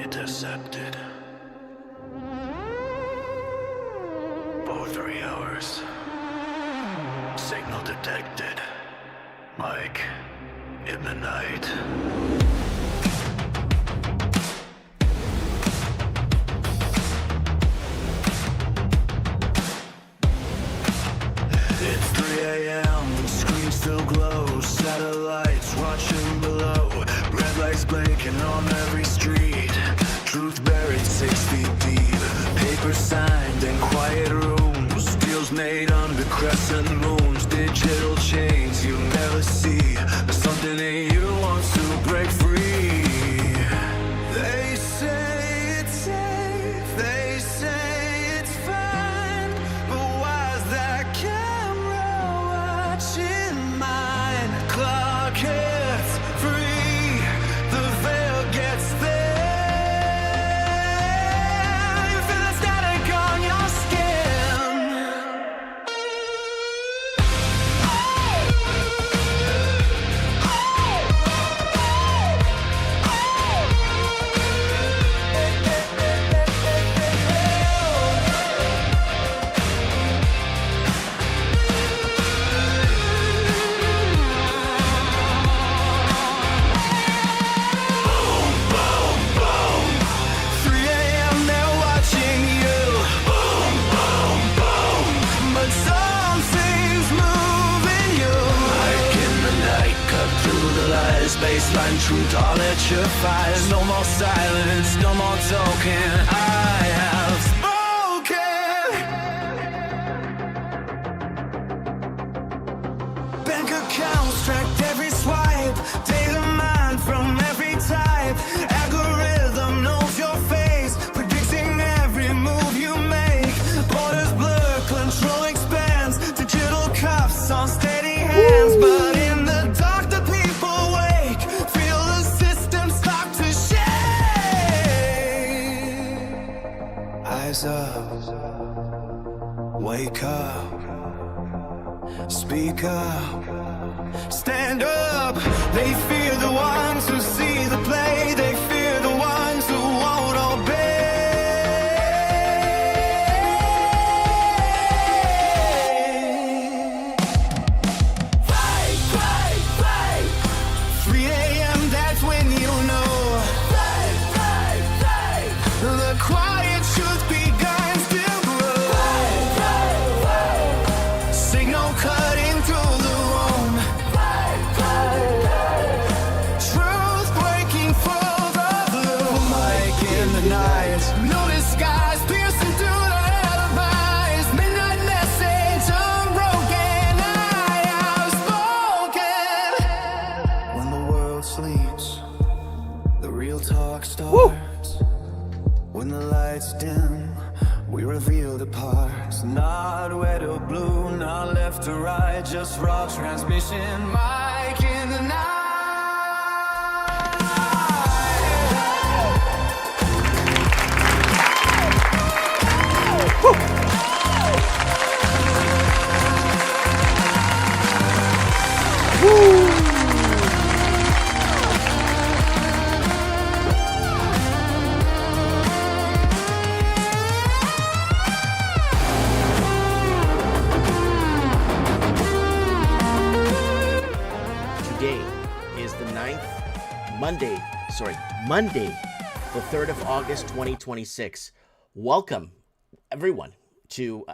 intercepted. For 3 hours. Signal detected. Mike, in the night. It's 3 a.m. Screen still glows. Satellites watching below. Red lights blinking on every street. Truth buried 6 feet deep. Paper signed in quiet rooms. Deals made under crescent moons. Digital chains you never see. But something in you wants to break free. They say it's safe. They say it's fine. But why's that camera watching mine? Clock hits free. The veil gets there. You feel the static on your skin. 3 a.m. they're watching you. Boom, boom, boom. But something's moving you. Like in the night, cut through the lies. Baseline truth, all at your fires. No more silence, no more talking. I have spoken. Bank accounts tracked every swipe. Data mined from every type. Algorithm knows your face, predicting every move you make. Borders blur, control expands. Digital cuffs on steady hands. But in the dark the people wake. Feel the system start to shake. Eyes up, wake up. Speak up, stand up. They fear the ones who see the play. They fear the ones who won't obey. Fight, fight, fight. 3 a.m. that's when you know. Fight, fight, fight. The quiet truth begun to grow. Fight, fight, fight. Signal cutting through the room. Truth breaking through the blue. Mike in the night. No disguise, piercing through the alibis. Midnight message unbroken. I have spoken. When the world sleeps, the real talk starts. When the lights dim, we reveal the parts. Not red or blue, not left or right, just raw transmission. Mike in the night. Today is the Monday, the 3rd of August, 2026. Welcome, everyone, to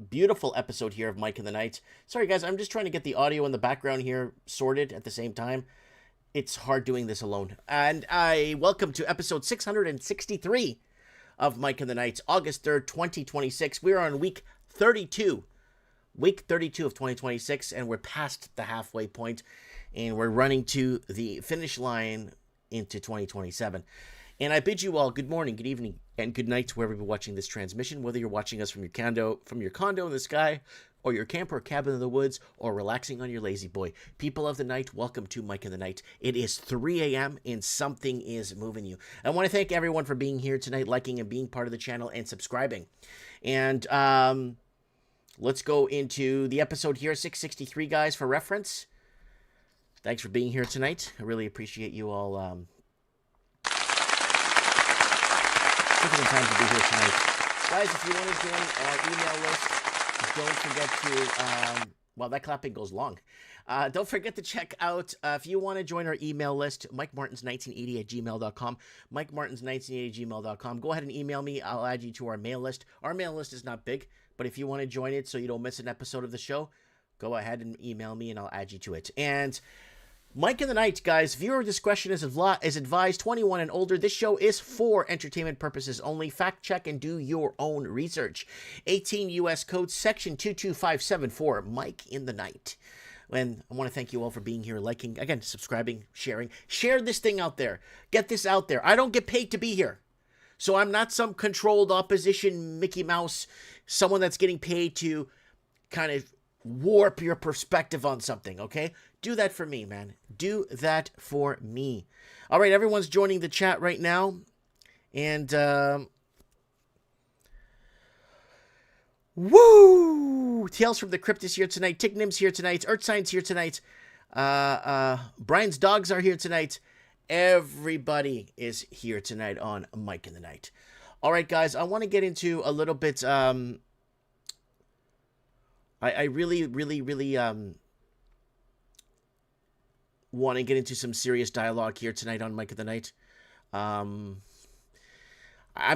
beautiful episode here of Mike in the Night. Sorry, guys, I'm just trying to get the audio in the background here sorted at the same time. It's hard doing this alone. And I welcome to episode 663 of Mike in the Night, August 3rd, 2026. We're on week 32. Week 32 of 2026, and we're past the halfway point, and we're running to the finish line into 2027. And I bid you all good morning, good evening, and good night to wherever you're watching this transmission, whether you're watching us from your condo in the sky, or your camper or cabin in the woods, or relaxing on your lazy boy. People of the night, welcome to Mike in the Night. It is 3 a.m. and something is moving you. I want to thank everyone for being here tonight, liking and being part of the channel and subscribing. And let's go into the episode here, 663, guys, for reference. Thanks for being here tonight. I really appreciate you all Taking the time to be here tonight. Guys, if you want to join our email list, don't forget to, well, that clapping goes long. Don't forget to check out, if you want to join our email list, MikeMartins1980@gmail.com, MikeMartins1980@gmail.com. Go ahead and email me. I'll add you to our mail list. Our mail list is not big, but if you want to join it so you don't miss an episode of the show, go ahead and email me and I'll add you to it. And Mike in the Night, guys, viewer discretion is advised, 21 and older. This show is for entertainment purposes only. Fact check and do your own research. 18 U.S. Code, Section 22574, Mike in the Night. And I want to thank you all for being here, liking, again, subscribing, sharing. Share this thing out there. Get this out there. I don't get paid to be here. So I'm not some controlled opposition Mickey Mouse, someone that's getting paid to kind of warp your perspective on something, okay? Do that for me, man. Do that for me. All right, everyone's joining the chat right now. And, woo! Tales from the Crypt is here tonight. Tignim's here tonight. Earthsign's here tonight. Brian's dogs are here tonight. Everybody is here tonight on Mike in the Night. All right, guys, I want to get into a little bit, I really want to get into some serious dialogue here tonight on Mike of the Night. I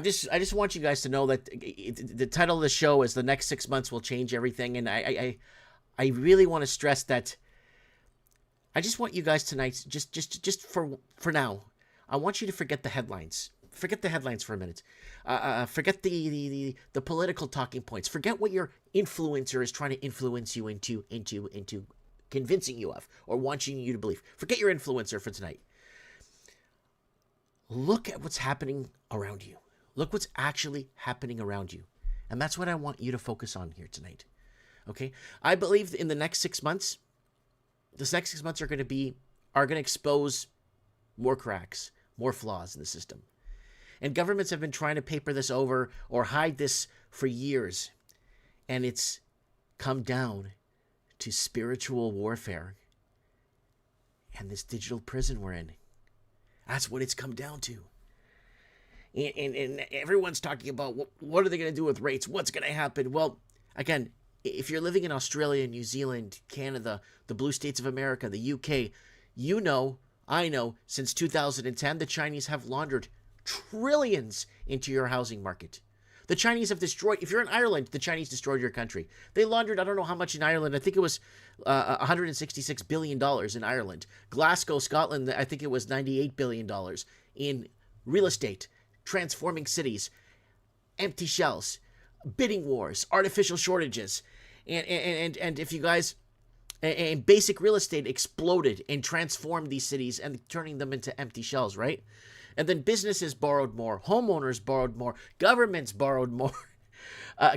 just want you guys to know that the title of the show is "The Next 6 Months Will Change Everything," and I really want to stress that. I just want you guys tonight, just for now, I want you to forget the headlines. Forget the headlines for a minute. Forget the political talking points. Forget what your influencer is trying to influence you into convincing you of or wanting you to believe. Forget your influencer for tonight. Look at what's happening around you. Look what's actually happening around you. And that's what I want you to focus on here tonight. Okay? I believe that in the next 6 months, the next 6 months are going to expose more cracks, more flaws in the system. And governments have been trying to paper this over or hide this for years. And it's come down to spiritual warfare and this digital prison we're in. That's what it's come down to. And everyone's talking about what are they going to do with rates? What's going to happen? Well, again, if you're living in Australia, New Zealand, Canada, the blue states of America, the UK, you know, I know, since 2010, the Chinese have laundered trillions into your housing market. The Chinese have destroyed, if you're in Ireland, the Chinese destroyed your country. They laundered, I don't know how much in Ireland. I think it was $166 billion in Ireland. Glasgow, Scotland, I think it was $98 billion in real estate, transforming cities, empty shells, bidding wars, artificial shortages. And if you guys, and basic real estate exploded and transformed these cities and turning them into empty shells, right? And then businesses borrowed more, homeowners borrowed more, governments borrowed more,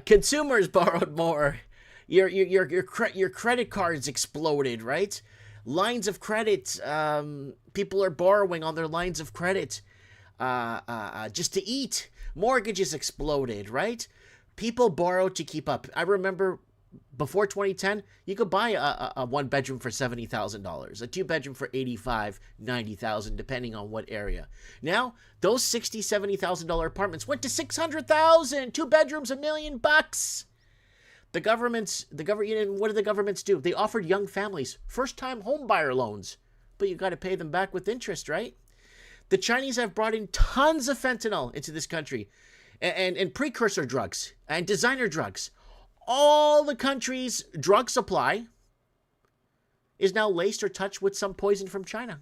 consumers borrowed more. Your credit cards exploded, right? Lines of credit, people are borrowing on their lines of credit just to eat. Mortgages exploded, right? People borrowed to keep up. I remember before 2010, you could buy a one bedroom for $70,000, a two bedroom for $85,000, $90,000, depending on what area. Now, those $60,000, $70,000 apartments went to $600,000, two bedrooms, $1 million. The government, what did the governments do? They offered young families first-time home buyer loans, but you got to pay them back with interest, right? The Chinese have brought in tons of fentanyl into this country, and precursor drugs and designer drugs. All the country's drug supply is now laced or touched with some poison from China.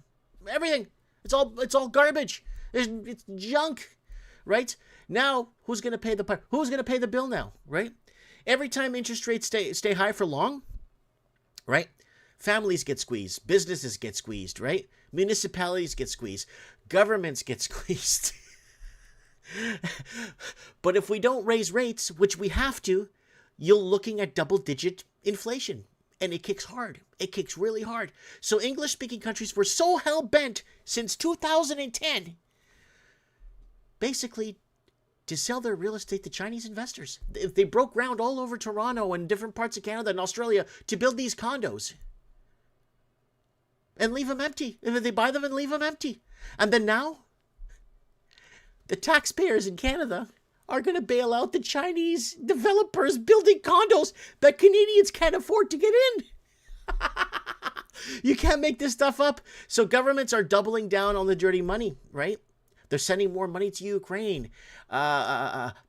Everything. It's all garbage. It's junk, right? Now, who's going to pay the bill now, right? Every time interest rates stay high for long, right? Families get squeezed, businesses get squeezed, right? Municipalities get squeezed, governments get squeezed. But if we don't raise rates, which we have to, you're looking at double-digit inflation, and it kicks hard. It kicks really hard. So English-speaking countries were so hell-bent since 2010, basically, to sell their real estate to Chinese investors. They broke ground all over Toronto and different parts of Canada and Australia to build these condos and leave them empty. They buy them and leave them empty. And then now, the taxpayers in Canada are going to bail out the Chinese developers building condos that Canadians can't afford to get in. You can't make this stuff up. So governments are doubling down on the dirty money, right? They're sending more money to Ukraine.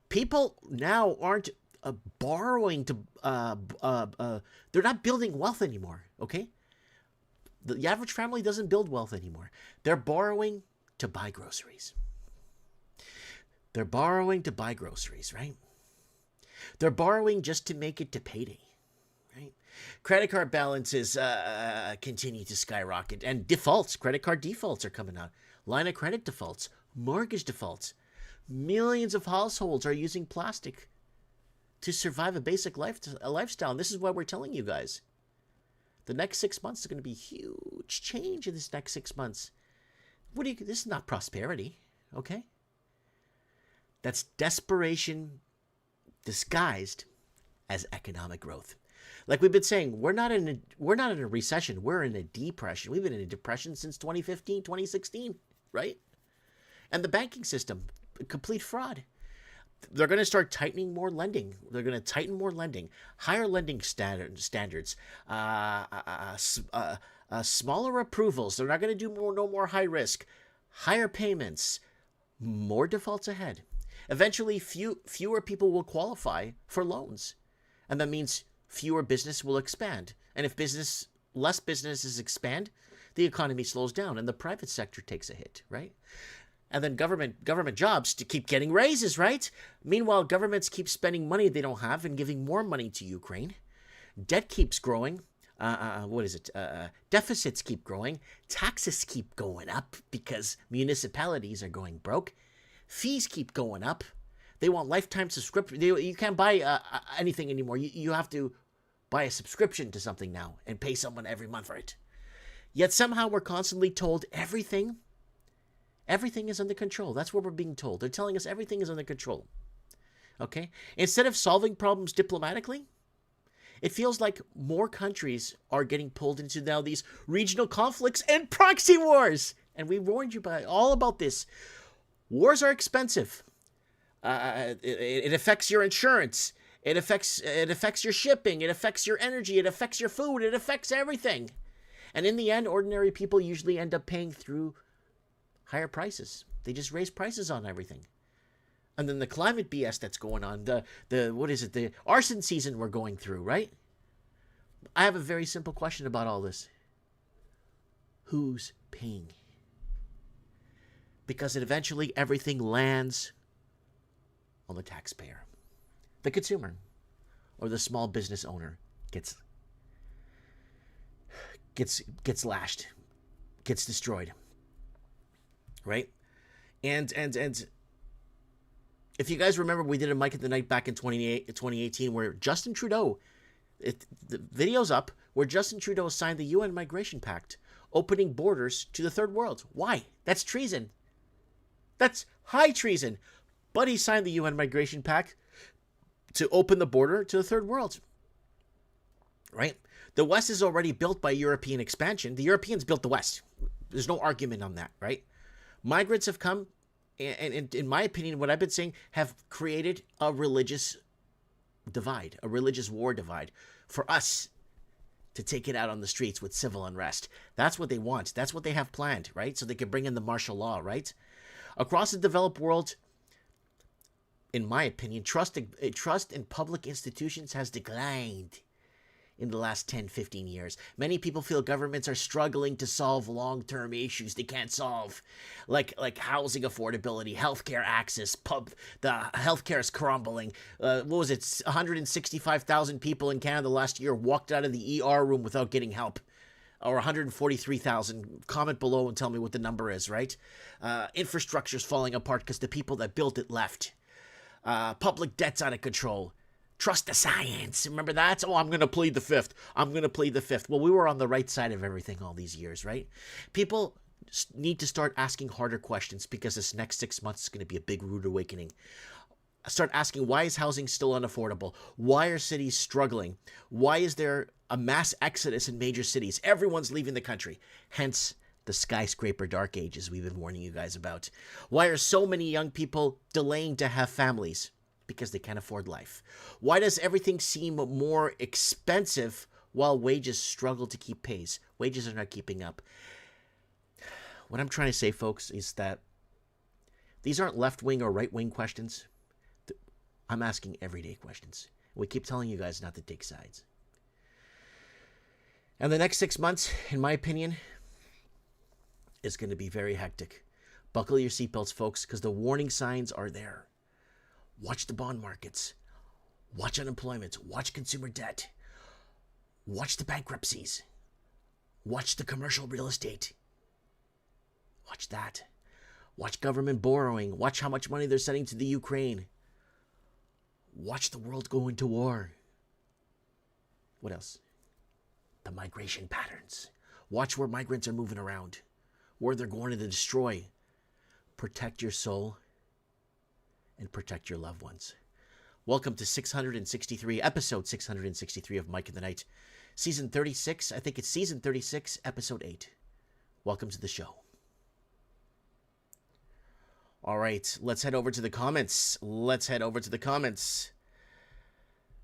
People now aren't borrowing to, they're not building wealth anymore, okay? The average family doesn't build wealth anymore. They're borrowing to buy groceries. They're borrowing to buy groceries, right? They're borrowing just to make it to payday, right? Credit card balances continue to skyrocket, and defaults, credit card defaults are coming out. Line of credit defaults, mortgage defaults. Millions of households are using plastic to survive a basic lifestyle. And this is why we're telling you guys. The next 6 months is going to be huge change in this next 6 months. This is not prosperity, okay? That's desperation disguised as economic growth. Like we've been saying, we're not in a recession. We're in a depression. We've been in a depression since 2015, 2016, right? And the banking system, complete fraud. They're going to start tightening more lending. They're going to tighten more lending, higher lending standards, smaller approvals. They're not going to do no more high risk, higher payments, more defaults ahead. Eventually, fewer people will qualify for loans, and that means fewer business will expand. And if less businesses expand, the economy slows down, and the private sector takes a hit, right? And then government jobs to keep getting raises, right? Meanwhile, governments keep spending money they don't have and giving more money to Ukraine. Debt keeps growing. Deficits keep growing. Taxes keep going up because municipalities are going broke. Fees keep going up. They want lifetime subscription. You can't buy anything anymore. You have to buy a subscription to something now and pay someone every month for it. Yet somehow we're constantly told everything is under control. That's what we're being told. They're telling us everything is under control. Okay? Instead of solving problems diplomatically, it feels like more countries are getting pulled into now these regional conflicts and proxy wars. And we warned you all about this. Wars are expensive. It affects your insurance. It affects your shipping. It affects your energy. It affects your food. It affects everything. And in the end, ordinary people usually end up paying through higher prices. They just raise prices on everything. And then the climate BS that's going on, the arson season we're going through, right? I have a very simple question about all this. Who's paying? Because eventually everything lands on the taxpayer. The consumer or the small business owner gets lashed, gets destroyed. Right? And if you guys remember, we did a Mike at the Night back in 2018 where Justin Trudeau, the video's up, where Justin Trudeau signed the UN Migration Pact, opening borders to the third world. Why? That's treason. That's high treason. But he signed the UN Migration Pact to open the border to the third world. Right? The West is already built by European expansion. The Europeans built the West. There's no argument on that, right? Migrants have come, and in my opinion, what I've been saying, have created a religious divide, a religious war divide, for us to take it out on the streets with civil unrest. That's what they want. That's what they have planned, right? So they can bring in the martial law, right? Across the developed world, in my opinion, trust in public institutions has declined in the last 10, 15 years. Many people feel governments are struggling to solve long-term issues they can't solve, like housing affordability, healthcare access, the healthcare is crumbling. 165,000 people in Canada last year walked out of the ER room without getting help. Or 143,000. Comment below and tell me what the number is, right? Infrastructure's falling apart because the people that built it left. Public debt's out of control. Trust the science. Remember that? Oh, I'm going to plead the fifth. Well, we were on the right side of everything all these years, right? People need to start asking harder questions because this next 6 months is going to be a big rude awakening. Start asking, why is housing still unaffordable? Why are cities struggling? Why is there a mass exodus in major cities? Everyone's leaving the country. Hence, The skyscraper dark ages we've been warning you guys about. Why are so many young people delaying to have families? Because they can't afford life. Why does everything seem more expensive while wages struggle to keep pace? Wages are not keeping up. What I'm trying to say, folks, is that these aren't left-wing or right-wing questions. I'm asking everyday questions. We keep telling you guys not to take sides. And the next 6 months, in my opinion, is going to be very hectic. Buckle your seatbelts, folks, because the warning signs are there. Watch the bond markets. Watch unemployment. Watch consumer debt. Watch the bankruptcies. Watch the commercial real estate. Watch that. Watch government borrowing. Watch how much money they're sending to the Ukraine. Watch the world go into war. What else? The migration patterns. Watch where migrants are moving around. Where they're going to destroy. Protect your soul. And protect your loved ones. Welcome to 663, episode 663 of Mike in the Night. Season 36, I think it's season 36, episode 8. Welcome to the show. All right, let's head over to the comments.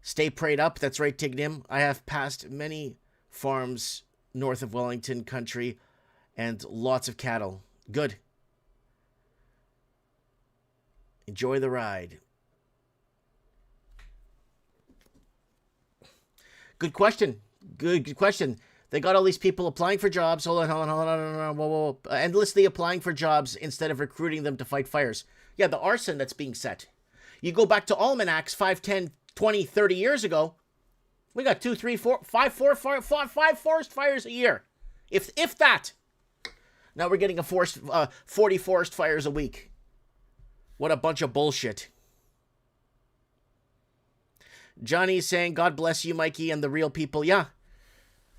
Stay prayed up. That's right, Tignim. I have passed many farms north of Wellington country and lots of cattle. Good. Enjoy the ride. Good question. Good question. They got all these people applying for jobs. Hold on. Whoa. Endlessly applying for jobs instead of recruiting them to fight fires. Yeah, the arson that's being set. You go back to almanacs 5, 10, 20, 30 years ago. We got 2, 3, 4, 5 forest fires a year. If that. Now we're getting 40 forest fires a week. What a bunch of bullshit. Johnny's saying, God bless you, Mikey, and the real people. Yeah.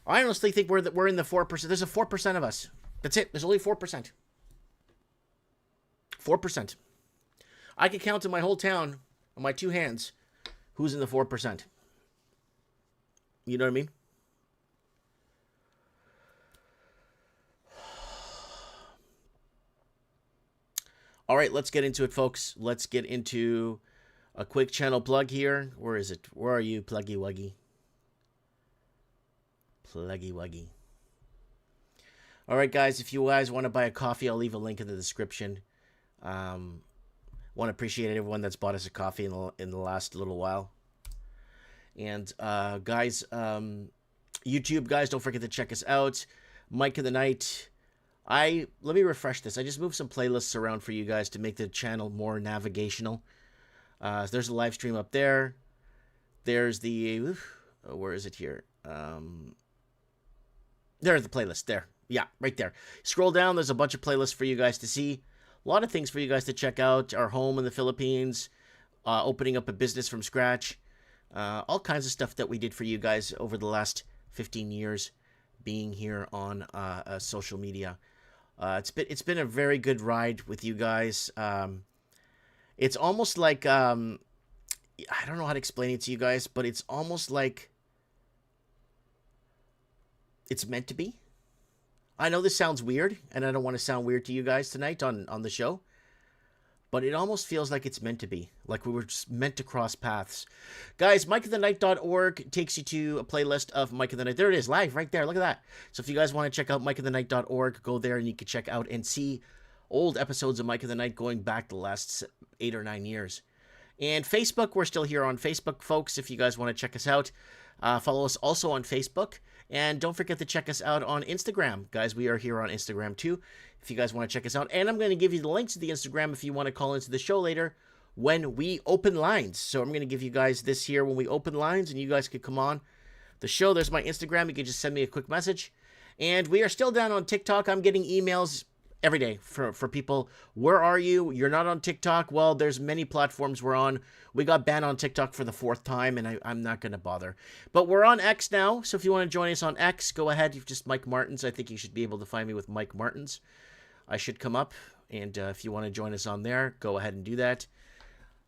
I honestly think we're in the 4%. There's a 4% of us. That's it. There's only 4%. 4%. I could count in my whole town on my two hands who's in the 4%. You know what I mean? All right, let's get into it, folks. Let's get into a quick channel plug here. Where is it? Where are you, Pluggy Wuggy? Pluggy Wuggy. All right, guys, if you guys want to buy a coffee, I'll leave a link in the description. Want to appreciate everyone that's bought us a coffee in the last little while. And, guys, YouTube, guys, don't forget to check us out. Mike in the Night. Let me refresh this. I just moved some playlists around for you guys to make the channel more navigational. There's a live stream up there. There's the, where is it here? There's the playlist there. Yeah, right there. Scroll down. There's a bunch of playlists for you guys to see. A lot of things for you guys to check out. Our home in the Philippines. Opening up a business from scratch. All kinds of stuff that we did for you guys over the last 15 years being here on social media. It's been a very good ride with you guys. It's almost like I don't know how to explain it to you guys, but it's almost like it's meant to be. I know this sounds weird, and I don't want to sound weird to you guys tonight on the show, but it almost feels like it's meant to be, like we were just meant to cross paths. Guys, mikeofthenight.org takes you to a playlist of Mike of the Night. There it is, live, right there. Look at that. So if you guys want to check out mikeofthenight.org, go there and you can check out and see old episodes of Mike of the Night going back the last 8 or 9 years. And Facebook, we're still here on Facebook, folks, if you guys want to check us out. Follow us also on Facebook. And don't forget to check us out on Instagram. Guys, we are here on Instagram too, if you guys want to check us out. And I'm going to give you the links to the Instagram if you want to call into the show later when we open lines. So I'm going to give you guys this here when we open lines, and you guys could come on the show. There's my Instagram. You can just send me a quick message. And we are still down on TikTok. I'm getting emails every day for people. Where are you? You're not on TikTok. Well, there's many platforms we're on. We got banned on TikTok for the 4th time, and I'm not going to bother. But we're on X now, so if you want to join us on X, go ahead. You've just Mike Martins. I think you should be able to find me with Mike Martins. I should come up, and if you want to join us on there, go ahead and do that.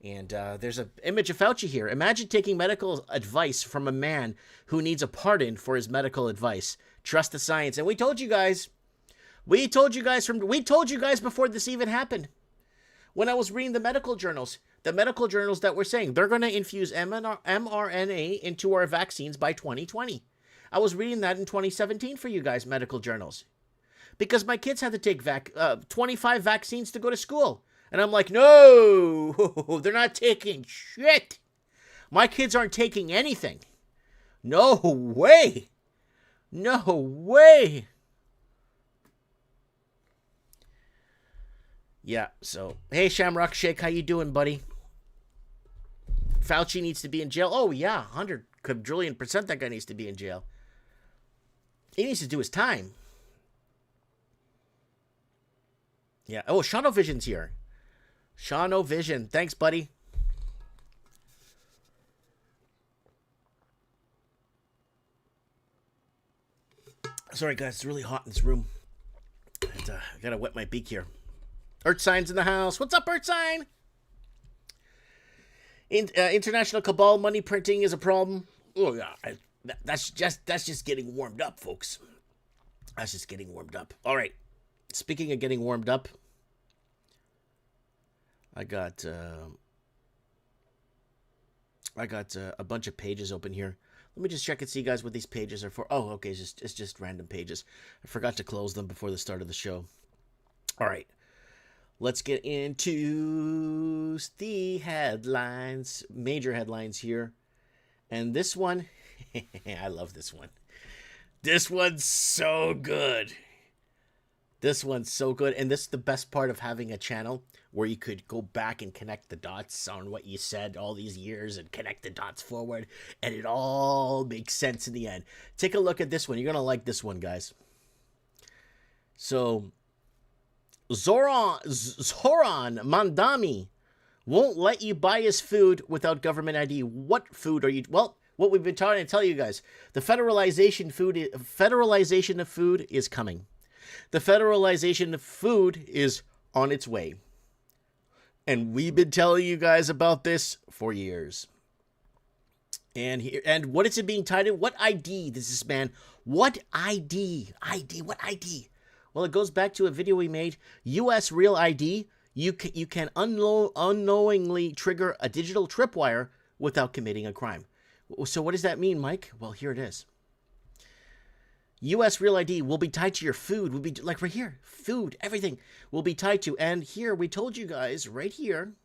And there's an image of Fauci here. Imagine taking medical advice from a man who needs a pardon for his medical advice. Trust the science. And we told you guys, We told you guys before this even happened. When I was reading the medical journals that were saying they're going to infuse mRNA into our vaccines by 2020. I was reading that in 2017 for you guys, medical journals. Because my kids had to take 25 vaccines to go to school. And I'm like, no, they're not taking shit. My kids aren't taking anything. No way. No way. Yeah, so, hey, Shamrock Shake, how you doing, buddy? Fauci needs to be in jail. Oh, yeah, 100 quadrillion% that guy needs to be in jail. He needs to do his time. Yeah. Oh, Shano Vision's here. Shano Vision. Thanks, buddy. Sorry, guys. It's really hot in this room. I gotta wet my beak here. Earth Sign's in the house. What's up, Earth Sign? International cabal money printing is a problem. Oh, yeah. That's just getting warmed up, folks. That's just getting warmed up. All right. Speaking of getting warmed up, I got a bunch of pages open here. Let me just check and see, guys, what these pages are for. Oh, okay, it's just random pages. I forgot to close them before the start of the show. All right, let's get into the headlines, major headlines here. And this one, I love this one. This one's so good. This one's so good. And this is the best part of having a channel where you could go back and connect the dots on what you said all these years and connect the dots forward. And it all makes sense in the end. Take a look at this one. You're going to like this one, guys. So, Zoran Mandami won't let you buy his food without government ID. What food are you... Well, what we've been trying to tell you guys. The federalization of food is coming. The federalization of food is on its way. And we've been telling you guys about this for years. And what is it being tied in? What ID does this man? What ID? What ID? Well, it goes back to a video we made. U.S. Real ID. You can unknowingly trigger a digital tripwire without committing a crime. So what does that mean, Mike? Well, here it is. U.S. Real ID will be tied to your food. Will be like right here. Food, everything will be tied to. And here, we told you guys, right here.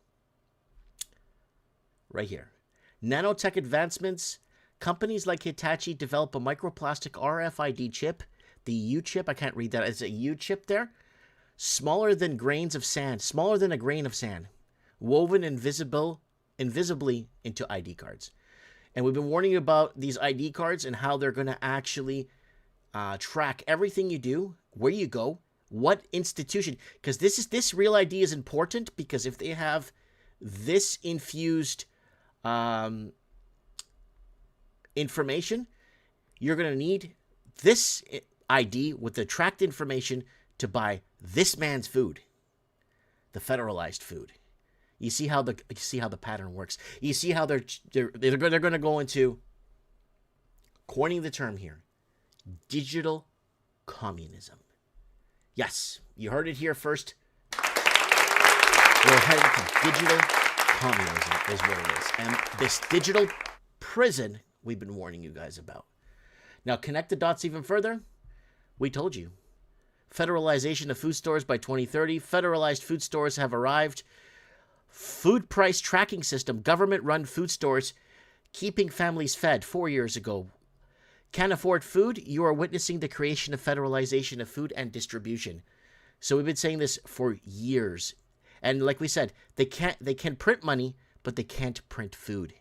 Nanotech advancements. Companies like Hitachi develop a microplastic RFID chip. The U chip, I can't read that. It's a U chip there. Smaller than grains of sand. Smaller than a grain of sand. Woven invisibly into ID cards. And we've been warning you about these ID cards and how they're going to actually track everything you do, where you go, what institution. Because this Real ID is important, because if they have this infused information, you're going to need this ID with the tracked information to buy this man's food, the federalized food. You see how the pattern works. You see how they're going to go into coining the term here, digital communism. Yes, you heard it here first. We're heading to digital communism is what it is. And this digital prison we've been warning you guys about. Now, connect the dots even further. We told you. Federalization of food stores by 2030. Federalized food stores have arrived. Food price tracking system. Government-run food stores keeping families fed 4 years ago. Can't afford food? You are witnessing the creation of federalization of food and distribution. So we've been saying this for years. And like we said, they can print money, but they can't print food.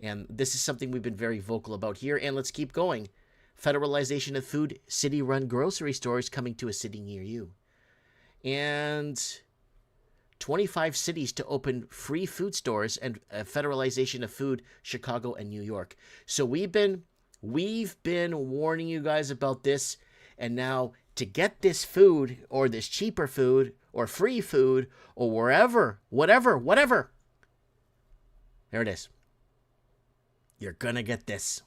And this is something we've been very vocal about here. And let's keep going. Federalization of food, city-run grocery stores coming to a city near you. And 25 cities to open free food stores, and federalization of food, Chicago and New York. So we've been warning you guys about this, and now to get this food, or this cheaper food, or free food, or whatever, there it is. You're gonna get this.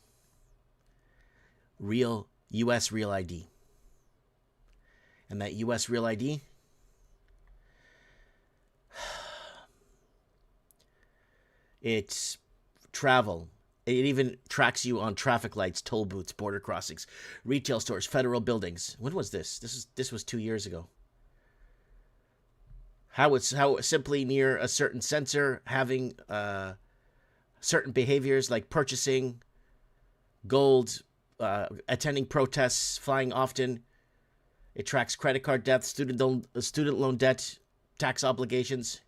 U.S. Real ID. And that US Real ID. It's travel. It even tracks you on traffic lights, toll booths, border crossings, retail stores, federal buildings. When was this? This was 2 years ago. How simply near a certain sensor having certain behaviors like purchasing gold, attending protests, flying often. It tracks credit card debt, student loan debt, tax obligations,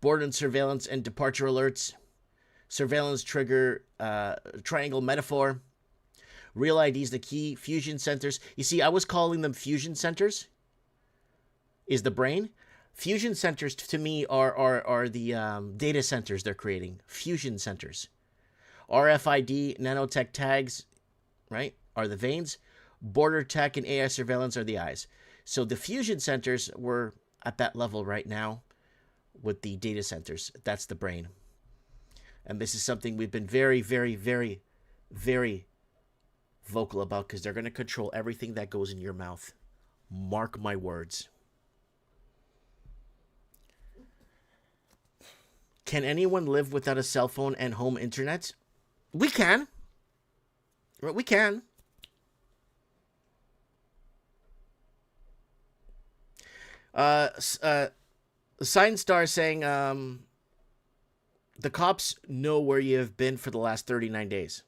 border surveillance and departure alerts. Surveillance trigger, triangle metaphor. Real IDs, the key. Fusion centers. You see, I was calling them fusion centers. Is the brain. Fusion centers to me are the data centers they're creating. Fusion centers. RFID, nanotech tags, right, are the veins. Border tech and AI surveillance are the eyes. So the fusion centers were at that level right now with the data centers. That's the brain. And this is something we've been very, very, very, very vocal about because they're going to control everything that goes in your mouth. Mark my words. Can anyone live without a cell phone and home internet? We can. We can. Sign Star saying, the cops know where you have been for the last 39 days.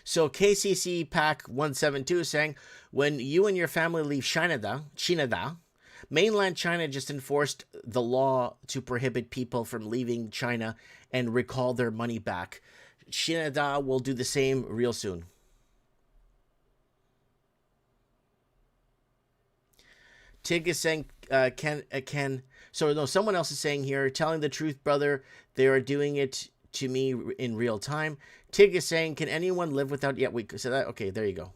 So KCC Pack 172 is saying, when you and your family leave China, mainland China just enforced the law to prohibit people from leaving China and recall their money back. China will do the same real soon. Tig is saying, someone else is saying here, telling the truth, brother, they are doing it to me in real time. Tig is saying, can anyone live without, we said that, okay, there you go.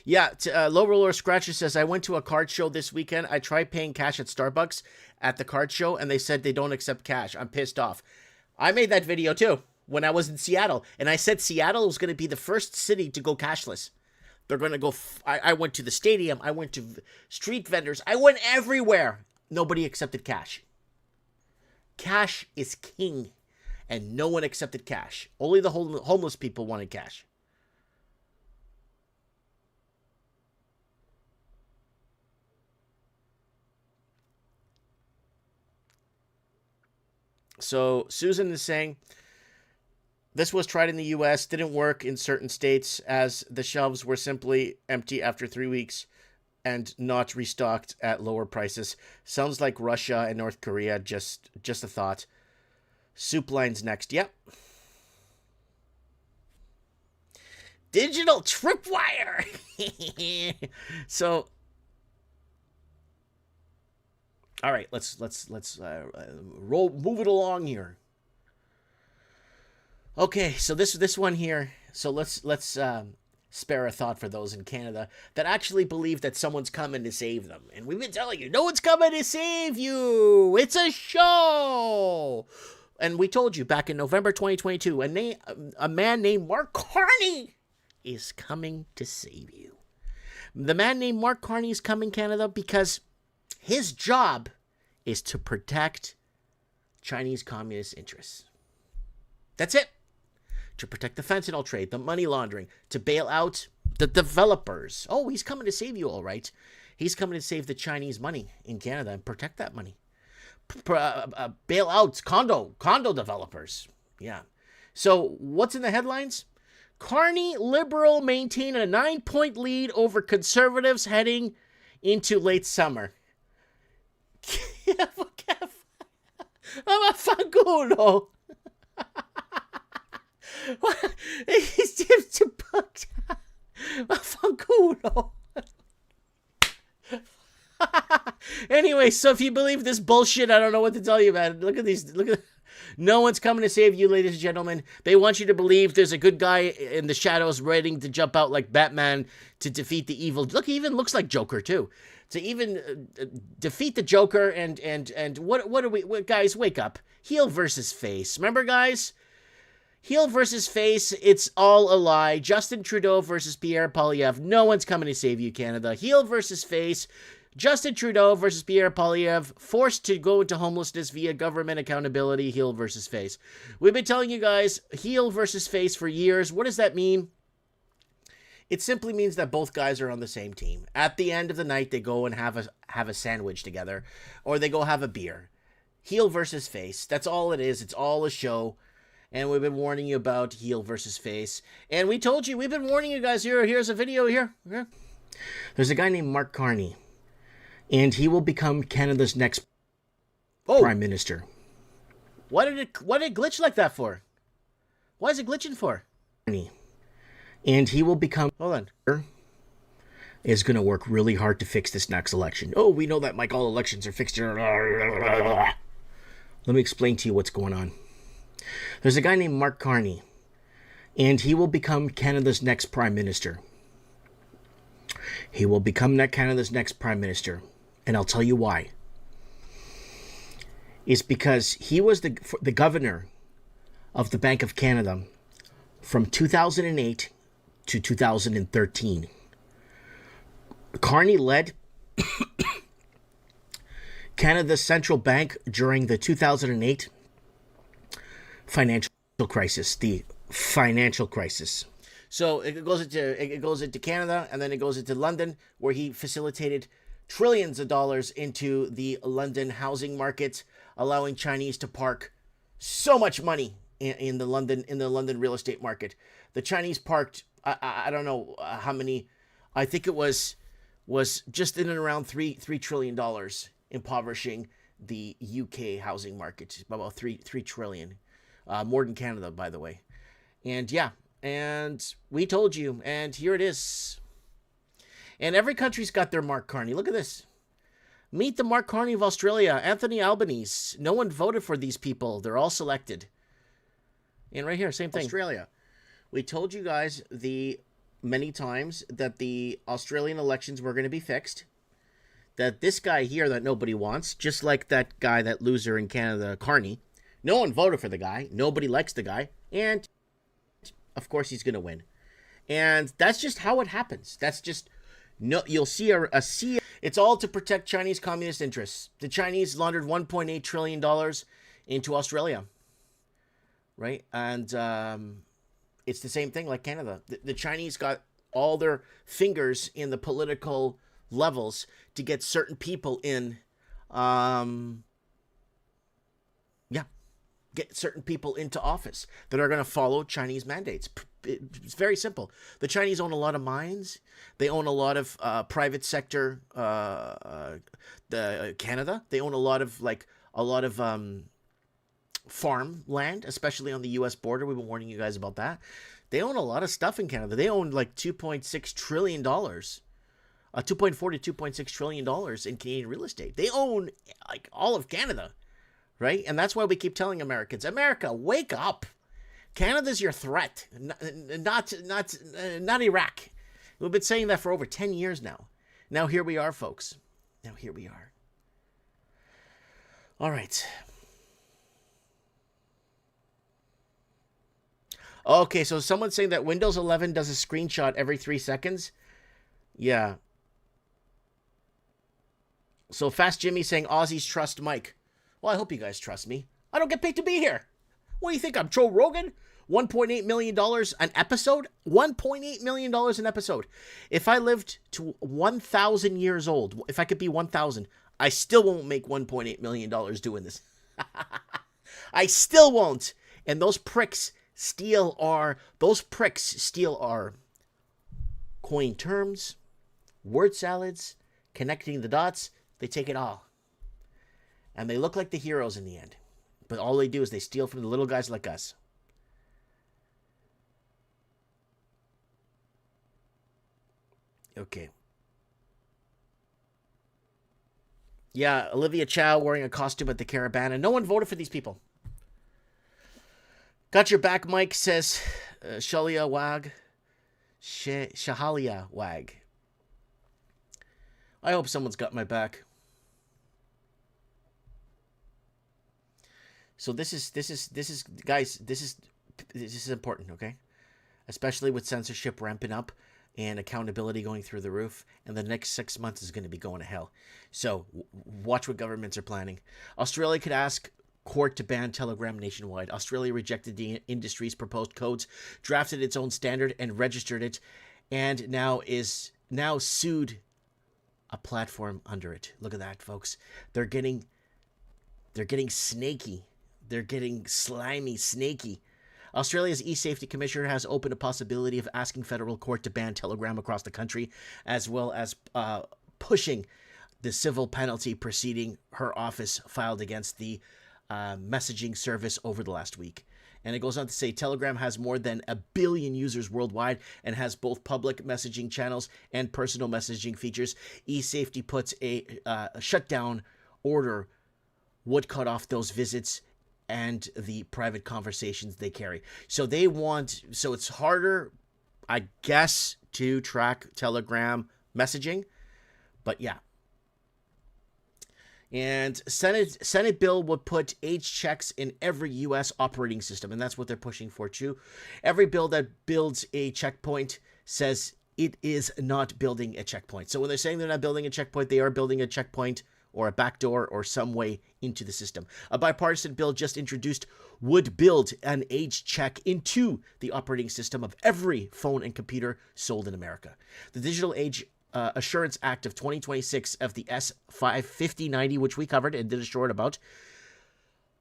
Yeah, Low Roller Scratcher says, I went to a card show this weekend. I tried paying cash at Starbucks at the card show, and they said they don't accept cash. I'm pissed off. I made that video, too, when I was in Seattle. And I said Seattle was going to be the first city to go cashless. They're going to go... I went to the stadium. I went to street vendors. I went everywhere. Nobody accepted cash. Cash is king. And no one accepted cash. Only the homeless people wanted cash. So Susan is saying, this was tried in the U.S., didn't work in certain states as the shelves were simply empty after 3 weeks and not restocked at lower prices. Sounds like Russia and North Korea, just a thought. Soup Line's next. Yep. Digital tripwire. So... all right, let's move it along here. Okay, so this one here. So let's spare a thought for those in Canada that actually believe that someone's coming to save them. And we've been telling you, no one's coming to save you. It's a show. And we told you back in November 2022, a man named Mark Carney is coming to save you. The man named Mark Carney is coming Canada because his job is to protect Chinese communist interests. That's it. To protect the fentanyl trade, the money laundering, to bail out the developers. Oh, he's coming to save you, all right. He's coming to save the Chinese money in Canada and protect that money. Bail out condo developers. Yeah. So what's in the headlines? Carney Liberal maintain a 9-point lead over Conservatives heading into late summer. I'm a fanculo. He's just a fanculo. Anyway, so if you believe this bullshit, I don't know what to tell you about it. Look at these. No one's coming to save you, ladies and gentlemen. They want you to believe there's a good guy in the shadows waiting to jump out like Batman to defeat the evil. Look, he even looks like Joker too. To even defeat the Joker and what are we? Guys, wake up. Heel versus face. Remember, guys? Heel versus face, it's all a lie. Justin Trudeau versus Pierre Poilievre. No one's coming to save you, Canada. Heel versus face. Justin Trudeau versus Pierre Poilievre, forced to go into homelessness via government accountability, heel versus face. We've been telling you guys, heel versus face for years. What does that mean? It simply means that both guys are on the same team. At the end of the night, they go and have a sandwich together, or they go have a beer. Heel versus face. That's all it is. It's all a show. And we've been warning you about heel versus face. And we told you, we've been warning you guys. Here's a video here. There's a guy named Mark Carney. And he will become Canada's next prime minister. What did it glitch like that for? Why is it glitching for? And he will become... Hold on. Is going to work really hard to fix this next election. Oh, we know that, Mike. All elections are fixed. Let me explain to you what's going on. There's a guy named Mark Carney. And he will become Canada's next prime minister. He will become Canada's next prime minister. And I'll tell you why. It's because he was the governor of the Bank of Canada from 2008 to 2013. Carney led Canada's central bank during the 2008 financial crisis, the financial crisis. So it goes into Canada, and then it goes into London, where he facilitated trillions of dollars into the London housing market, allowing Chinese to park so much money in the London real estate market. The Chinese parked I don't know how many. I think it was just in and around $3 trillion, impoverishing the UK housing market, about 3 trillion, more than Canada, by the way. And yeah, and we told you, and here it is. And every country's got their Mark Carney. Look at this. Meet the Mark Carney of Australia, Anthony Albanese. No one voted for these people. They're all selected. And right here, same thing. Australia. We told you guys many times that the Australian elections were going to be fixed. That this guy here that nobody wants, just like that guy, that loser in Canada, Carney. No one voted for the guy. Nobody likes the guy. And, of course, he's going to win. And that's just how it happens. That's just... No, you'll see a sea. It's all to protect Chinese communist interests. The Chinese laundered $1.8 trillion into Australia, right? And it's the same thing like Canada. The Chinese got all their fingers in the political levels to get certain people in. Get certain people into office that are going to follow Chinese mandates. It's very simple. The Chinese own a lot of mines. They own a lot of private sector. Canada. They own a lot of farm land, especially on the U.S. border. We've been warning you guys about that. They own a lot of stuff in Canada. They own like $2.6 trillion, $2.4 to $2.6 trillion in Canadian real estate. They own like all of Canada. Right? And that's why we keep telling Americans, America, wake up. Canada's your threat, not Iraq. We've been saying that for over 10 years now. Now here we are, folks. Now here we are. All right. Okay, so someone's saying that Windows 11 does a screenshot every 3 seconds. Yeah. So Fast Jimmy saying Aussies trust Mike. Well, I hope you guys trust me. I don't get paid to be here. What do you think? I'm Joe Rogan? $1.8 million an episode? $1.8 million an episode. If I lived to 1,000 years old, if I could be 1,000, I still won't make $1.8 million doing this. I still won't. And those pricks steal our coin terms, word salads, connecting the dots. They take it all. And they look like the heroes in the end. But all they do is they steal from the little guys like us. Okay. Yeah, Olivia Chow wearing a costume at the Caravana. No one voted for these people. Got your back, Mike, says Shalia Wag. Shahalia Wag. I hope someone's got my back. So this is guys, this is important, okay? Especially with censorship ramping up and accountability going through the roof, and the next 6 months is going to be going to hell. So watch what governments are planning. Australia could ask court to ban Telegram nationwide. Australia rejected the industry's proposed codes, drafted its own standard, and registered it, and now sued a platform under it. Look at that, folks. They're getting snaky. They're getting slimy, snaky. Australia's e-safety commissioner has opened a possibility of asking federal court to ban Telegram across the country, as well as pushing the civil penalty proceeding her office filed against the messaging service over the last week. And it goes on to say Telegram has more than 1 billion users worldwide and has both public messaging channels and personal messaging features. E-safety puts a shutdown order would cut off those visits and the private conversations they carry. So it's harder, I guess, to track Telegram messaging. But yeah. And Senate bill would put age checks in every U.S. operating system, and that's what they're pushing for too. Every bill that builds a checkpoint says it is not building a checkpoint. So when they're saying they're not building a checkpoint, they are building a checkpoint or a backdoor or some way into the system. A bipartisan bill just introduced would build an age check into the operating system of every phone and computer sold in America. The Digital Age Assurance Act of 2026 of the S55090, which we covered and did a short about,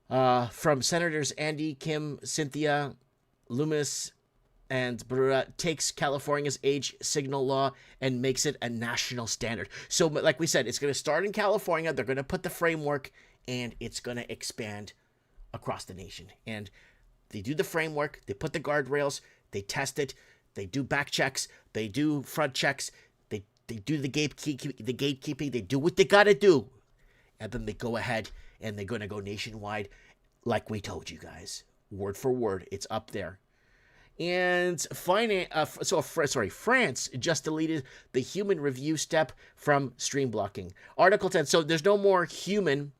from Senators Andy, Kim, Cynthia, Loomis, and Barura, takes California's age signal law and makes it a national standard. So, like we said, it's going to start in California. They're going to put the framework, and it's going to expand across the nation. And they do the framework. They put the guardrails. They test it. They do back checks. They do front checks. They do the gatekeeping. They do what they got to do. And then they go ahead, and they're going to go nationwide like we told you guys. Word for word. It's up there. And France just deleted the human review step from stream blocking. Article 10. So there's no more human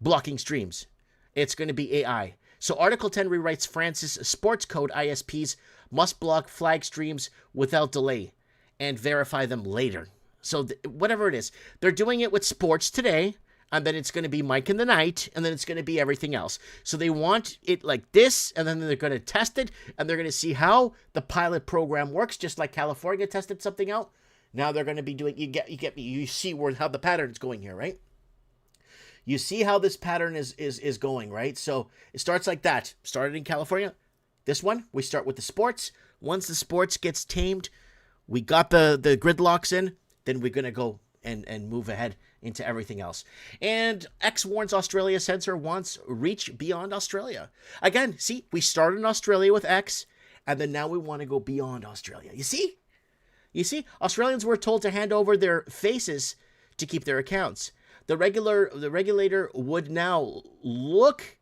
blocking streams. It's going to be AI. So Article 10 rewrites France's sports code. ISPs must block flag streams without delay and verify them later. So whatever it is, they're doing it with sports today. And then it's going to be Mike in the Night, and then it's going to be everything else. So they want it like this, and then they're going to test it, and they're going to see how the pilot program works, just like California tested something out. Now they're going to be doing, you get me, you see how the pattern's going here, right? You see how this pattern is going, right? So it starts like that. Started in California. This one, we start with the sports. Once the sports gets tamed, we got the gridlocks in, then we're going to go and move ahead into everything else. And X warns Australia censor wants reach beyond Australia. Again, see, we started in Australia with X, and then now we want to go beyond Australia. You see? Australians were told to hand over their faces to keep their accounts. The regulator would now look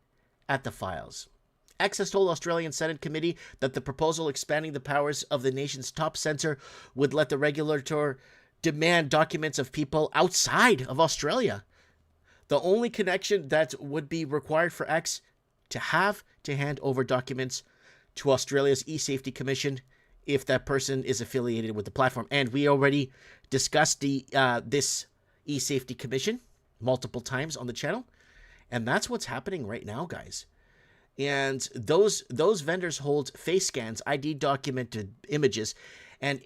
at the files. X has told Australian Senate committee that the proposal expanding the powers of the nation's top censor would let the regulator demand documents of people outside of Australia. The only connection that would be required for X to have to hand over documents to Australia's e-safety commission if that person is affiliated with the platform. And we already discussed this e-safety commission multiple times on the channel. And that's what's happening right now, guys. And those vendors hold face scans, ID documented images, and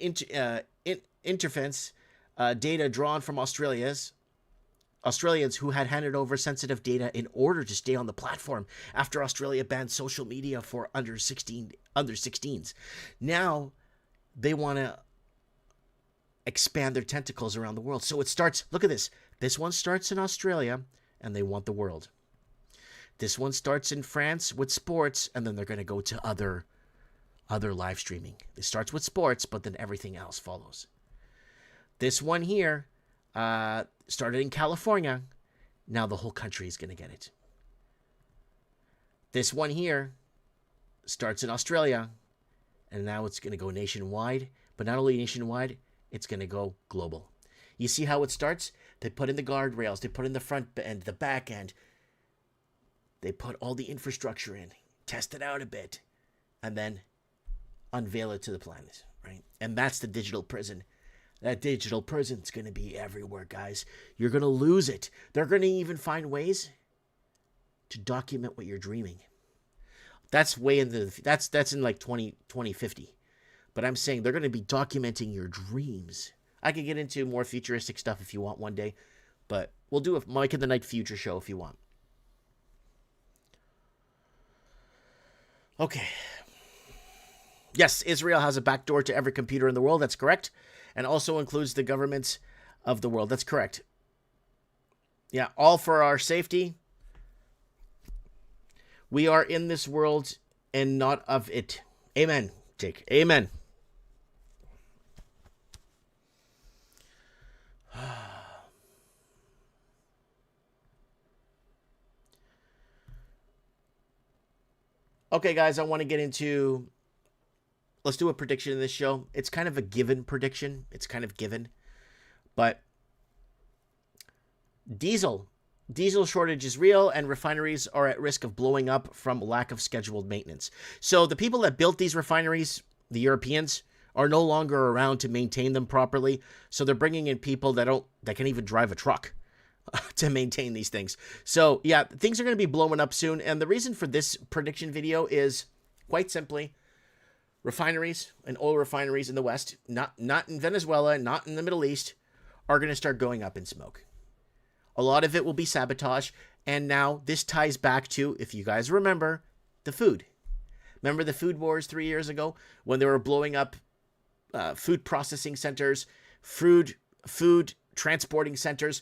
interference data drawn from Australians who had handed over sensitive data in order to stay on the platform after Australia banned social media for under 16s. Now they want to expand their tentacles around the world. So it starts, look at this. This one starts in Australia, and they want the world. This one starts in France with sports, and then they're going to go to other live streaming. It starts with sports, but then everything else follows. This one here started in California. Now the whole country is going to get it. This one here starts in Australia, and now it's going to go nationwide. But not only nationwide, it's going to go global. You see how it starts? They put in the guardrails, they put in the front end, the back end. They put all the infrastructure in, test it out a bit, and then unveil it to the planet, right? And that's the digital prison. That digital prison's going to be everywhere, guys. You're going to lose it. They're going to even find ways to document what you're dreaming. That's way in the that's in like 2050. But I'm saying they're going to be documenting your dreams. I could get into more futuristic stuff if you want one day, but we'll do a Mike in the Night future show if you want. Okay. Yes, Israel has a backdoor to every computer in the world. That's correct. And also includes the governments of the world. That's correct. Yeah, all for our safety. We are in this world and not of it. Amen, Jake. Amen. Okay, guys, I want to get into... Let's do a prediction in this show. It's kind of a given prediction. It's kind of given. But diesel shortage is real, and refineries are at risk of blowing up from lack of scheduled maintenance. So the people that built these refineries, the Europeans, are no longer around to maintain them properly. So they're bringing in people that can even drive a truck to maintain these things. So yeah, things are going to be blowing up soon. And the reason for this prediction video is quite simply, refineries and oil refineries in the West, not in Venezuela, not in the Middle East, are going to start going up in smoke. A lot of it will be sabotage. And now this ties back to, if you guys remember, the food. Remember the food wars 3 years ago when they were blowing up food processing centers, food transporting centers,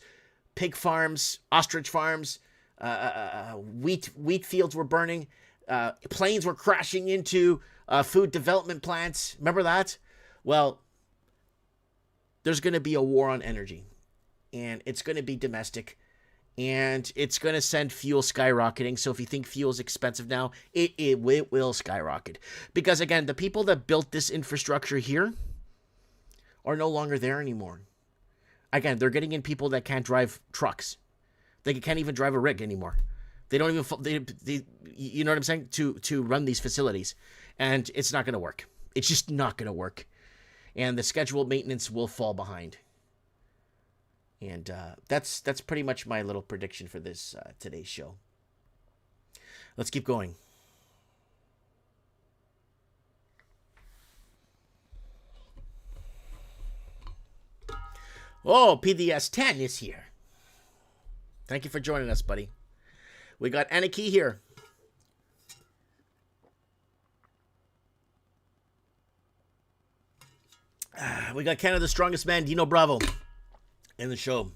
pig farms, ostrich farms, wheat fields were burning, planes were crashing into food development plants. Remember that? Well, there's going to be a war on energy, and it's going to be domestic, and it's going to send fuel skyrocketing. So if you think fuel's expensive now, it will skyrocket. Because again, the people that built this infrastructure here are no longer there anymore. Again, they're getting in people that can't drive trucks. They can't even drive a rig anymore. They don't even, you know what I'm saying? To run these facilities. And it's not going to work. It's just not going to work. And the scheduled maintenance will fall behind. And that's pretty much my little prediction for this today's show. Let's keep going. Oh, PDS10 is here. Thank you for joining us, buddy. We got Anarchy here. We got Canada's strongest man, Dino Bravo, in the show.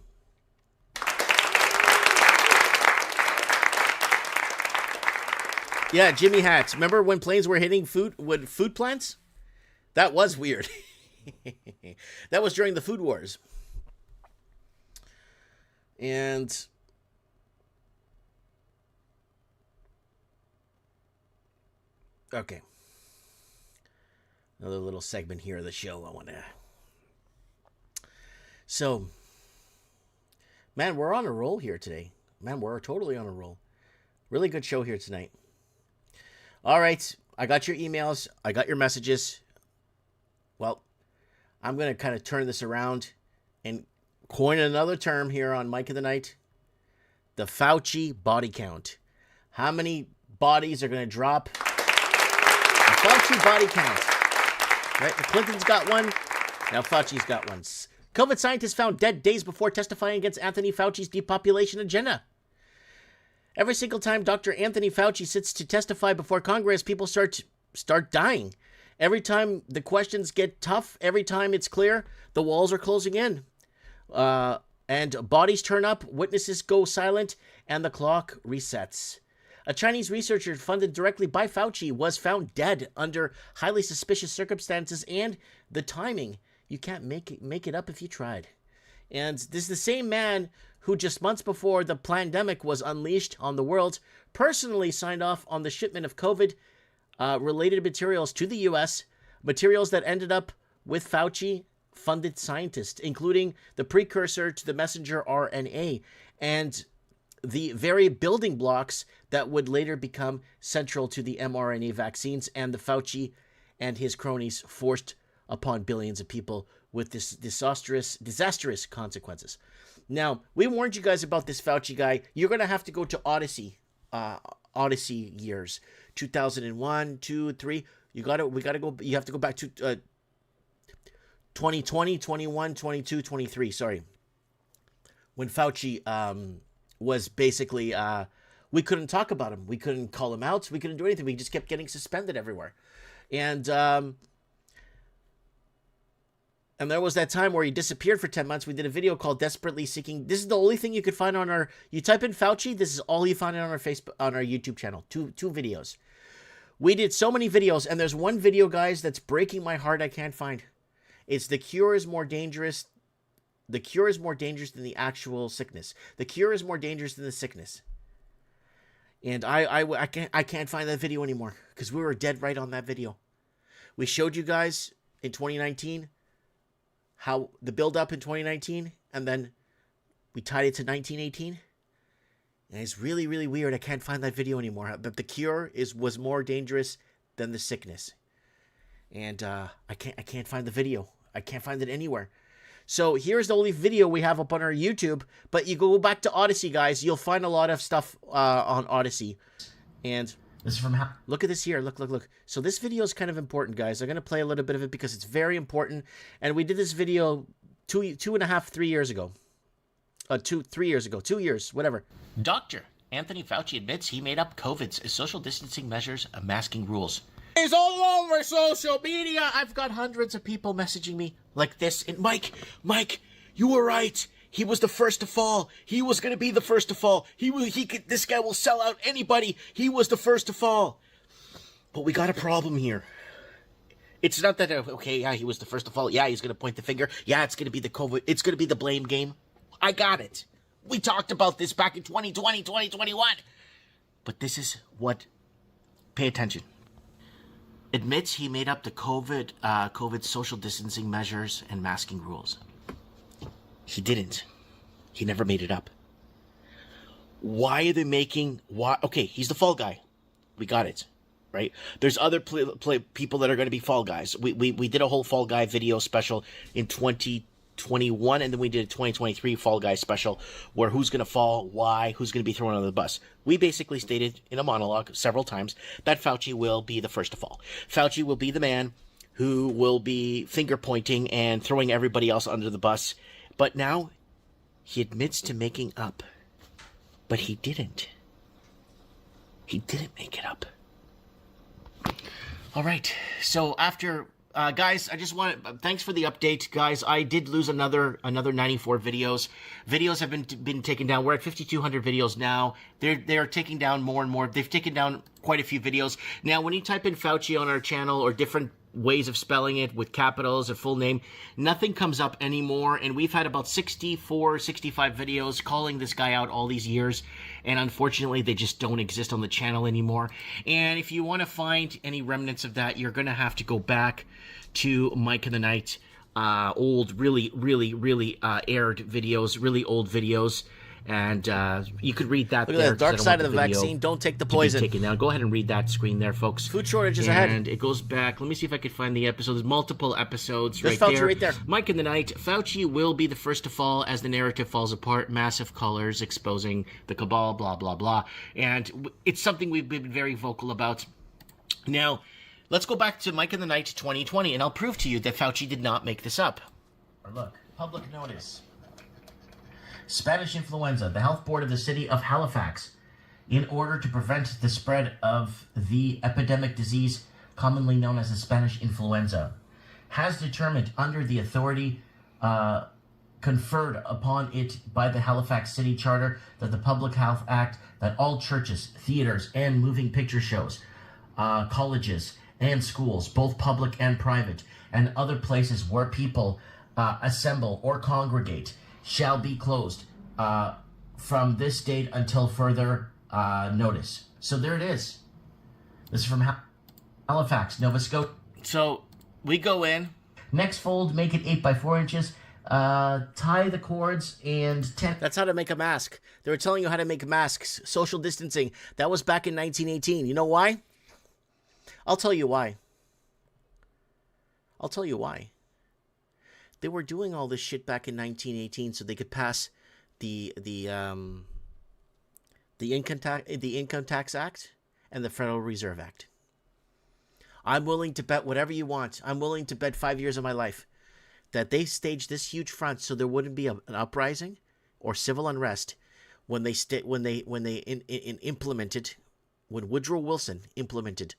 Yeah, Jimmy Hats. Remember when planes were hitting food plants? That was weird. That was during the food wars. And okay. Another little segment here of the show I want to... So, man, we're on a roll here today. Man, we're totally on a roll. Really good show here tonight. All right, I got your emails. I got your messages. Well, I'm going to kind of turn this around and coin another term here on Mike of the Night. The Fauci body count. How many bodies are going to drop? The Fauci body count. Right? The Clintons got one. Now Fauci's got one. COVID scientists found dead days before testifying against Anthony Fauci's depopulation agenda. Every single time Dr. Anthony Fauci sits to testify before Congress, people start dying. Every time the questions get tough, every time it's clear, the walls are closing in. And bodies turn up, witnesses go silent, and the clock resets. A Chinese researcher funded directly by Fauci was found dead under highly suspicious circumstances, and the timing, you can't make it up if you tried. And this is the same man who just months before the pandemic was unleashed on the world, personally signed off on the shipment of COVID related materials to the U.S., materials that ended up with Fauci-funded scientists, including the precursor to the messenger RNA and the very building blocks that would later become central to the mRNA vaccines, and the Fauci and his cronies forced upon billions of people with this disastrous consequences. Now, we warned you guys about this Fauci guy. You're going to have to go to Odyssey years, 2001, 2, 3. We got to go. You have to go back to 2020, 21, 22, 23. Sorry, when Fauci was basically we couldn't talk about him. We couldn't call him out. We couldn't do anything. We just kept getting suspended everywhere. And there was that time where he disappeared for 10 months. We did a video called Desperately Seeking. This is the only thing you could find on our... You type in Fauci, this is all you find on our Facebook, on our YouTube channel. Two videos. We did so many videos, and there's one video, guys, that's breaking my heart I can't find. It's the cure is more dangerous. The cure is more dangerous than the actual sickness. The cure is more dangerous than the sickness. And I can't find that video anymore because we were dead right on that video. We showed you guys in 2019 how the build up in 2019, and then we tied it to 1918. And it's really, really weird. I can't find that video anymore. But the cure was more dangerous than the sickness. And I can't find the video. I can't find it anywhere. So here's the only video we have up on our YouTube. But you go back to Odyssey, guys. You'll find a lot of stuff on Odyssey. And this is from look at this here. Look. So this video is kind of important, guys. I'm going to play a little bit of it because it's very important. And we did this video 3 years ago. 3 years ago. 2 years, whatever. Dr. Anthony Fauci admits he made up COVID's social distancing measures and masking rules. It's all over social media. I've got hundreds of people messaging me like this. And Mike, you were right. He was the first to fall. He was going to be the first to fall. This guy will sell out anybody. He was the first to fall. But we got a problem here. It's not that, okay, yeah, he was the first to fall. Yeah, he's going to point the finger. Yeah, it's going to be the COVID. It's going to be the blame game. I got it. We talked about this back in 2020, 2021. But this is what, pay attention. Admits he made up the COVID social distancing measures and masking rules. He didn't. He never made it up. Why are they making... Okay, he's the fall guy. We got it, right? There's other people that are going to be fall guys. We did a whole fall guy video special in 2021, and then we did a 2023 fall guy special where who's going to fall, why, who's going to be thrown under the bus. We basically stated in a monologue several times that Fauci will be the first to fall. Fauci will be the man who will be finger pointing and throwing everybody else under the bus. But now he admits to making up. But he didn't. He didn't make it up. All right. So after... guys, I just want to... Thanks for the update, guys. I did lose another 94 videos. Videos have been taken down. We're at 5,200 videos now. They're taking down more and more. They've taken down quite a few videos. Now, when you type in Fauci on our channel or different ways of spelling it with capitals or full name, nothing comes up anymore. And we've had about 64, 65 videos calling this guy out all these years. And unfortunately, they just don't exist on the channel anymore. And if you want to find any remnants of that, you're going to have to go back to Mike in the Night, old, really aired videos, really old videos. And you could read that. Look at that, dark side of the vaccine. Don't take the poison. Taken down. Go ahead and read that screen there, folks. Food shortages ahead. And it goes back. Let me see if I can find the episode. There's multiple episodes There's right Fauci there. right there. Mike in the Night. Fauci will be the first to fall as the narrative falls apart. Massive colors exposing the cabal, blah, blah, blah. And it's something we've been very vocal about. Now, let's go back to Mike in the Night 2020, and I'll prove to you that Fauci did not make this up. Or look, public notice. Spanish influenza. The health board of the city of Halifax, in order to prevent the spread of the epidemic disease commonly known as the Spanish influenza, has determined under the authority conferred upon it by the Halifax City Charter that the Public Health Act, that all churches, theaters, and moving picture shows, colleges, and schools, both public and private, and other places where people assemble or congregate shall be closed from this date until further notice. So there it is. This is from Halifax, Nova Scotia. So we go in. Next fold, make it 8 by 4 inches. Tie the cords and 10. That's how to make a mask. They were telling you how to make masks. Social distancing. That was back in 1918. You know why? I'll tell you why. I'll tell you why. They were doing all this shit back in 1918 so they could pass the Income Tax Act and the Federal Reserve Act. I'm willing to bet whatever you want. I'm willing to bet 5 years of my life that they staged this huge front so there wouldn't be an uprising or civil unrest when Woodrow Wilson implemented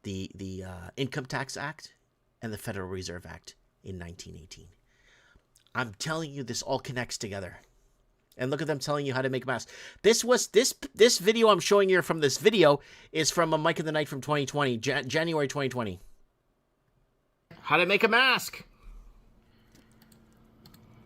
the Income Tax Act and the Federal Reserve Act in 1918. I'm telling you, this all connects together. And look at them telling you how to make masks. This video I'm showing you from this video is from a Mike of the Night from 2020, January 2020. How to make a mask.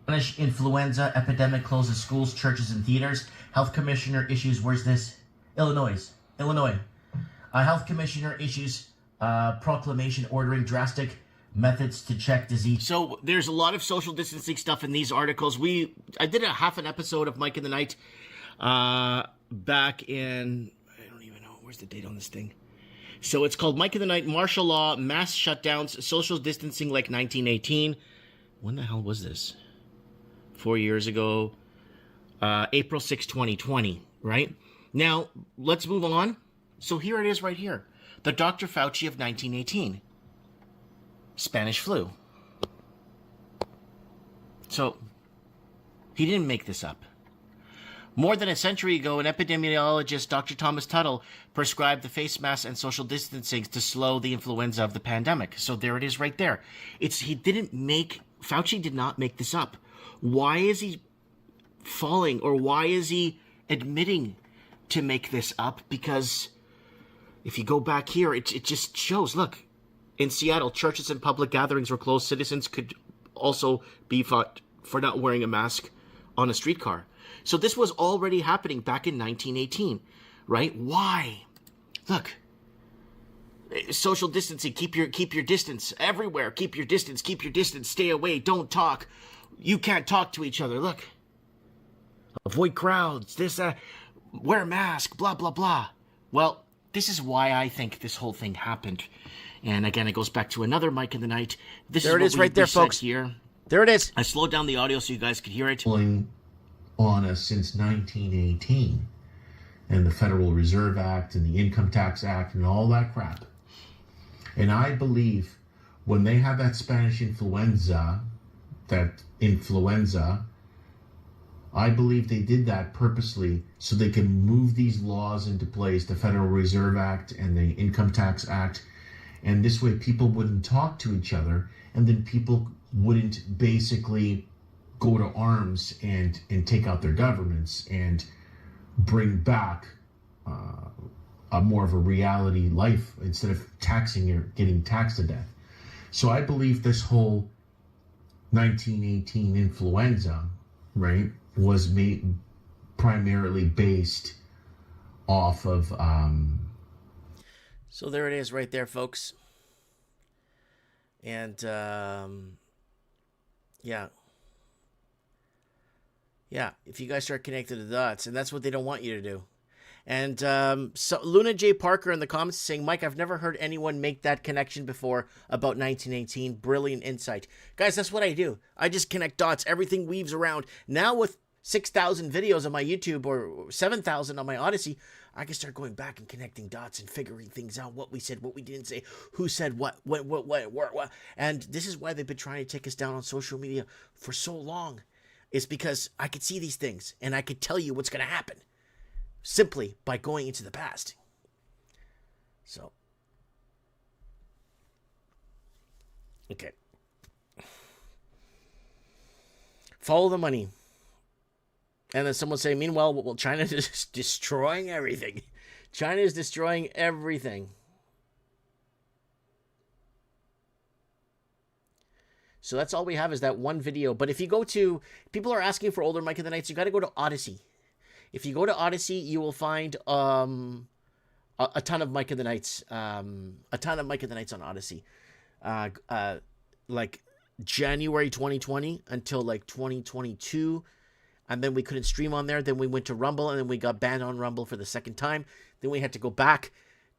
Spanish influenza epidemic closes schools, churches, and theaters. Health commissioner issues, where's this? Illinois. A health commissioner issues proclamation ordering drastic methods to check disease. So there's a lot of social distancing stuff in these articles. I did a half an episode of Mike in the Night back in, I don't even know, where's the date on this thing? So it's called Mike in the Night, Martial Law, Mass Shutdowns, Social Distancing Like 1918. When the hell was this? 4 years ago, April 6, 2020, right? Now, let's move on. So here it is right here. The Dr. Fauci of 1918. Spanish flu. So, he didn't make this up. More than a century ago, an epidemiologist, Dr. Thomas Tuttle, prescribed the face mask and social distancing to slow the influenza of the pandemic. So there it is right there. Fauci did not make this up. Why is he falling, or why is he admitting to make this up? Because if you go back here, it just shows, look, in Seattle, churches and public gatherings were closed. Citizens could also be fought for not wearing a mask on a streetcar. So this was already happening back in 1918, right? Why? Look, social distancing, keep your distance everywhere. Keep your distance, stay away, don't talk. You can't talk to each other. Look, avoid crowds, wear a mask, blah, blah, blah. Well, this is why I think this whole thing happened. And again, it goes back to another Mike in the Night. There it is right there, folks. Here. There it is. I slowed down the audio so you guys could hear it. On us since 1918, and the Federal Reserve Act and the Income Tax Act and all that crap. And I believe when they had that Spanish influenza, I believe they did that purposely so they can move these laws into place, the Federal Reserve Act and the Income Tax Act. And this way people wouldn't talk to each other, and then people wouldn't basically go to arms and take out their governments and bring back a more of a reality life instead of taxing or getting taxed to death. So I believe this whole 1918 influenza, right, was made primarily based off of So there it is right there, folks. And yeah, if you guys start connecting the dots, and that's what they don't want you to do. And so Luna J. Parker in the comments saying, Mike, I've never heard anyone make that connection before about 1918. Brilliant insight. Guys, that's what I do. I just connect dots. Everything weaves around. Now with 6,000 videos on my YouTube or 7,000 on my Odyssey, I can start going back and connecting dots and figuring things out, what we said, what we didn't say, who said what. And this is why they've been trying to take us down on social media for so long. It's because I could see these things and I could tell you what's going to happen simply by going into the past. So, okay. Follow the money. And then someone say, meanwhile, well, China is destroying everything. China is destroying everything. So that's all we have is that one video. But if you go to, people are asking for older Mike of the Nights, you got to go to Odyssey. If you go to Odyssey, you will find a ton of Mike of the Nights, on Odyssey, like January 2020 until like 2022, and then we couldn't stream on there. Then we went to Rumble, and then we got banned on Rumble for the second time. Then we had to go back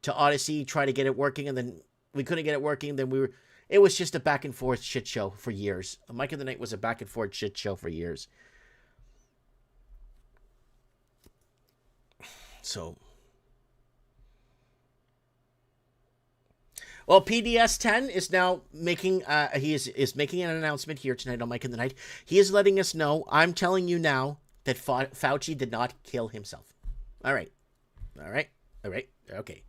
to Odyssey, try to get it working, and then we couldn't get it working. Then it was just a back and forth shit show for years. Mike of the Night was a back and forth shit show for years. So, well, PDS10 is now making he is making an announcement here tonight on Mike in the Night. He is letting us know. I'm telling you now that Fauci did not kill himself. All right. Okay.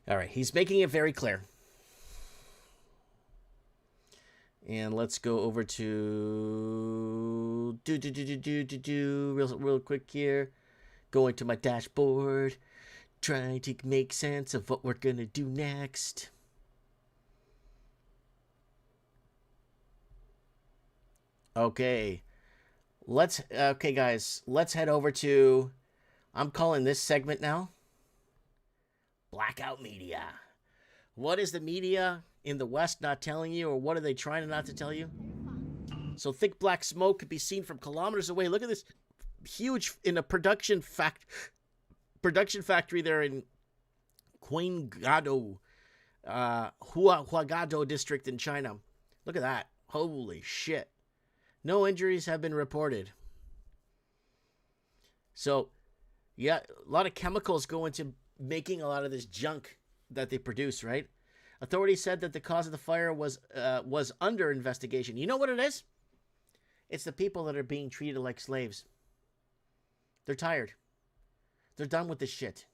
All right. He's making it very clear. And let's go over to real quick here. Going to my dashboard, trying to make sense of what we're going to do next. Okay. Okay, guys, let's head over to, I'm calling this segment now, Blackout Media. What is the media in the West not telling you, or what are they trying not to tell you? So thick black smoke could be seen from kilometers away. Look at this. Huge in a production factory there in Huangado, Huangado district in China. Look at that. Holy shit. No injuries have been reported. So, yeah, a lot of chemicals go into making a lot of this junk that they produce, right? Authorities said that the cause of the fire was under investigation. You know what it is? It's the people that are being treated like slaves. They're tired. They're done with this shit.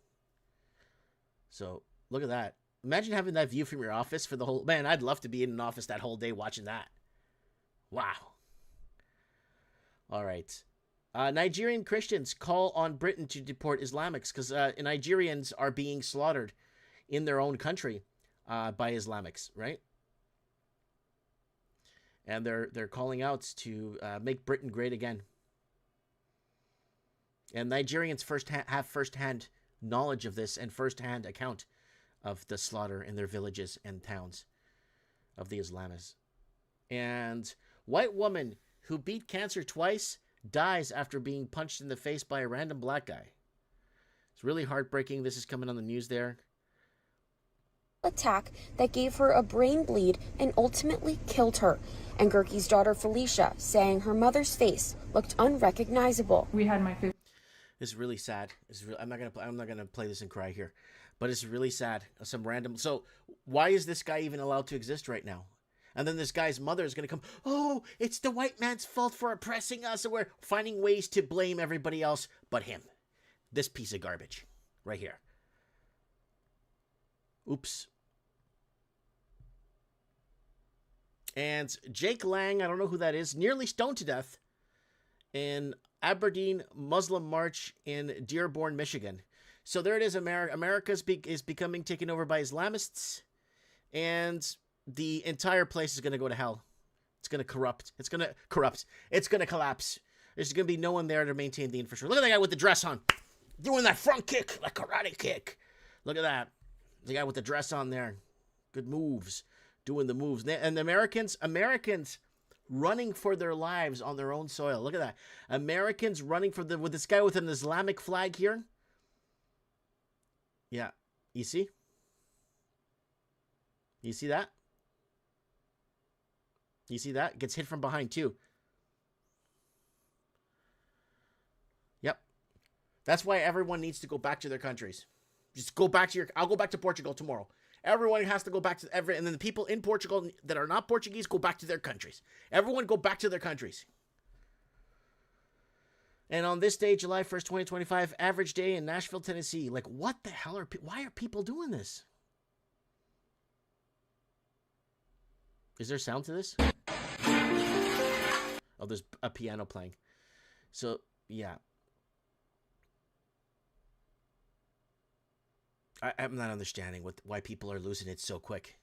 So, look at that. Imagine having that view from your office for the whole... Man, I'd love to be in an office that whole day watching that. Wow. All right. Nigerian Christians call on Britain to deport Islamics because Nigerians are being slaughtered in their own country by Islamics, right? And they're calling out to make Britain great again. And Nigerians have first-hand knowledge of this and first-hand account of the slaughter in their villages and towns of the Islamists. And white woman who beat cancer twice dies after being punched in the face by a random black guy. It's really heartbreaking. This is coming on the news there. Attack that gave her a brain bleed and ultimately killed her. And Gerke's daughter Felicia saying her mother's face looked unrecognizable. We had my It's really sad. I'm not gonna play this and cry here, but it's really sad. Some random. So why is this guy even allowed to exist right now? And then this guy's mother is gonna come. Oh, it's the white man's fault for oppressing us, and we're finding ways to blame everybody else but him. This piece of garbage, right here. Oops. And Jake Lang, I don't know who that is, nearly stoned to death in Aberdeen Muslim March in Dearborn, Michigan. So there it is. America is becoming taken over by Islamists, and the entire place is going to go to hell. It's going to corrupt. It's going to corrupt. It's going to collapse. There's going to be no one there to maintain the infrastructure. Look at that guy with the dress on, doing that front kick, that karate kick. Look at that. The guy with the dress on there. Good moves. Doing the moves. And the Americans running for their lives on their own soil. Look at that. Americans running with this guy with an Islamic flag here. Yeah. You see? You see that? You see that? Gets hit from behind too. Yep. That's why everyone needs to go back to their countries. Just go back to I'll go back to Portugal tomorrow. Everyone has to go back to and then the people in Portugal that are not Portuguese go back to their countries. Everyone go back to their countries. And on this day, July 1st, 2025, average day in Nashville, Tennessee. Like, what the hell why are people doing this? Is there sound to this? Oh, there's a piano playing. So, yeah. I'm not understanding why people are losing it so quick.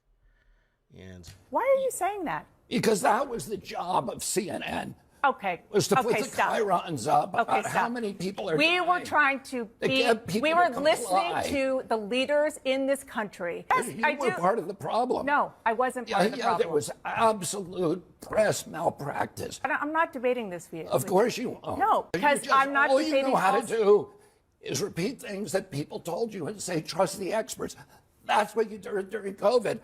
And Why are you saying that? Because that was the job of CNN. Okay. Was to put Okay, the stop. chyrons up Okay, about stop. how many people are We dying. were trying to To be, get people we to were comply. listening to the leaders in this country. Yes, You I were do. part of the problem. No, I wasn't part of the problem. There was absolute press malpractice. I'm not debating this view. Of course you won't. No, because I'm not all debating you know how to false- do is repeat things that people told you and say, trust the experts. That's what you did during COVID.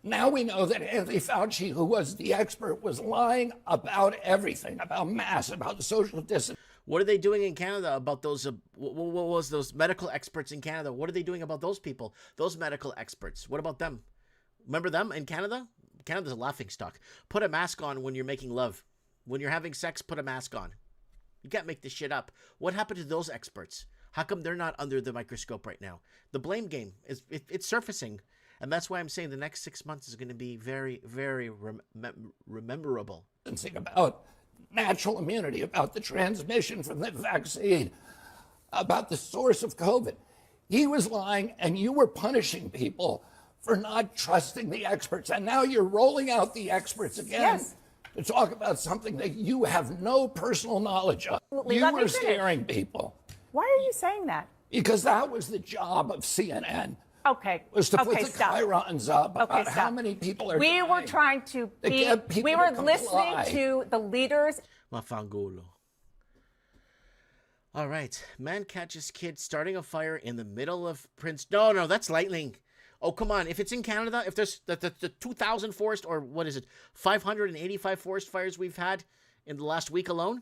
Now we know that Anthony Fauci, who was the expert, was lying about everything, about masks, about the social distance. What are they doing in Canada about those? What was those medical experts in Canada? What are they doing about those people? Those medical experts. What about them? Remember them in Canada? Canada's a laughingstock. Put a mask on when you're making love. When you're having sex, put a mask on. You can't make this shit up. What happened to those experts? How come they're not under the microscope right now? The blame game it's surfacing. And that's why I'm saying the next 6 months is going to be very, very rememberable. About natural immunity, about the transmission from the vaccine, about the source of COVID. He was lying, and you were punishing people for not trusting the experts. And now you're rolling out the experts again. Yes. To talk about something that you have no personal knowledge of. Let You me were finish. scaring people. Why are you saying that? Because that was the job of CNN. Okay. Was to put Okay, the stop. chyrons up Okay, about stop. how many people are We dying. were trying to To be, get people we to were comply. listening to the leaders. Mafangulo. All right. Man catches kid starting a fire in the middle of Prince. No, that's lightning. Oh, come on. If it's in Canada, if there's the 2,000 forest, or what is it, 585 forest fires we've had in the last week alone,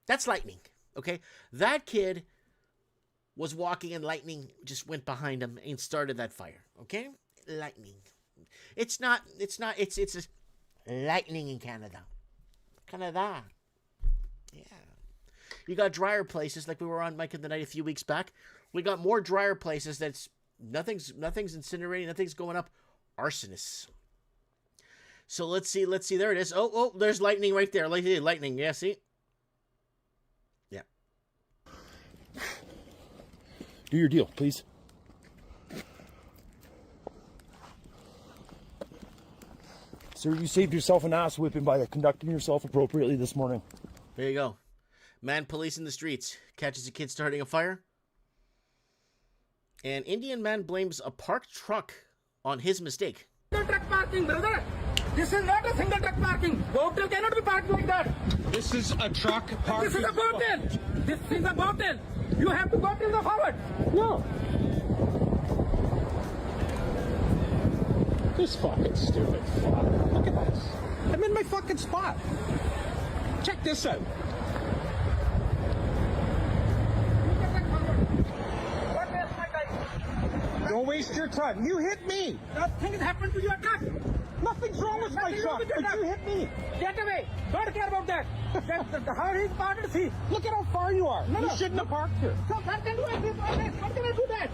that's lightning. Okay? That kid was walking and lightning just went behind him and started that fire. Okay? Lightning. It's just lightning in Canada. Canada. Yeah. You got drier places like we were on Mike in the Night a few weeks back. We got more drier places that's nothing's incinerating, nothing's going up. Arsonists. So let's see. There it is. Oh, there's lightning right there. Lightning. Yeah, see? Yeah. Do your deal, please. Sir, you saved yourself an ass whipping by conducting yourself appropriately this morning. There you go. Man policing the streets. Catches a kid starting a fire. An Indian man blames a parked truck on his mistake. Truck parking, brother. This is not a single truck parking. The hotel cannot be parked like that. This is a truck parking. This is a hotel. This is a hotel. You have to go to the forward. No. This fucking stupid fuck. Look at this. I'm in my fucking spot. Check this out. Don't waste your time. You hit me. Nothing has happened to your truck. Nothing's wrong with my Nothing truck, wrong with your but truck. you hit me. Get away. Don't care about that. How he's parked, see. Look at how far you are. You shouldn't have parked here. So how can do it? How can I do that?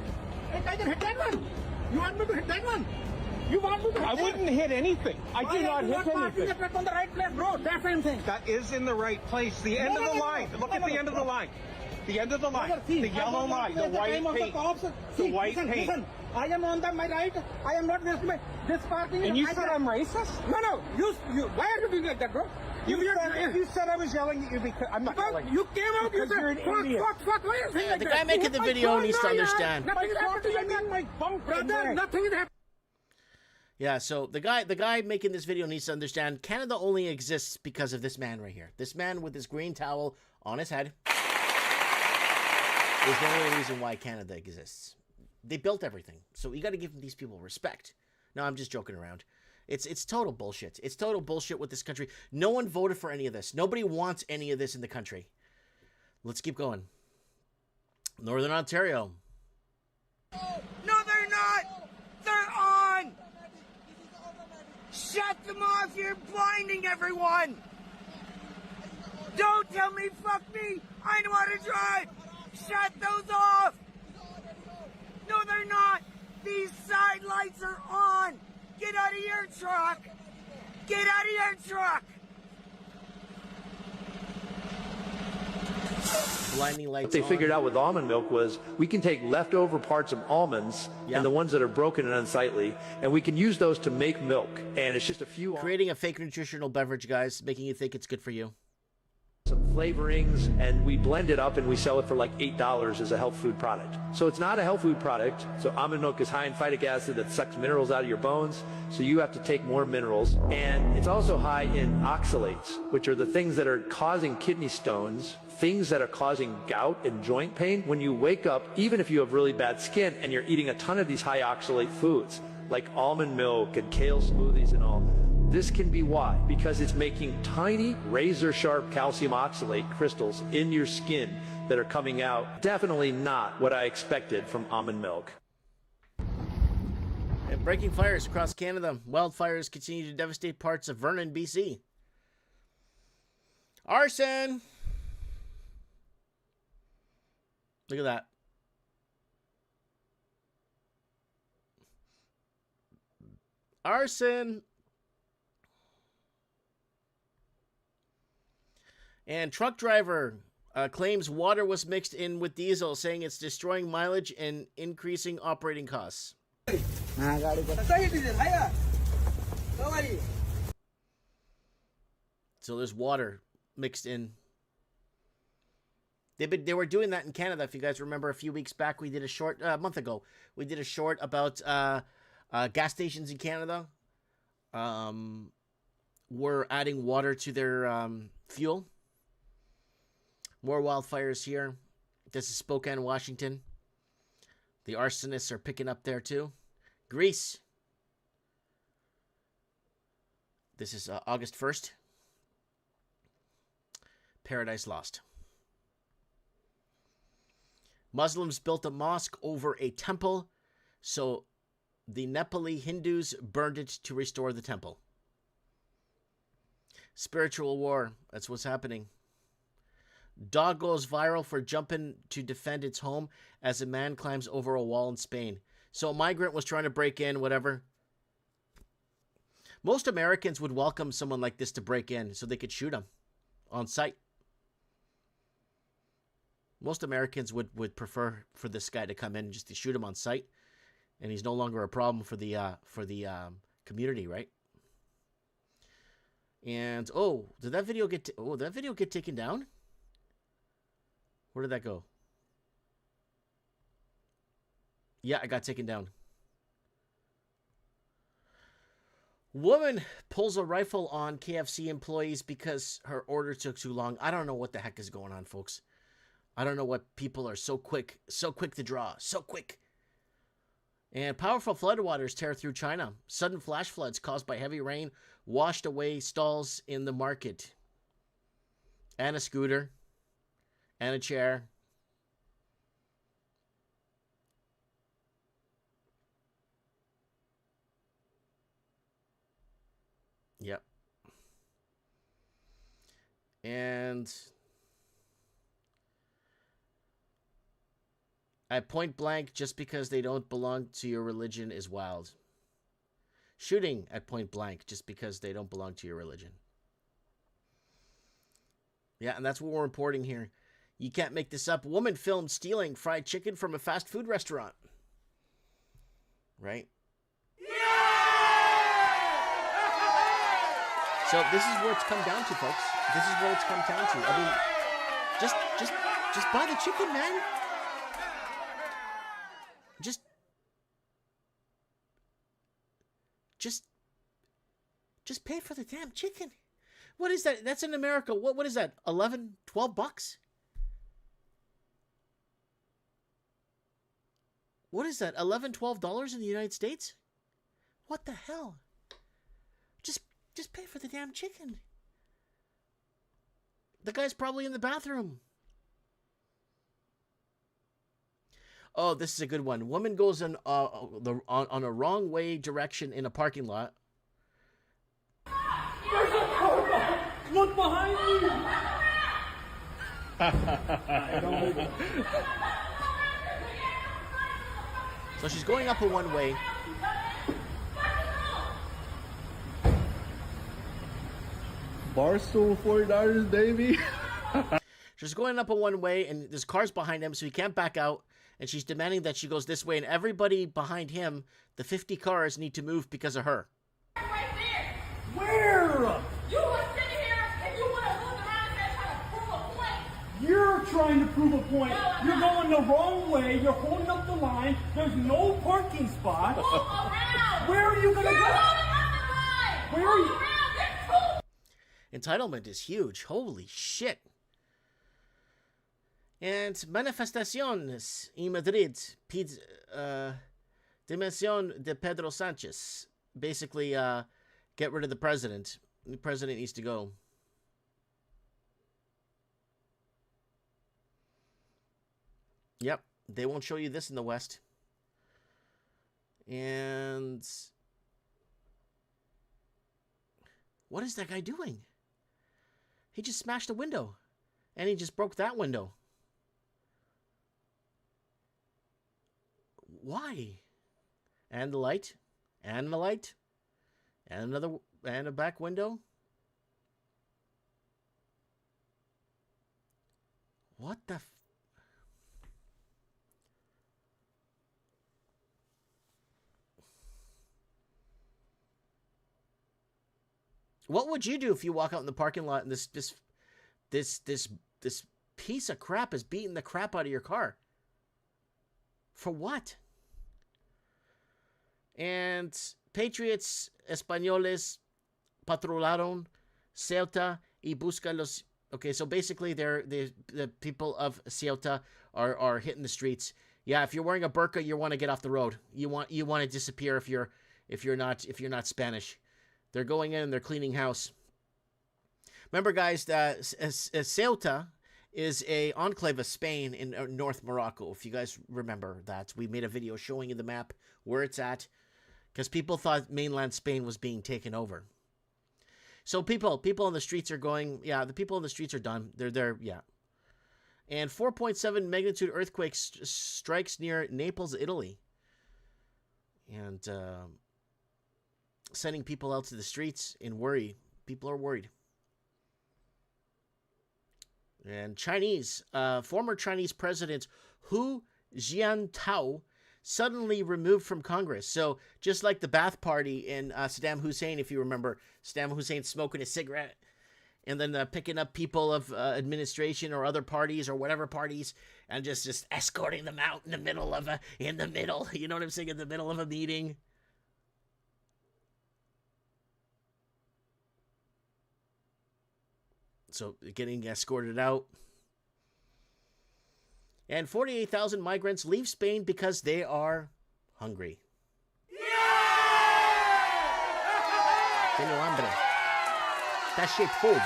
I can hit that one. You want me to hit that one? You want me to hit I that? wouldn't hit anything. I do not hit parking anything. the truck on the right place, bro. That same thing. That is in the right place. The end No, of no, the no, line. no. Look No, at no, the end of the no. line. The end of the line. Brother, see, The I yellow don't line. want The to white time of paint. cops. The See, white listen, paint. Listen, I am on my right. I am not wasting my this parking. And is you my said right. I'm racist? No. You. Why are you doing like that, bro? You said I was yelling at you because I'm not yelling. You came out. You Because said, you're an idiot. fuck. Why are you saying like The that? guy making the video needs to understand. Nothing has happened to you, my bump brother. Nothing has happened. Yeah, so the guy making this video needs to understand Canada only exists because of this man right here. This man with this green towel on his head is the only reason why Canada exists. They built everything, so you got to give these people respect. No, I'm just joking around. It's total bullshit. It's total bullshit with this country. No one voted for any of this. Nobody wants any of this in the country. Let's keep going. Northern Ontario. No, they're not. They're on. Shut them off. You're blinding everyone. Don't tell me fuck me. I know how to drive. Shut those off. No, they're not. These side lights are on. Get out of your truck. Get out of your truck. Blinding lights What they on. figured out with almond milk was we can take leftover parts of almonds Yeah. and the ones that are broken and unsightly, and we can use those to make milk. And it's just a few. Creating a fake nutritional beverage, guys, making you think it's good for you. flavorings, and we blend it up and we sell it for like $8 as a health food product. So it's not a health food product. So almond milk is high in phytic acid that sucks minerals out of your bones, so you have to take more minerals. And it's also high in oxalates, which are the things that are causing kidney stones, things that are causing gout and joint pain. When you wake up, even if you have really bad skin and you're eating a ton of these high oxalate foods, like almond milk and kale smoothies and all, this can be why. Because it's making tiny, razor-sharp calcium oxalate crystals in your skin that are coming out. Definitely not what I expected from almond milk. And breaking fires across Canada. Wildfires continue to devastate parts of Vernon, BC. Arson! Look at that. Arson! And truck driver claims water was mixed in with diesel, saying it's destroying mileage and increasing operating costs. So there's water mixed in. They were doing that in Canada. If you guys remember, a few weeks back, we did a short, a month ago, we did a short about gas stations in Canada. Were adding water to their fuel. More wildfires here. This is Spokane, Washington. The arsonists are picking up there too. Greece. This is August 1st. Paradise Lost. Muslims built a mosque over a temple, so the Nepali Hindus burned it to restore the temple. Spiritual war. That's what's happening. Dog goes viral for jumping to defend its home as a man climbs over a wall in Spain. So a migrant was trying to break in, whatever. Most Americans would welcome someone like this to break in so they could shoot him on sight. Most Americans would prefer for this guy to come in just to shoot him on sight, and he's no longer a problem for the community, right? And did that video get taken down? Where did that go? Yeah, it got taken down. Woman pulls a rifle on KFC employees because her order took too long. I don't know what the heck is going on, folks. I don't know what people are so quick to draw, so quick. And powerful floodwaters tear through China. Sudden flash floods caused by heavy rain washed away stalls in the market. And a scooter. And a chair. Yep. And at point blank, just because they don't belong to your religion is wild. Shooting at point blank just because they don't belong to your religion. Yeah, and that's what we're reporting here. You can't make this up. Woman filmed stealing fried chicken from a fast food restaurant. Right? So this is where it's come down to, folks. This is where it's come down to. I mean, just buy the chicken, man. Just pay for the damn chicken. What is that? That's in America. What is that? 11, 12 bucks? What is that? 11, 12 dollars in the United States? What the hell? Just pay for the damn chicken. The guy's probably in the bathroom. Oh, this is a good one. Woman goes on a wrong way direction in a parking lot. Look behind you! So she's going up a one way. Barstool $40, baby. She's going up a one way, and there's cars behind him, so he can't back out. And she's demanding that she goes this way, and everybody behind him, the 50 cars, need to move because of her. Right there! Where? You were sitting here and you would have moved around and tried to pull a trying to prove a point. You're going the wrong way. You're holding up the line. There's no parking spot. Where are you going to go? Where are you? Entitlement is huge. Holy shit. And manifestaciones en Madrid pide dimisión de Pedro Sánchez. Basically, get rid of the president. The president needs to go. Yep, they won't show you this in the West. And what is that guy doing? He just smashed a window. And he just broke that window. Why? And the light. And the light. And another. And a back window. What the What would you do if you walk out in the parking lot and this piece of crap is beating the crap out of your car? For what? And Patriots Españoles patrullaron Ceuta y busca los... Okay, so basically the people of Ceuta are hitting the streets. Yeah, if you're wearing a burqa, you want to get off the road. You want to disappear if you're not Spanish. They're going in and they're cleaning house. Remember, guys, Ceuta is a enclave of Spain in North Morocco. If you guys remember that, we made a video showing you the map where it's at, because people thought mainland Spain was being taken over. So people on the streets are going, yeah, the people on the streets are done. They're there, yeah. And 4.7 magnitude earthquake strikes near Naples, Italy. And sending people out to the streets in worry. People are worried. And former Chinese President Hu Jiantao suddenly removed from Congress. So just like the Ba'ath Party in Saddam Hussein, if you remember, Saddam Hussein smoking a cigarette and then picking up people of administration or other parties or whatever parties and just escorting them out in the middle, you know what I'm saying, in the middle of a meeting. So getting escorted out. And 48,000 migrants leave Spain because they are hungry. Tengo hambre. That shit food.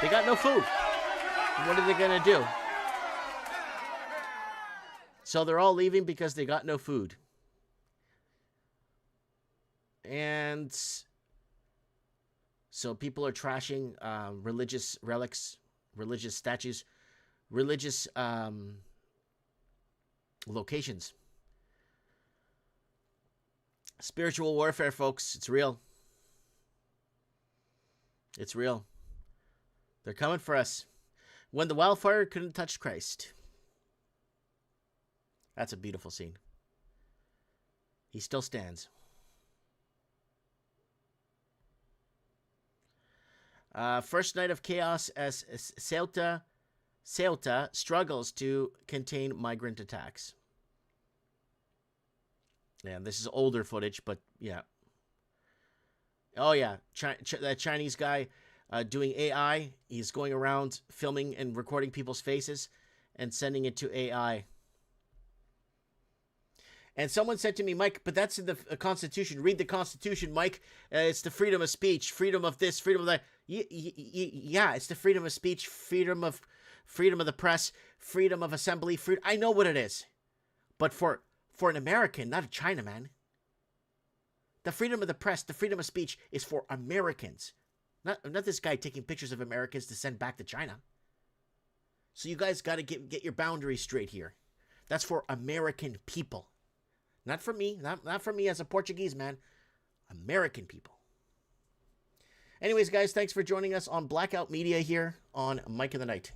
They got no food. What are they going to do? So they're all leaving because they got no food. And so people are trashing religious relics, religious statues, religious locations. Spiritual warfare, folks. It's real. It's real. They're coming for us. When the wildfire couldn't touch Christ. That's a beautiful scene. He still stands. First night of chaos as Ceuta struggles to contain migrant attacks. Yeah, this is older footage, but yeah. Oh yeah, that Chinese guy doing AI. He's going around filming and recording people's faces and sending it to AI. And someone said to me, Mike, but that's in the Constitution. Read the Constitution, Mike. It's the freedom of speech, freedom of this, freedom of that. Yeah, it's the freedom of speech, freedom of the press, freedom of assembly. I know what it is. But for an American, not a Chinaman, the freedom of the press, the freedom of speech is for Americans. Not this guy taking pictures of Americans to send back to China. So you guys got to get your boundaries straight here. That's for American people. Not for me. Not for me as a Portuguese man. American people. Anyways, guys, thanks for joining us on Blackout Media here on Mike in the Night.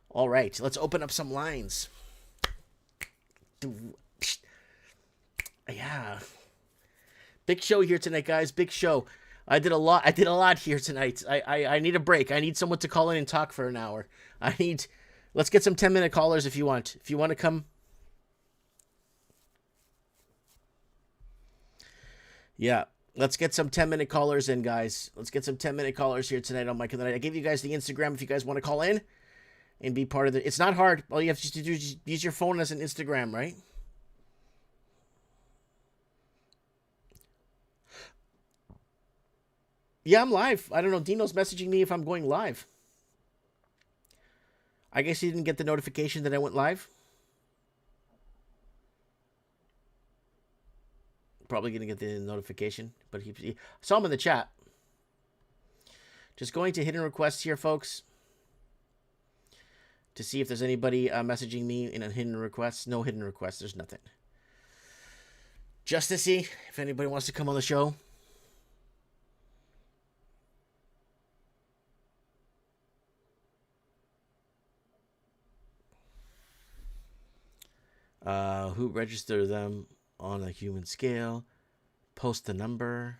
All right, let's open up some lines. Yeah. Big show here tonight, guys. Big show. I did a lot here tonight. I need a break. I need someone to call in and talk for an hour. Let's get some 10-minute callers if you want. If you want to come. Yeah. Let's get some 10-minute callers in, guys. Let's get some 10-minute callers here tonight on Mike of the Night. I gave you guys the Instagram if you guys want to call in and be part of it. It's not hard. All you have to do is use your phone as an Instagram, right? Yeah, I'm live. I don't know. Dino's messaging me if I'm going live. I guess he didn't get the notification that I went live. Probably going to get the notification, but he saw him in the chat. Just going to hidden requests here, folks, to see if there's anybody messaging me in a hidden request. No hidden requests. There's nothing. Just to see if anybody wants to come on the show. Who register them on a human scale? Post the number.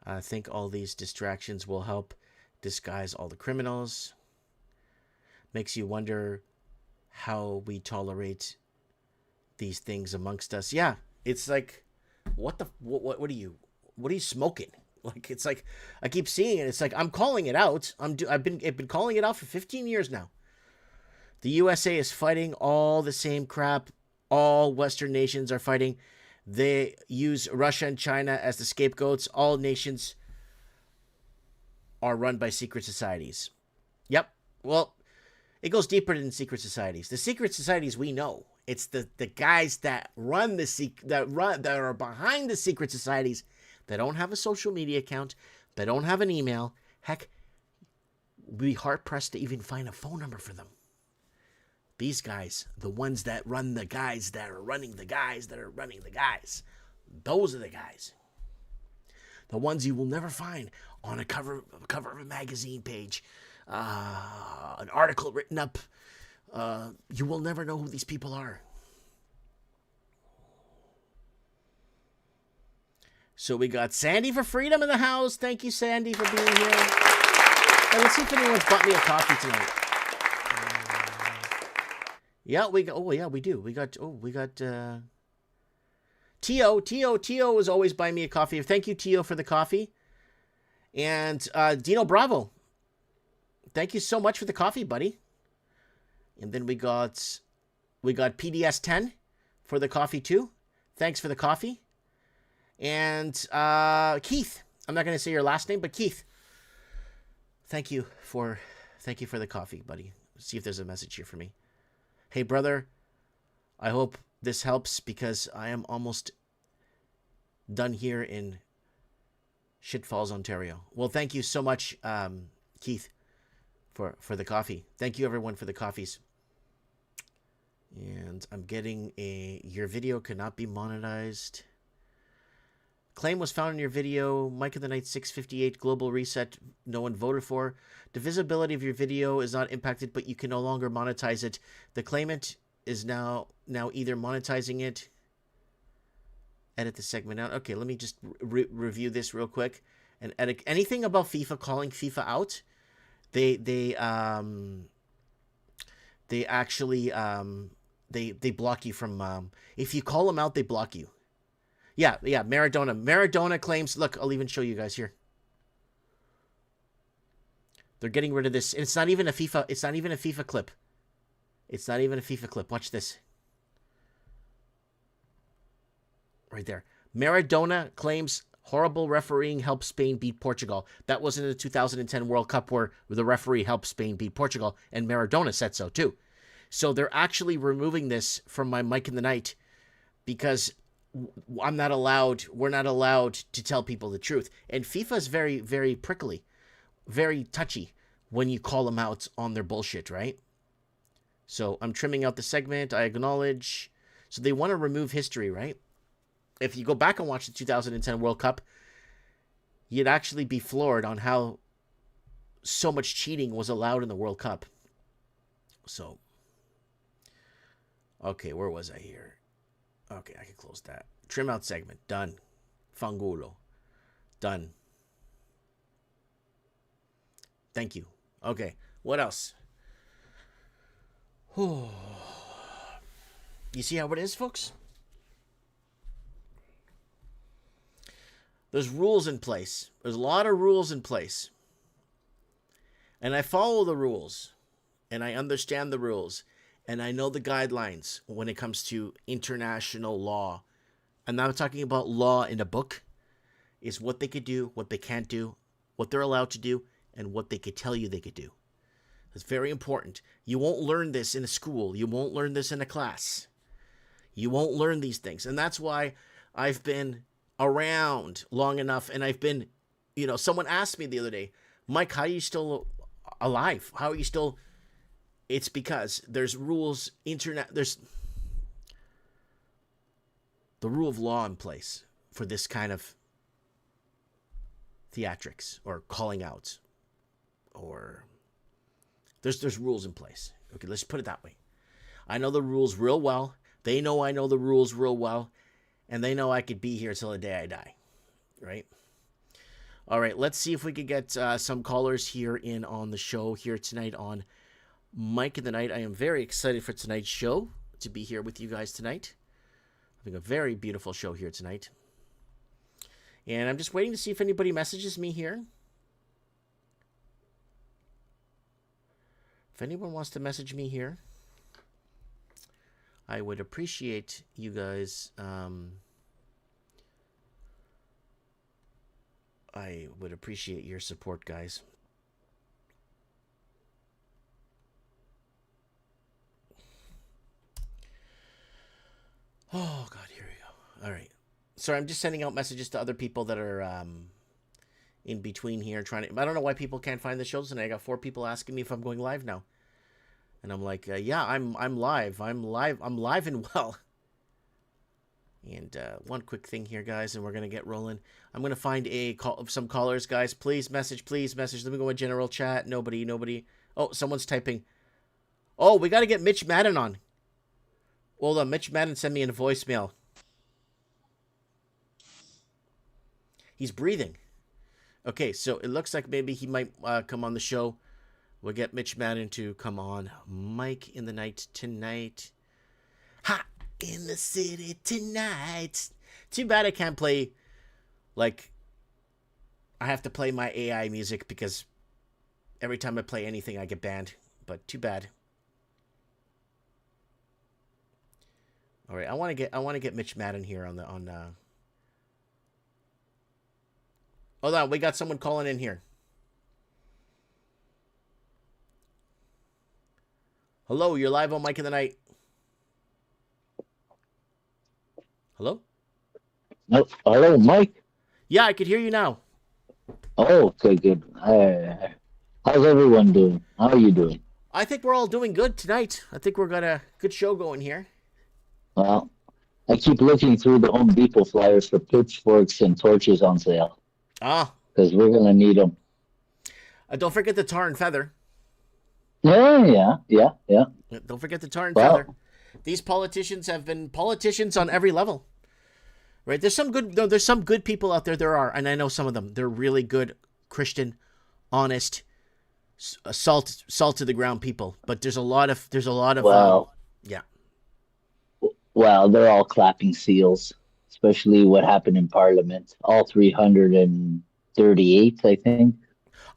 I think all these distractions will help disguise all the criminals. Makes you wonder how we tolerate these things amongst us. Yeah, it's like, what are you smoking? Like, it's like, I keep seeing it. It's like, I'm calling it out. I've been calling it out for 15 years now. The USA is fighting all the same crap all Western nations are fighting. They use Russia and China as the scapegoats. All nations are run by secret societies. Yep. Well, it goes deeper than secret societies. The secret societies we know. It's the guys that run that are behind the secret societies that don't have a social media account, that don't have an email. Heck, we'd be hard pressed to even find a phone number for them. These guys, the ones that run the guys that are running the guys that are running the guys. Those are the guys. The ones you will never find on a cover of a magazine page. An article written up. You will never know who these people are. So we got Sandy for Freedom in the house. Thank you, Sandy, for being here. Hey, let's see if anyone's bought me a coffee tonight. Yeah, we got. Oh, yeah, we do. We got. Tio is always buying me a coffee. Thank you, Tio, for the coffee. And Dino Bravo. Thank you so much for the coffee, buddy. And then we got PDS 10 for the coffee too. Thanks for the coffee. And Keith. I'm not going to say your last name, but Keith. Thank you for the coffee, buddy. Let's see if there's a message here for me. Hey, brother, I hope this helps because I am almost done here in Shit Falls, Ontario. Well, thank you so much, Keith, for the coffee. Thank you, everyone, for the coffees. And I'm getting your video cannot be monetized. Claim was found in your video. Mike of the Night 658 Global Reset. No one voted for. The visibility of your video is not impacted, but you can no longer monetize it. The claimant is now either monetizing it. Edit the segment out. Okay, let me just review this real quick and edit anything about FIFA. Calling FIFA out. They actually they block you from. If you call them out, they block you. Yeah, Maradona. Maradona claims, look, I'll even show you guys here. They're getting rid of this. It's not even a FIFA clip. It's not even a FIFA clip. Watch this. Right there. Maradona claims horrible refereeing helped Spain beat Portugal. That was in the 2010 World Cup where the referee helped Spain beat Portugal, and Maradona said so too. So they're actually removing this from my Mike in the Night because we're not allowed to tell people the truth. And FIFA is very, very prickly, very touchy when you call them out on their bullshit, right? So I'm trimming out the segment. I acknowledge. So they want to remove history, right? If you go back and watch the 2010 World Cup, you'd actually be floored on how so much cheating was allowed in the World Cup. So, okay, where was I here? Okay, I can close that. Trim out segment. Done. Fangulo. Done. Thank you. Okay. What else? You see how it is, folks? There's rules in place. There's a lot of rules in place. And I follow the rules. And I understand the rules. And I know the guidelines when it comes to international law. And I'm talking about law in a book. Is what they could do, what they can't do, what they're allowed to do, and what they could tell you they could do. It's very important. You won't learn this in a school. You won't learn this in a class. You won't learn these things. And that's why I've been around long enough. And I've been, someone asked me the other day, Mike, how are you still alive? How are you still... It's because there's rules, there's the rule of law in place for this kind of theatrics or calling out, or there's rules in place. Okay, let's put it that way. I know the rules real well. They know I know the rules real well, and they know I could be here till the day I die, right? All right, let's see if we could get some callers here in on the show here tonight on Mike in the Night. I am very excited for tonight's show, to be here with you guys tonight. Having a very beautiful show here tonight. And I'm just waiting to see if anybody messages me here. If anyone wants to message me here, I would appreciate you guys. I would appreciate your support, guys. Oh, God, here we go. All right. Sorry, I'm just sending out messages to other people that are in between here trying to... I don't know why people can't find the shows, and I got 4 people asking me if I'm going live now. And I'm like, yeah, I'm live. I'm live and well. And one quick thing here, guys, and we're going to get rolling. I'm going to find some callers, guys. Please message. Let me go in general chat. Nobody. Oh, someone's typing. Oh, we got to get Mitch Madden on. Hold on, Mitch Madden sent me a voicemail. He's breathing. Okay, so it looks like maybe he might come on the show. We'll get Mitch Madden to come on Mike in the Night tonight. Hot in the city tonight. Too bad I can't play, I have to play my AI music because every time I play anything I get banned. But too bad. All right, I want to get Mitch Madden here on. Hold on, we got someone calling in here. Hello, you're live on Mike in the Night. Hello? No, hello, Mike? Yeah, I could hear you now. Oh, okay, good. How's everyone doing? How are you doing? I think we're all doing good tonight. I think we've got a good show going here. Well, I keep looking through the Home Depot flyers for pitchforks and torches on sale. Ah. Because we're going to need them. Don't forget the tar and feather. Yeah. Don't forget the tar and feather. These politicians have been politicians on every level. Right? There's some good people out there. There are, and I know some of them. They're really good, Christian, honest, salt to the ground people. But there's a lot of yeah. Well, they're all clapping seals, especially what happened in Parliament. All 338, I think.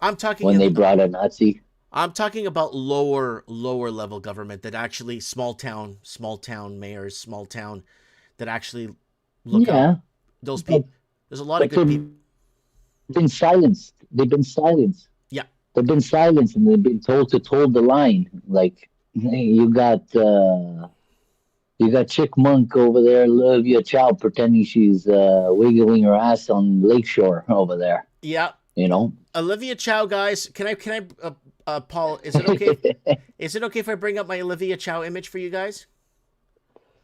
I'm talking when they brought a Nazi. I'm talking about lower level government that actually small town mayors, small town that actually look up. Those people. There's a lot of good people. They've been silenced. Yeah. They've been silenced and they've been told to toe the line. Like you got Chick Monk over there, Olivia Chow, pretending she's wiggling her ass on Lakeshore over there. Yeah. Olivia Chow, guys. Can I Paul, is it okay? Is it okay if I bring up my Olivia Chow image for you guys?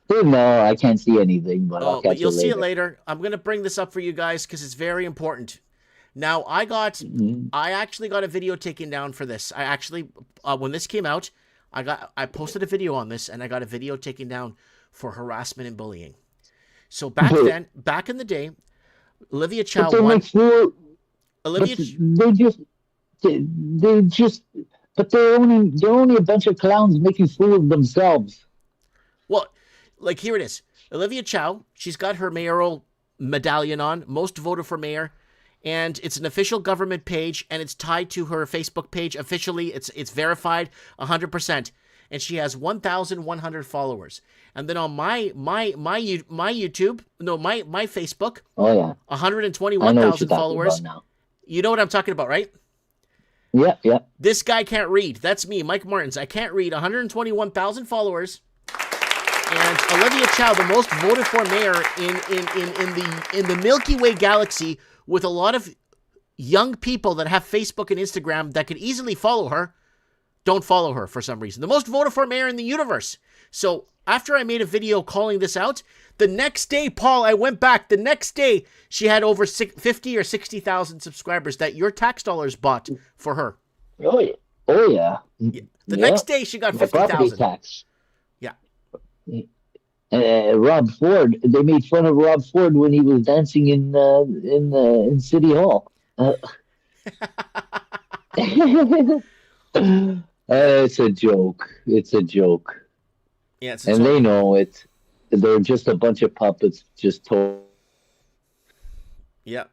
No, I can't see anything, but I'll catch you'll it see it later. I'm going to bring this up for you guys because it's very important. Now, I actually got a video taken down for this. I actually, when this came out, I posted a video on this and I got a video taken down for harassment and bullying. So back in the day, Olivia Chow But they won. make fool. Olivia, They just. But they're only a bunch of clowns making fool of themselves. well, like here it is. Olivia Chow, she's got her mayoral medallion on, most voted for mayor, and it's an official government page, and it's tied to her Facebook page officially. It's verified 100%, and she has 1,100 followers. And then on my YouTube, no, my Facebook, Oh yeah, 121,000 followers. now. You know what I'm talking about, right? Yeah, yeah. This guy can't read. That's me, Mike Martins. I can't read. 121,000 followers. And Olivia Chow, the most voted for mayor in the Milky Way galaxy, with a lot of young people that have Facebook and Instagram that could easily follow her, don't follow her for some reason. The most voted for mayor in the universe. So after I made a video calling this out, the next day, Paul, I went back. The next day, she had over 50 or 60,000 subscribers that your tax dollars bought for her. Oh yeah. Oh yeah. The next day, she got The property 50,000. tax. Yeah. Rob Ford. They made fun of Rob Ford when he was dancing in City Hall. It's a joke. It's a joke. Yeah, it's And they know it. They're just a bunch of puppets, just told. Yeah.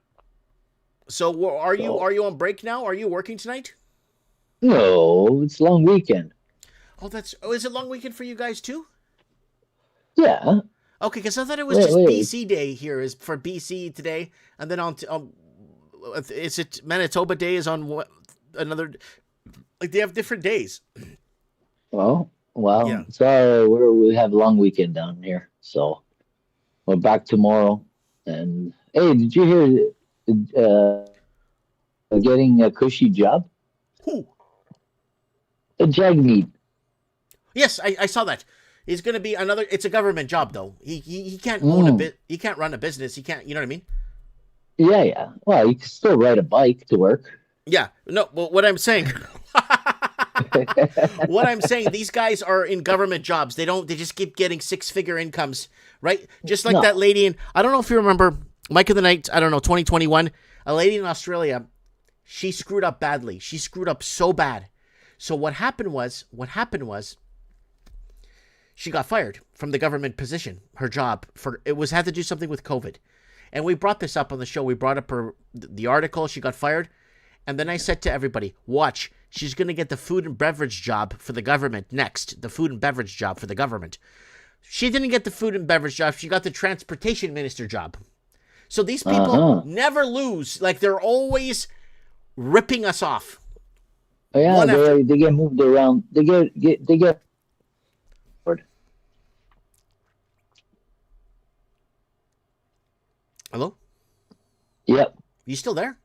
So are you on break now? Are you working tonight? No, it's long weekend. Oh, is it long weekend for you guys too? Yeah. Okay, because I thought it was Wait, just wait. BC Day here is for BC today, and then is it Manitoba Day is on another? Like they have different days. Well, Yeah. so we have a long weekend down here, so we're back tomorrow. And hey, did you hear getting a cushy job? Who? A Jagmeet. Yes, I saw that. He's going to be another. It's a government job though. He can't own a bit. He can't run a business. He can't. You know what I mean? Yeah, yeah. Well, you can still ride a bike to work. Yeah. No. Well, what I'm saying. What I'm saying, these guys are in government jobs. They just keep getting 6-figure incomes, right? Just like that lady in, I don't know if you remember, Mike of the Night, I don't know, 2021, a lady in Australia, she screwed up badly. She screwed up so bad. So what happened was, she got fired from the government position, her job, had to do something with COVID. And we brought this up on the show. We brought up the article, she got fired. And then I said to everybody, watch, she's going to get the food and beverage job for the government next. The food and beverage job for the government. She didn't get the food and beverage job. She got the transportation minister job. So these people never lose. Like they're always ripping us off. Oh, yeah, they get moved around. They get. Hello? Yep. You still there?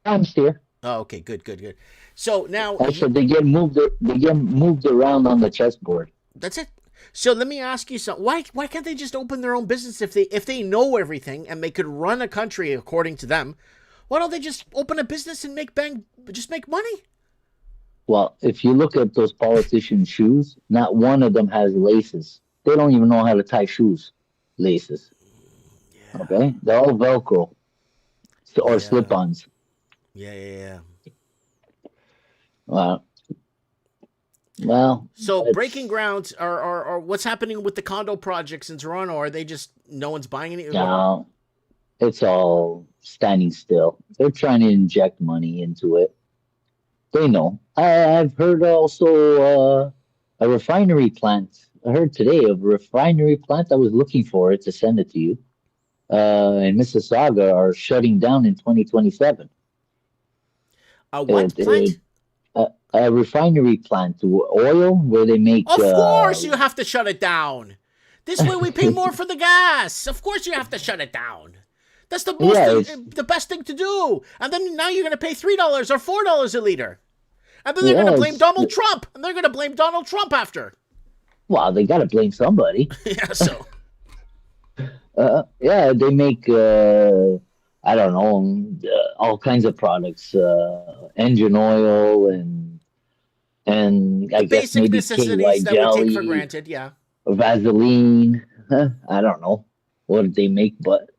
I'm still. Oh, okay, good. So now I said they get moved around on the chessboard. That's it. So let me ask you something. Why can't they just open their own business if they know everything and they could run a country according to them? Why don't they just open a business and make money? Well, if you look at those politicians' shoes, not one of them has laces. They don't even know how to tie shoes, laces. Yeah. Okay, they're all Velcro or slip-ons. Yeah. Well. So breaking ground are what's happening with the condo projects in Toronto? Are they just no one's buying any? No, it's all standing still. They're trying to inject money into it. They know. I've heard also a refinery plant. I heard today of a refinery plant. I was looking for it to send it to you. In Mississauga are shutting down in 2027. A what plant? A refinery plant, oil, where they make. Of course, you have to shut it down. This way, we pay more for the gas. Of course, you have to shut it down. That's the the best thing to do. And then now you're going to pay $3 or $4 a liter, and then they're going to blame Donald Trump, and they're going to blame Donald Trump after. Well, they got to blame somebody. Yeah. So. They make. I don't know, all kinds of products, engine oil and I guess basic maybe necessities KY that jelly, we take for granted, yeah. Vaseline. I don't know what they make, but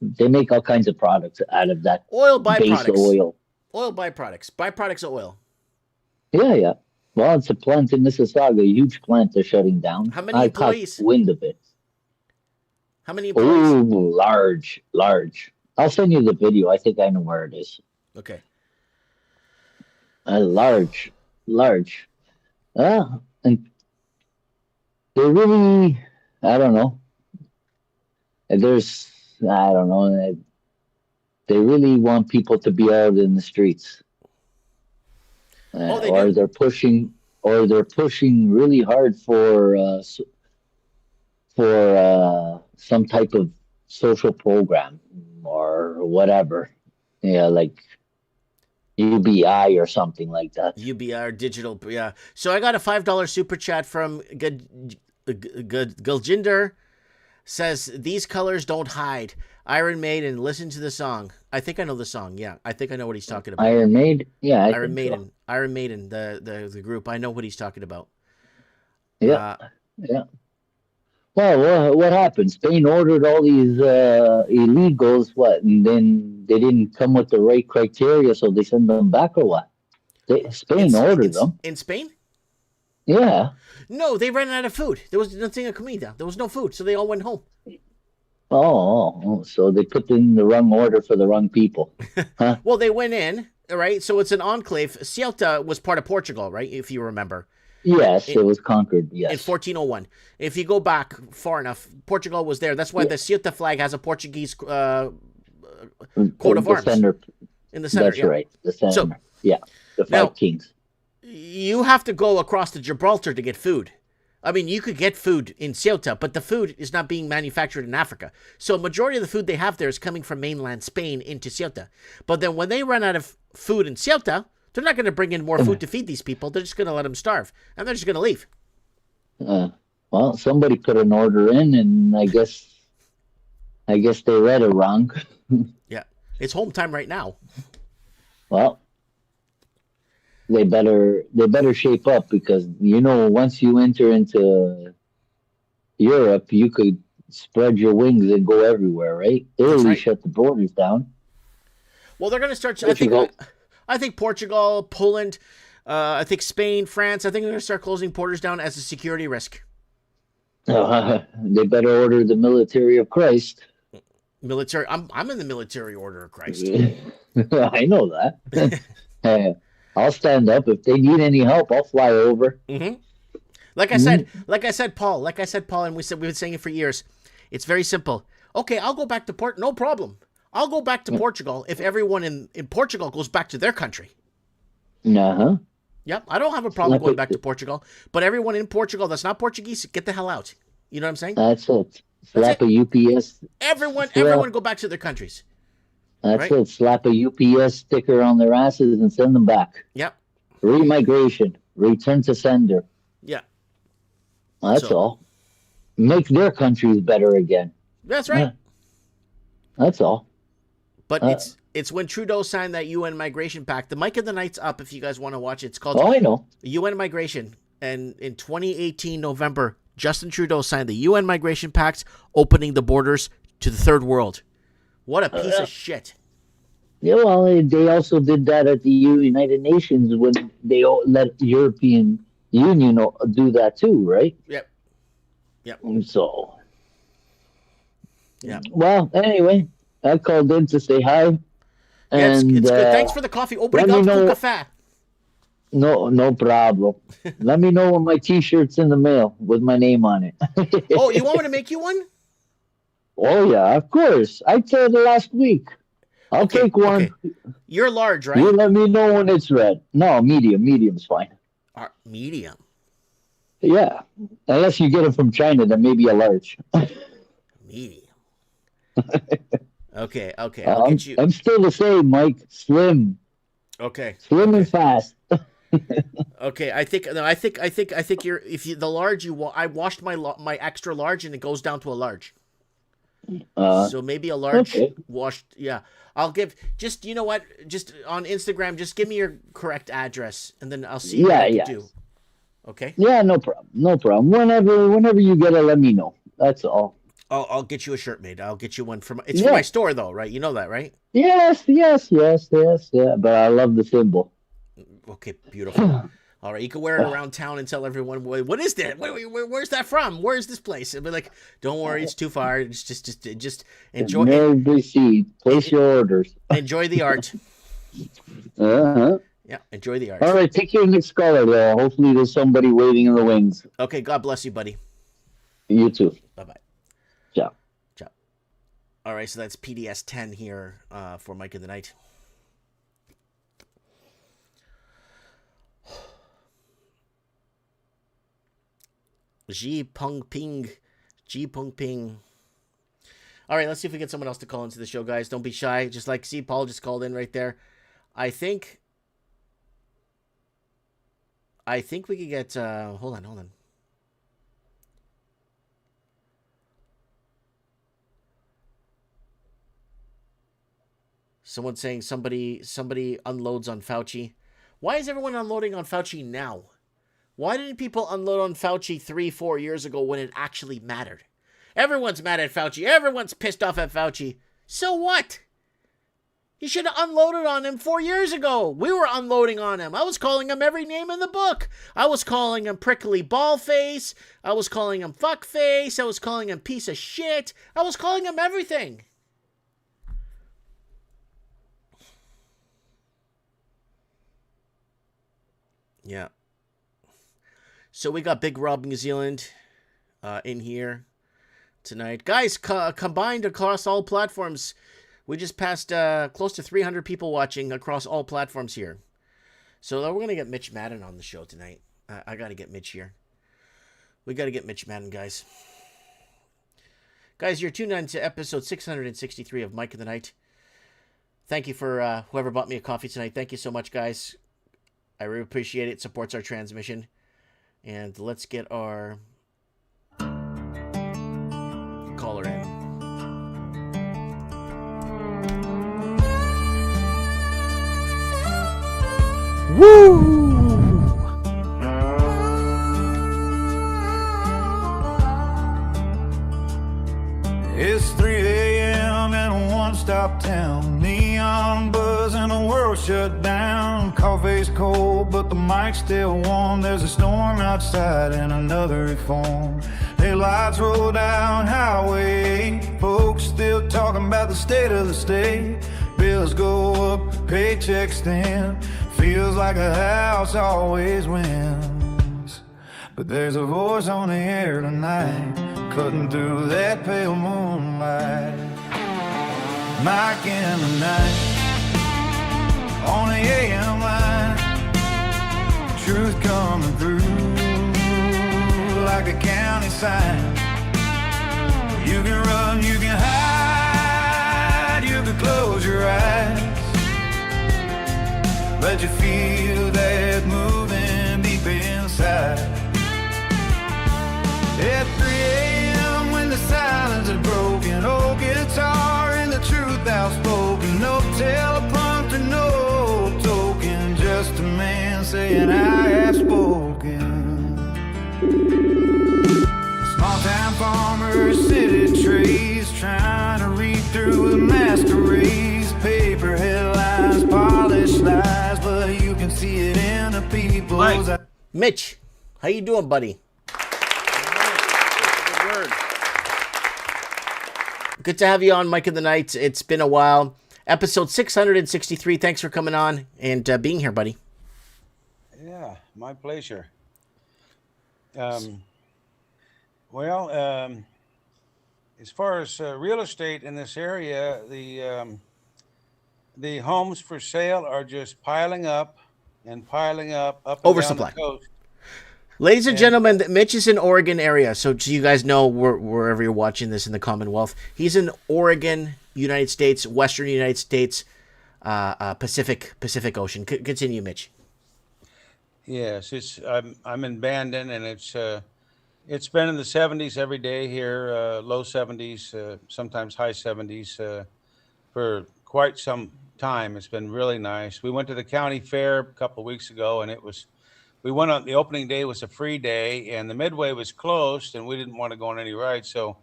They make all kinds of products out of that Oil base byproducts. oil. Oil byproducts. Byproducts of oil. Yeah. Well, it's a plant in Mississauga, a huge plant they're shutting down. How many I employees? caught wind of it. How many employees? Oh, large. I'll send you the video. I think I know where it is. Okay. Large. And they really, I don't know. I don't know. They really want people to be out in the streets. They're pushing really hard for some type of social program or whatever. Yeah, like UBI or something like that. UBI or digital, yeah. So I got a $5 super chat from Guljinder. Says, these colors don't hide. Iron Maiden, listen to the song. I think I know the song, yeah. I think I know what he's talking about. Iron Maiden? Yeah, Iron Maiden. Iron Maiden, the group. I know what he's talking about. Yeah. Well, what happened? Spain ordered all these illegals, and then they didn't come with the right criteria, so they send them back, or what? Spain ordered them. In Spain? Yeah. No, they ran out of food. There was nothing of comida. There was no food, so they all went home. Oh, so they put in the wrong order for the wrong people. Huh? Well, they went in, right? So it's an enclave. Ceuta was part of Portugal, right? If you remember. Yes, it was conquered, yes. In 1401. If you go back far enough, Portugal was there. That's why the Ceuta flag has a Portuguese coat of arms. In the center. That's right. The center. So, the five kings. You have to go across to Gibraltar to get food. I mean, you could get food in Ceuta, but the food is not being manufactured in Africa. So a majority of the food they have there is coming from mainland Spain into Ceuta. But then when they run out of food in Ceuta, they're not going to bring in more food to feed these people. They're just going to let them starve. And they're just going to leave. Well, somebody put an order in, and I guess they read it wrong. Yeah. It's home time right now. Well, they better shape up, because once you enter into Europe, you could spread your wings and go everywhere, right? Italy shut the borders down. Well, they're going to start. I think Portugal, Poland, I think Spain, France. I think they're going to start closing borders down as a security risk. They better order the military of Christ. Military. I'm in the military order of Christ. I know that. I'll stand up. If they need any help, I'll fly over. Mm-hmm. Like I said, Paul, and we've been saying it for years. It's very simple. Okay, I'll go back to no problem. I'll go back to Portugal if everyone in Portugal goes back to their country. Uh-huh. Yep, I don't have a problem going back to Portugal, but everyone in Portugal that's not Portuguese, get the hell out. You know what I'm saying? That's it. Slap a UPS. Everyone go back to their countries. That's it. Slap a UPS sticker on their asses and send them back. Yep. Remigration. Return to sender. Yeah. That's all. Make their countries better again. That's right. That's all. But it's when Trudeau signed that UN Migration Pact. The Mike of the Night's up if you guys want to watch it. It's called I know. UN Migration. And in 2018, November, Justin Trudeau signed the UN Migration Pact, opening the borders to the third world. What a piece of shit. Yeah, well, they also did that at the United Nations when they let the European Union do that too, right? Yep. So. Yeah. Well, anyway, I called in to say hi. Yeah, and, it's good. Thanks for the coffee. Obrigado café. No problem. Let me know when my T-shirt's in the mail with my name on it. Oh, you want me to make you one? Oh, yeah, of course. I told you last week. I'll take one. Okay. You're large, right? You let me know when it's red. No, medium. Medium's fine. Medium? Yeah. Unless you get it from China, then maybe a large. Medium. Okay. I'll get you. I'm still the same, Mike. Slim. Okay. Slim and fast. Okay, I think you're the large I washed my extra large and it goes down to a large. So maybe a large washed. Yeah, I'll give. Just you know what? Just on Instagram, just give me your correct address and then I'll see what I can do. Okay. Yeah, no problem. Whenever you get it, let me know. That's all. I'll get you a shirt made. I'll get you one from. It's from my store though, right? You know that, right? Yes. Yeah, but I love the symbol. Okay, beautiful. All right, you can wear it around town and tell everyone, what is that? Where's that from? Where's this place? And be like, don't worry, it's too far. Just enjoy. No receipt. Place your orders. Enjoy the art. Uh-huh. Yeah, enjoy the art. All right, take your next caller there. Hopefully there's somebody waiting in the wings. Okay, God bless you, buddy. You too. Bye-bye. Ciao. Ciao. All right, so that's PDS 10 here for Mike of the Night. Ji Peng Ping. All right, let's see if we get someone else to call into the show, guys. Don't be shy. Just like, see, Paul just called in right there. I think we could get, hold on. Someone's saying somebody unloads on Fauci. Why is everyone unloading on Fauci now? Why didn't people unload on Fauci 3-4 years ago when it actually mattered? Everyone's mad at Fauci. Everyone's pissed off at Fauci. So what? You should have unloaded on him 4 years ago. We were unloading on him. I was calling him every name in the book. I was calling him prickly ball face. I was calling him fuck face. I was calling him piece of shit. I was calling him everything. Yeah. So we got Big Rob New Zealand in here tonight. Guys, combined across all platforms, we just passed close to 300 people watching across all platforms here. So we're going to get Mitch Madden on the show tonight. I got to get Mitch here. We got to get Mitch Madden, guys. Guys, you're tuned in to episode 663 of Mike of the Night. Thank you for whoever bought me a coffee tonight. Thank you so much, guys. I really appreciate it. It supports our transmission. And let's get our caller in. Woo! It's 3 a.m. in a one-stop town. Neon buzz and the world shut down. Coffee's cold, but the mic's still warm. There's a storm outside and another reform. Headlights roll down Highway 8. Folks still talking about the state of the state. Bills go up, paychecks thin. Feels like a house always wins. But there's a voice on the air tonight, cutting through that pale moonlight. Mike in the night, on the AM line. Truth coming through like a county sign. You can run, you can hide, you can close your eyes. Let you feel that moving deep inside. At 3 a.m. when the silence is broken, old guitar and the truth outspoken. No teleprompter, no token, just a man saying I have spoken. Small town farmers, city trees, trying to read through the masquerades. Paper headlines, polished lies, but you can see it in the people's eyes. Mitch, how you doing, buddy? Good to have you on, Mike of the Night. It's been a while. Episode 663. Thanks for coming on and being here, buddy. Yeah, my pleasure. As far as real estate in this area, the homes for sale are just piling up and piling up and Oversupply. down the coast. Ladies and gentlemen, Mitch is in Oregon area, so you guys know wherever you're watching this in the Commonwealth, he's in Oregon, United States, Western United States, Pacific Ocean. Continue, Mitch. Yes, I'm in Bandon, and it's been in the 70s every day here, low 70s, sometimes high 70s for quite some time. It's been really nice. We went to the county fair a couple of weeks ago, and we went on the opening day was a free day, and the midway was closed, and we didn't want to go on any rides, so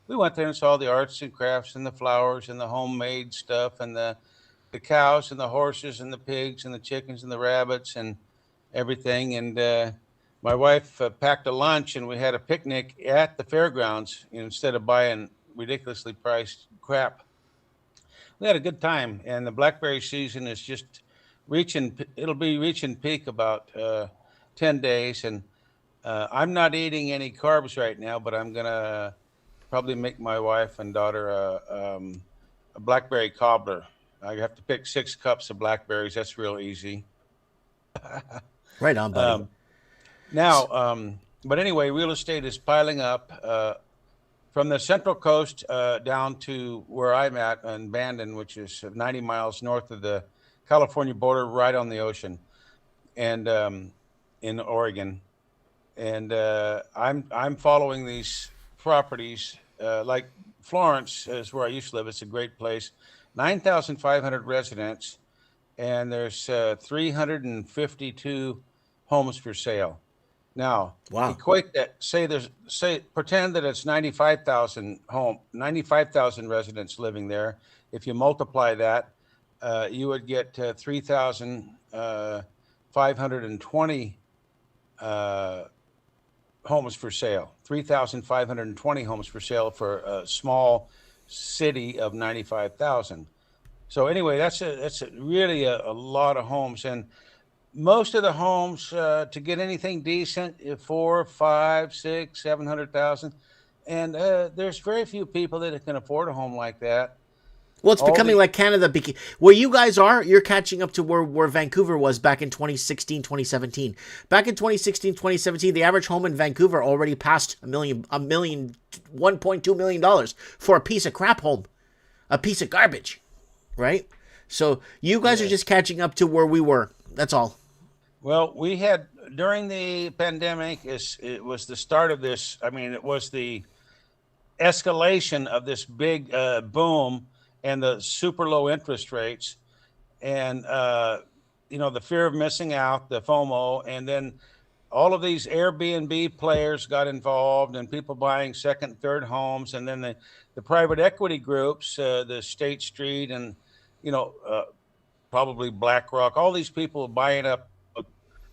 we went there and saw the arts and crafts and the flowers and the homemade stuff and the cows and the horses and the pigs and the chickens and the rabbits and everything. And my wife packed a lunch, and we had a picnic at the fairgrounds, instead of buying ridiculously priced crap. We had a good time, and the blackberry season is just it'll be reaching peak about 10 days. And I'm not eating any carbs right now, but I'm going to probably make my wife and daughter a blackberry cobbler. I have to pick 6 cups of blackberries. That's real easy. Right on, buddy. But anyway, real estate is piling up from the Central Coast down to where I'm at in Bandon, which is 90 miles north of the California border, right on the ocean, and in Oregon. And I'm following these properties, like Florence is where I used to live. It's a great place, 9,500 residents, and there's 352 homes for sale. Now, equate that. Pretend that it's 95,000 residents living there. If you multiply that, you would get 3,520 homes for sale. 3,520 homes for sale for a small city of 95,000. So anyway, that's really a lot of homes. And most of the homes, to get anything decent, 4, 5, 6, 700,000, and there's very few people that can afford a home like that. Well, it's becoming like Canada. Where you guys are, you're catching up to where Vancouver was back in 2016, 2017. Back in 2016, 2017, the average home in Vancouver already passed $1.2 million for a piece of crap home, a piece of garbage, right? So you guys are just catching up to where we were. That's all. Well, we had, during the pandemic, it was the start of this. I mean, it was the escalation of this big boom and the super low interest rates, and the fear of missing out, the FOMO, and then all of these Airbnb players got involved, and people buying second, third homes, and then the private equity groups, the State Street, and probably BlackRock, all these people buying up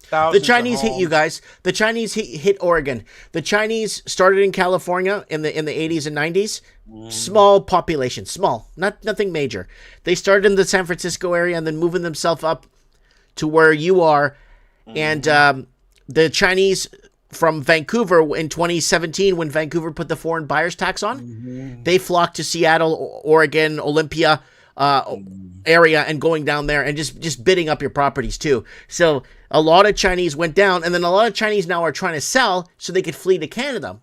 thousands. The Chinese hit you guys. The Chinese hit Oregon. The Chinese started in California in the 80s and 90s. Small population, nothing major. They started in the San Francisco area and then moving themselves up to where you are. And the Chinese from Vancouver in 2017, when Vancouver put the foreign buyers tax on, they flocked to Seattle, Oregon, Olympia area, and going down there and just bidding up your properties too. So a lot of Chinese went down, and then a lot of Chinese now are trying to sell so they could flee to Canada.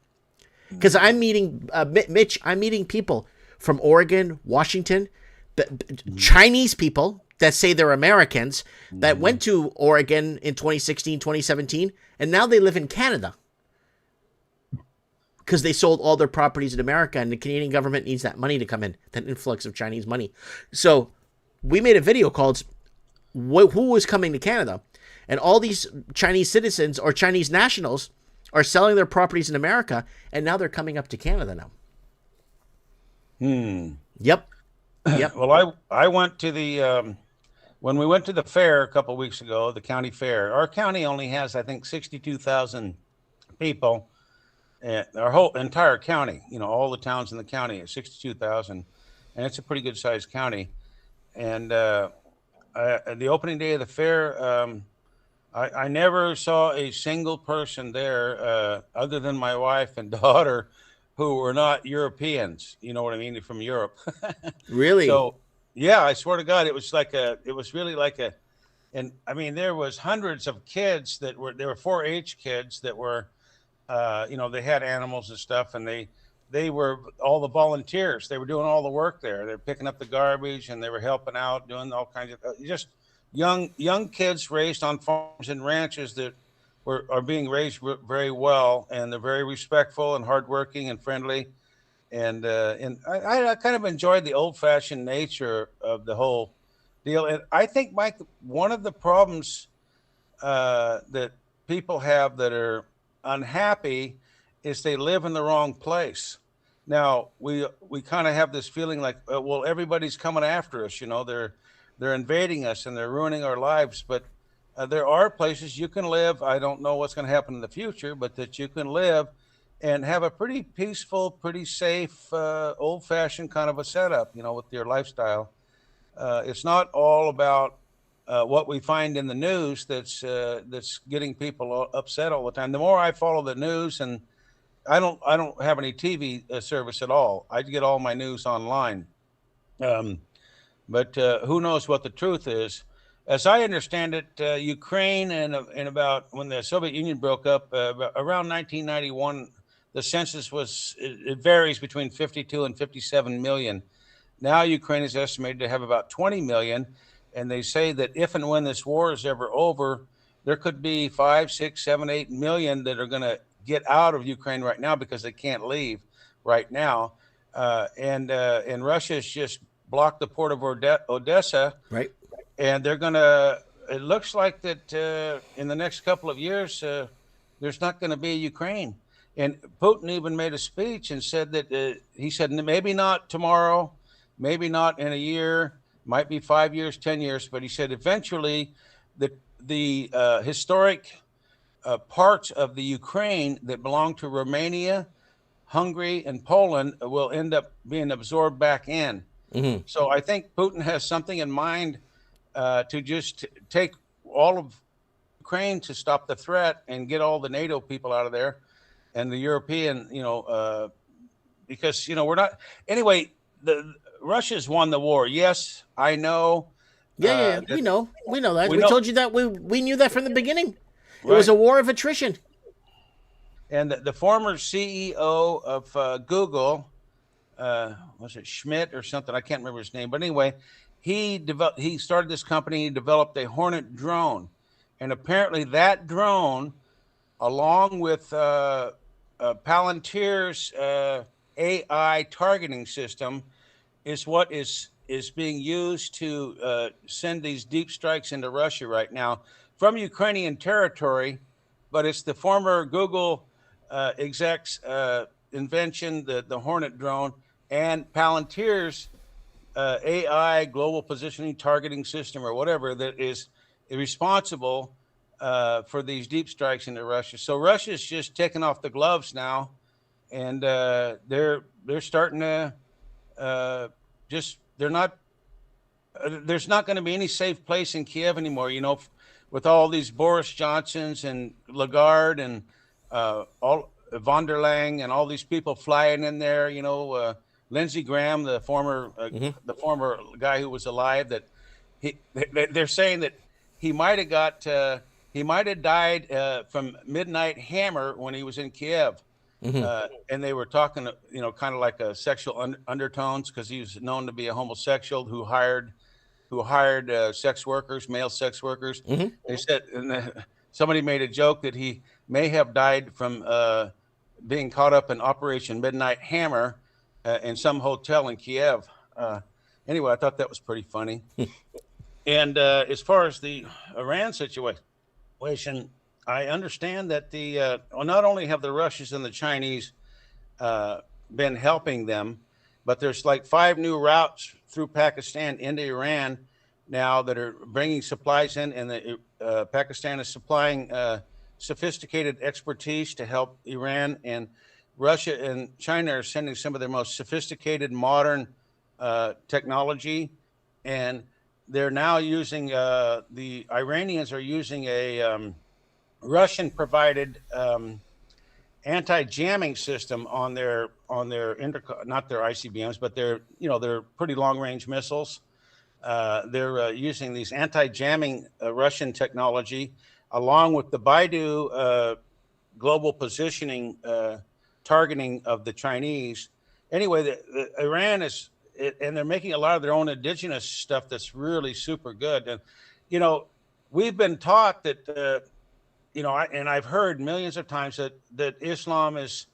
Because I'm meeting Mitch, I'm meeting people from Oregon, Washington, Chinese people that say they're Americans that went to Oregon in 2016, 2017, and now they live in Canada because they sold all their properties in America, and the Canadian government needs that money to come in, that influx of Chinese money. So we made a video called Who is Coming to Canada? And all these Chinese citizens or Chinese nationals are selling their properties in America, and now they're coming up to Canada now. Yep. Well, I went to the when we went to the fair a couple of weeks ago, the county fair. Our county only has, I think, 62,000 people. Our whole entire county, all the towns in the county, is 62,000, and it's a pretty good sized county. And the opening day of the fair, I never saw a single person there other than my wife and daughter who were not Europeans. You know what I mean? They're from Europe. Really? So, yeah, I swear to God, it was really like and I mean, there was hundreds of kids there were 4-H kids that were, they had animals and stuff, and they were all the volunteers. They were doing all the work there. They're picking up the garbage, and they were helping out, doing all kinds of just young kids raised on farms and ranches that are being raised very well, and they're very respectful and hardworking and friendly. And I kind of enjoyed the old-fashioned nature of the whole deal. And I think, Mike, one of the problems that people have that are unhappy is they live in the wrong place. Now we kind of have this feeling like, well, everybody's coming after us. They're invading us and they're ruining our lives. But there are places you can live. I don't know what's going to happen in the future, but that you can live and have a pretty peaceful, pretty safe, old-fashioned kind of a setup. With your lifestyle. It's not all about what we find in the news that's getting people upset all the time. The more I follow the news, and I don't have any TV service at all. I get all my news online. But who knows what the truth is? As I understand it, Ukraine and about when the Soviet Union broke up around 1991, the census it varies between 52 and 57 million. Now Ukraine is estimated to have about 20 million, and they say that if and when this war is ever over, there could be 5, 6, 7, 8 million that are going to get out of Ukraine right now because they can't leave right now. And Russia's just blocked the port of Odessa. Right. And they're going to, it looks like that in the next couple of years, there's not going to be a Ukraine. And Putin even made a speech and said that he said, maybe not tomorrow, maybe not in a year, might be 5 years, 10 years. But he said eventually the historic parts of the Ukraine that belong to Romania, Hungary, and Poland will end up being absorbed back in. Mm-hmm. So I think Putin has something in mind to just take all of Ukraine to stop the threat and get all the NATO people out of there and the European, because, we're not. Anyway, Russia's won the war. Yes, I know. Yeah. We know that. We know. told you that. We knew that from the beginning. Right. It was a war of attrition. And the former CEO of Google, was it Schmidt or something? I can't remember his name. But anyway, he started this company. He developed a Hornet drone. And apparently that drone, along with Palantir's AI targeting system, is what is being used to send these deep strikes into Russia right now from Ukrainian territory. But it's the former Google exec's invention, the Hornet drone, and Palantir's AI global positioning targeting system or whatever that is responsible for these deep strikes into Russia. So Russia's just taking off the gloves now, and they're starting to they're not. There's not going to be any safe place in Kiev anymore. With all these Boris Johnsons and Lagarde and all von der Leyen and all these people flying in there. Lindsey Graham, the former guy who was alive, that they're saying that he might have died from midnight hammer when he was in Kiev. Mm-hmm. And they were talking, kind of like a sexual undertones, because he was known to be a homosexual who hired sex workers, male sex workers. Mm-hmm. They said, and somebody made a joke that he may have died from being caught up in Operation Midnight Hammer in some hotel in Kiev. Anyway, I thought that was pretty funny. And as far as the Iran situation, I understand that not only have the Russians and the Chinese been helping them, but there's like 5 new routes through Pakistan into Iran now that are bringing supplies in, and Pakistan is supplying sophisticated expertise to help Iran, and Russia and China are sending some of their most sophisticated modern technology, and they're now using the Iranians are using a Russian provided anti-jamming system on their not their ICBMs, but their pretty long range missiles. They're using these anti-jamming Russian technology along with the Baidu global positioning targeting of the Chinese. Anyway, the Iran is, and they're making a lot of their own indigenous stuff that's really super good. And we've been taught that and I've heard millions of times that Islam is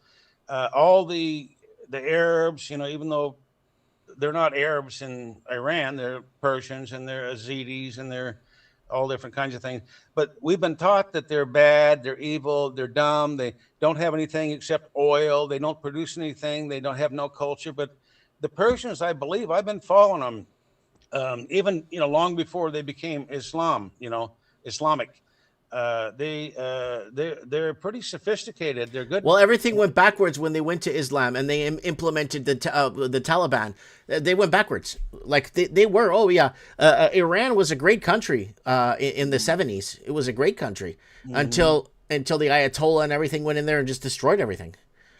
all the Arabs, even though they're not Arabs in Iran, they're Persians and they're Yazidis and they're all different kinds of things. But we've been taught that they're bad, they're evil, they're dumb, they don't have anything except oil, they don't produce anything, they don't have no culture. But the Persians, I believe, I've been following them, even long before they became Islamic. They're pretty sophisticated. They're good. Well, everything went backwards when they went to Islam and they implemented the Taliban. They went backwards. Like they were. Oh yeah, Iran was a great country in the 70s. It was a great country until the Ayatollah and everything went in there and just destroyed everything.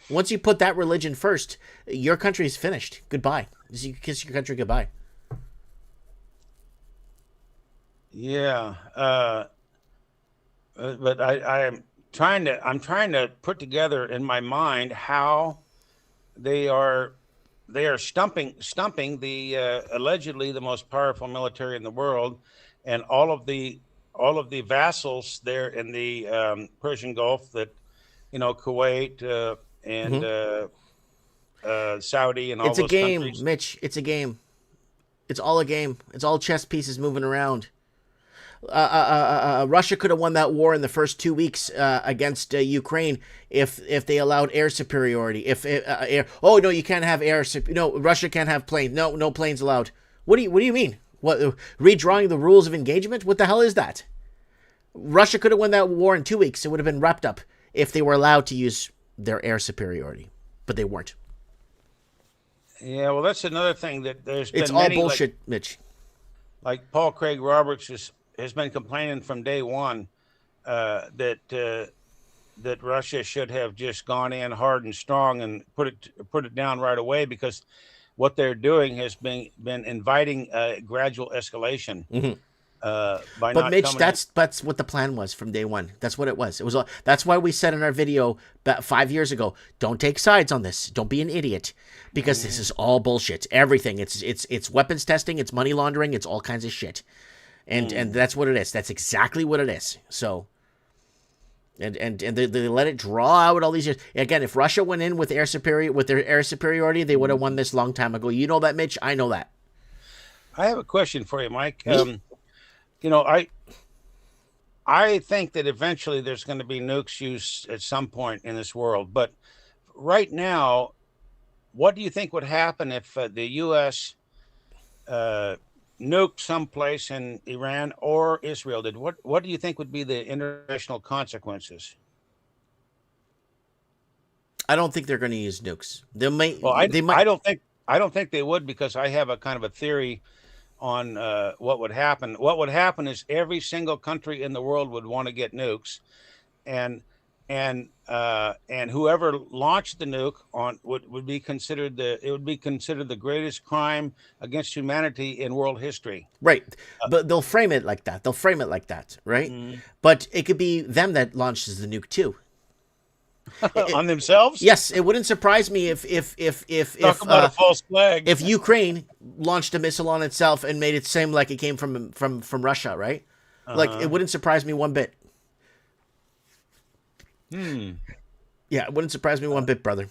Once you put that religion first, your country's finished. Goodbye. You kiss your country goodbye. Yeah. But I'm trying to put together in my mind how they are stumping the allegedly the most powerful military in the world, and all of the vassals there in the Persian Gulf, that Kuwait and Saudi and all those countries. It's a game, Mitch. It's a game. It's all a game. It's all chess pieces moving around. Russia could have won that war in the first 2 weeks against Ukraine if they allowed air superiority. You can't have air. No, Russia can't have planes. No planes allowed. What do you mean? What, redrawing the rules of engagement? What the hell is that? Russia could have won that war in 2 weeks. It would have been wrapped up if they were allowed to use their air superiority, but they weren't. Yeah, well, that's another thing that there's been. It's all bullshit, Mitch. Like Paul Craig Roberts has been complaining from day one that Russia should have just gone in hard and strong and put it down right away, because what they're doing has been inviting gradual escalation. But Mitch, that's what the plan was from day one. That's what it was. That's why we said in our video about 5 years ago, don't take sides on this. Don't be an idiot, because this is all bullshit. Everything. It's weapons testing. It's money laundering. It's all kinds of shit. And that's what it is. That's exactly what it is. So, and they let it draw out all these years. Again, if Russia went in with their air superiority, they would have won this long time ago. You know that, Mitch. I know that. I have a question for you, Mike. I think that eventually there's going to be nukes used at some point in this world. But right now, what do you think would happen if the U.S. Nuked someplace in Iran or Israel did? What do you think would be the international consequences? I don't think they're going to use nukes. I don't think they would, because I have a kind of a theory on what would happen. What would happen is every single country in the world would want to get nukes, and whoever launched the nuke would be considered the greatest crime against humanity in world history. Right, but they'll frame it like that. Right? But it could be them that launches the nuke too. On themselves? Yes, it wouldn't surprise me if talk about a false flag. If Ukraine launched a missile on itself and made it seem like it came from Russia, right? Like, it wouldn't surprise me one bit. Yeah, it wouldn't surprise me one bit, brother.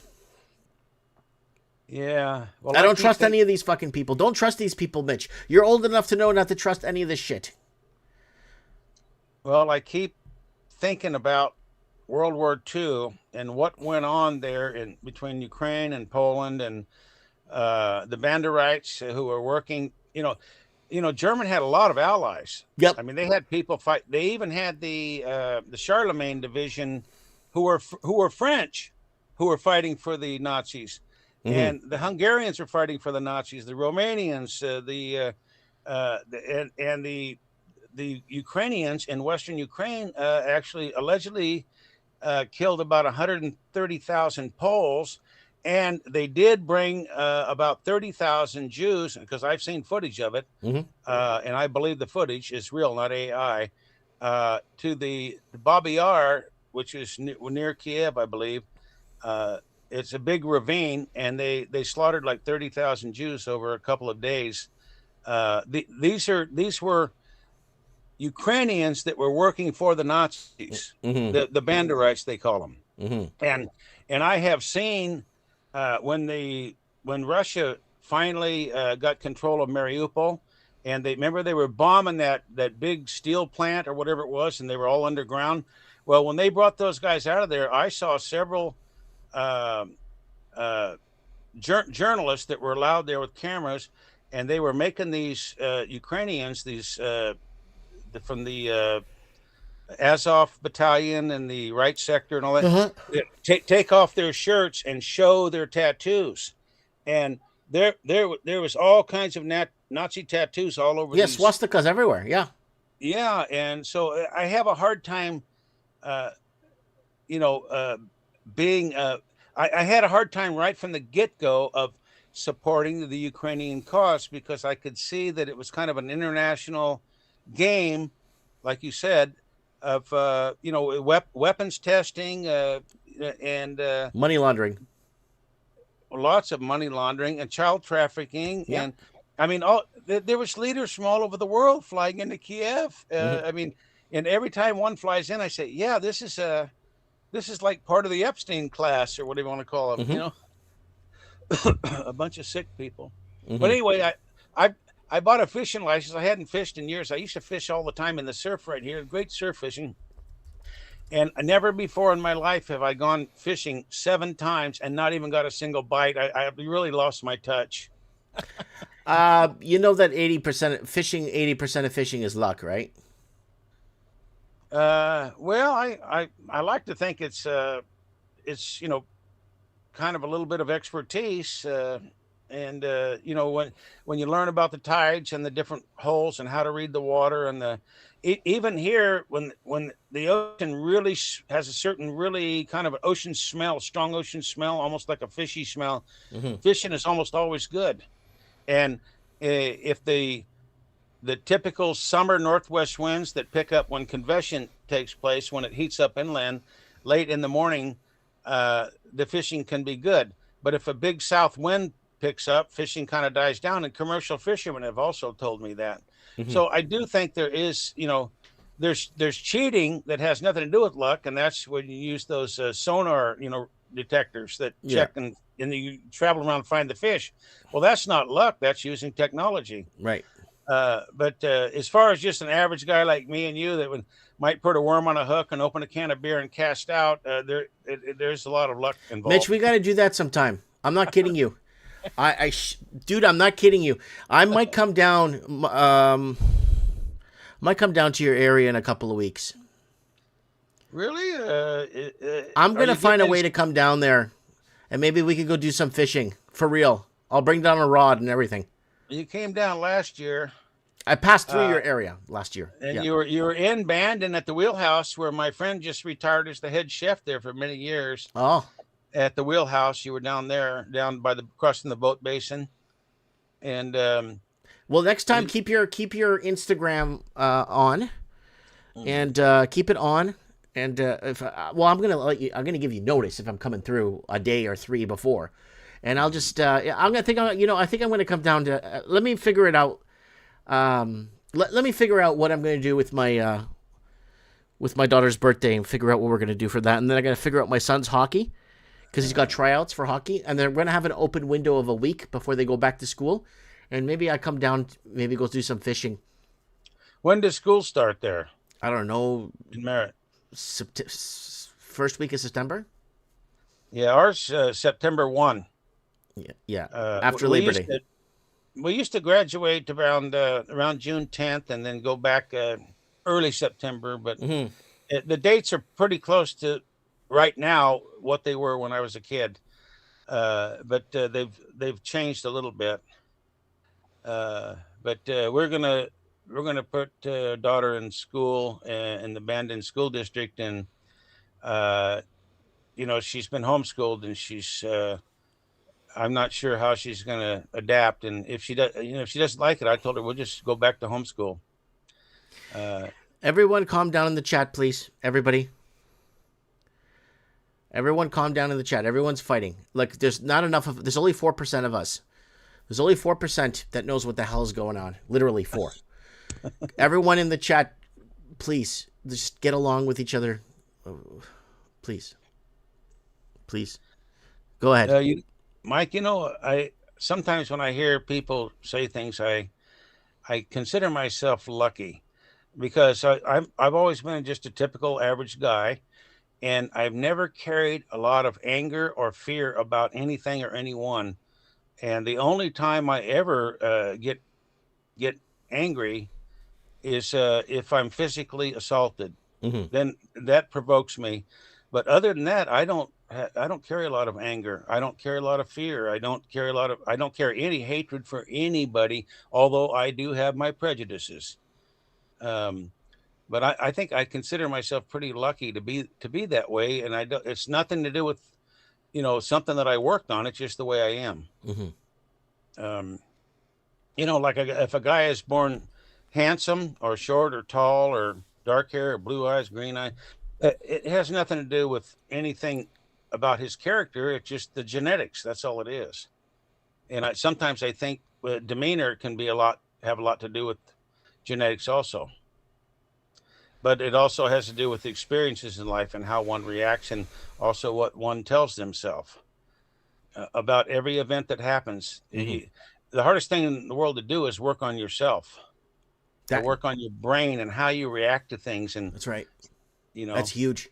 Yeah. Well, I don't trust any of these fucking people. Don't trust these people, Mitch. You're old enough to know not to trust any of this shit. Well, I keep thinking about World War II and what went on there between Ukraine and Poland and the Banderites who were working. German had a lot of allies. Yep. I mean, they had people fight. They even had the Charlemagne division, who were French, who were fighting for the Nazis, and the Hungarians were fighting for the Nazis. The Romanians, the Ukrainians in Western Ukraine actually allegedly killed about 130,000 Poles, and they did bring about 30,000 Jews, because I've seen footage of it, and I believe the footage is real, not AI, to the Babi Yar, which is near Kiev, I believe. It's a big ravine, and they slaughtered like 30,000 Jews over a couple of days. These were Ukrainians that were working for the Nazis, the Banderites, they call them. And I have seen when Russia finally got control of Mariupol, and they remember they were bombing that big steel plant or whatever it was, and they were all underground. Well, when they brought those guys out of there, I saw several uh, uh, journalists that were allowed there with cameras, and they were making these Ukrainians, from the Azov battalion and the right sector and all that, take off their shirts and show their tattoos, and there was all kinds of Nazi tattoos all over. Yes, swastikas everywhere. Yeah, and so I have a hard time, being. I had a hard time right from the get-go of supporting the Ukrainian cause, because I could see that it was kind of an international game, like you said, of weapons testing and money laundering, lots of money laundering and child trafficking. Yeah. And I mean, there was leaders from all over the world flying into Kiev. I mean, and every time one flies in, I say, yeah, this is like part of the Epstein class, or whatever you want to call them, a bunch of sick people. But anyway, I bought a fishing license. I hadn't fished in years. I used to fish all the time in the surf right here, great surf fishing. And never before in my life have I gone fishing 7 times and not even got a single bite. I really lost my touch. You know that 80% of fishing is luck, right? Well, I like to think it's kind of a little bit of expertise, and when you learn about the tides and the different holes and how to read the water, and even here when the ocean really has a certain really kind of an ocean smell, strong ocean smell, almost like a fishy smell, fishing is almost always good. And if the typical summer northwest winds that pick up when convection takes place, when it heats up inland late in the morning, the fishing can be good. But if a big south wind picks up, fishing kind of dies down, and commercial fishermen have also told me that. So I do think there is, there's cheating that has nothing to do with luck, and that's when you use those sonar, detectors that check and you travel around and find the fish. Well, that's not luck. That's using technology. Right. But as far as just an average guy like me and you that might put a worm on a hook and open a can of beer and cast out, there's a lot of luck involved. Mitch, we got to do that sometime. I'm not kidding you. Dude, I'm not kidding you. I might come down. Might come down to your area in a couple of weeks. Really? I'm gonna find a way to come down there, and maybe we could go do some fishing for real. I'll bring down a rod and everything. You came down last year. I passed through your area last year, and you were in Bandon at the Wheelhouse, where my friend just retired as the head chef there for many years. Oh, at the Wheelhouse, you were down there, down by crossing the boat basin, and well, next time keep your Instagram on, and keep it on. And I'm gonna give you notice if I'm coming through a day or 3 before, and I'll just I think I'm gonna come down to let me figure it out. Let me figure out what I'm gonna do with my daughter's birthday, and figure out what we're gonna do for that, and then I gotta figure out my son's hockey, because he's got tryouts for hockey, and they're gonna have an open window of a week before they go back to school, and maybe I come down, maybe go do some fishing. When does school start there? I don't know. In Merritt. First week of September. Yeah, ours September 1. Yeah. After Labor Day. We used to graduate around June 10th and then go back early September, but the dates are pretty close to right now what they were when I was a kid. But they've changed a little bit. But we're gonna put daughter in school in the Bandon School District, and she's been homeschooled, and she's I'm not sure how she's gonna adapt, and if she doesn't like it, I told her we'll just go back to homeschool. Everyone calm down in the chat, please. Everybody, calm down in the chat. Everyone's fighting. Like, there's only 4% of us. There's only 4% that knows what the hell is going on. Literally 4. Everyone in the chat, please, just get along with each other. Please. Go ahead. Mike, I sometimes when I hear people say things, I I consider myself lucky because I've always been just a typical average guy, and I've never carried a lot of anger or fear about anything or anyone. And the only time I ever get angry is if I'm physically assaulted. Then that provokes me. But other than that, I don't carry a lot of anger. I don't carry a lot of fear. I don't carry any hatred for anybody, although I do have my prejudices. But I think I consider myself pretty lucky to be that way, and it's nothing to do with something that I worked on. It's just the way I am. Like if a guy is born handsome or short or tall or dark hair or blue eyes, green eye, it has nothing to do with anything about his character. It's just the genetics. That's all it is. And sometimes I think demeanor can have a lot to do with genetics also. But it also has to do with the experiences in life and how one reacts, and also what one tells themselves about every event that happens. The hardest thing in the world to do is work on yourself, to work on your brain and how you react to things. And that's right. That's huge.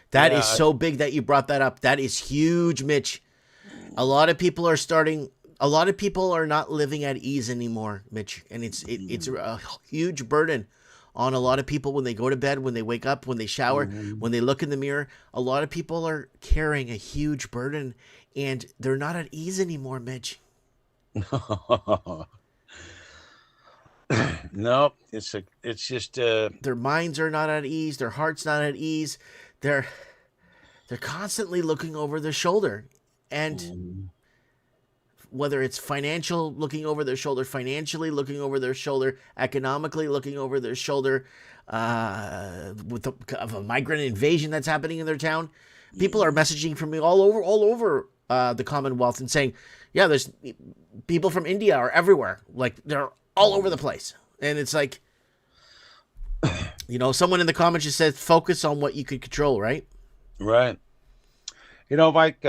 That is so big that you brought that up. That is huge, Mitch. A lot of people are not living at ease anymore, Mitch. And it's a huge burden on a lot of people when they go to bed, when they wake up, when they shower, when they look in the mirror. A lot of people are carrying a huge burden, and they're not at ease anymore, Mitch. No, it's just their minds are not at ease, their heart's not at ease. They're constantly looking over their shoulder, and whether it's financially looking over their shoulder, economically looking over their shoulder, with a migrant invasion that's happening in their town. People are messaging from me all over the Commonwealth and saying, yeah, there's people from India are everywhere. Like, they're all over the place. And it's like, someone in the comments just said, focus on what you could control, right? Right. Mike,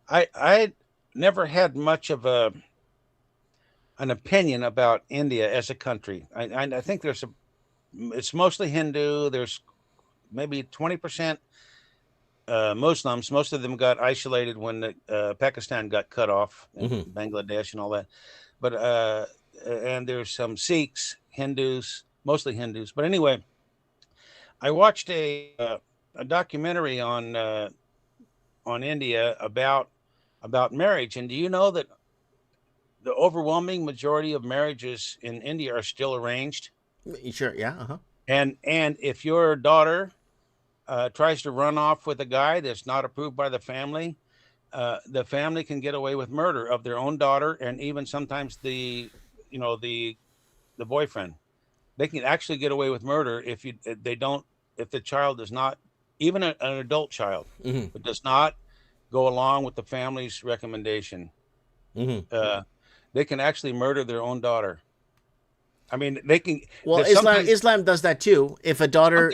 I never had much of an opinion about India as a country. I think it's mostly Hindu. There's maybe 20% Muslims. Most of them got isolated when Pakistan got cut off, and Bangladesh and all that. But and there's some Sikhs, Hindus, mostly Hindus. But anyway, I watched a documentary on India about marriage. And do you know that the overwhelming majority of marriages in India are still arranged? Sure, yeah. And if your daughter tries to run off with a guy that's not approved by the family can get away with murder of their own daughter, and even sometimes the boyfriend. They can actually get away with murder if the child does not, even an adult child, but does not go along with the family's recommendation. They can actually murder their own daughter. I mean, they can. Well, Islam does that too. If a daughter,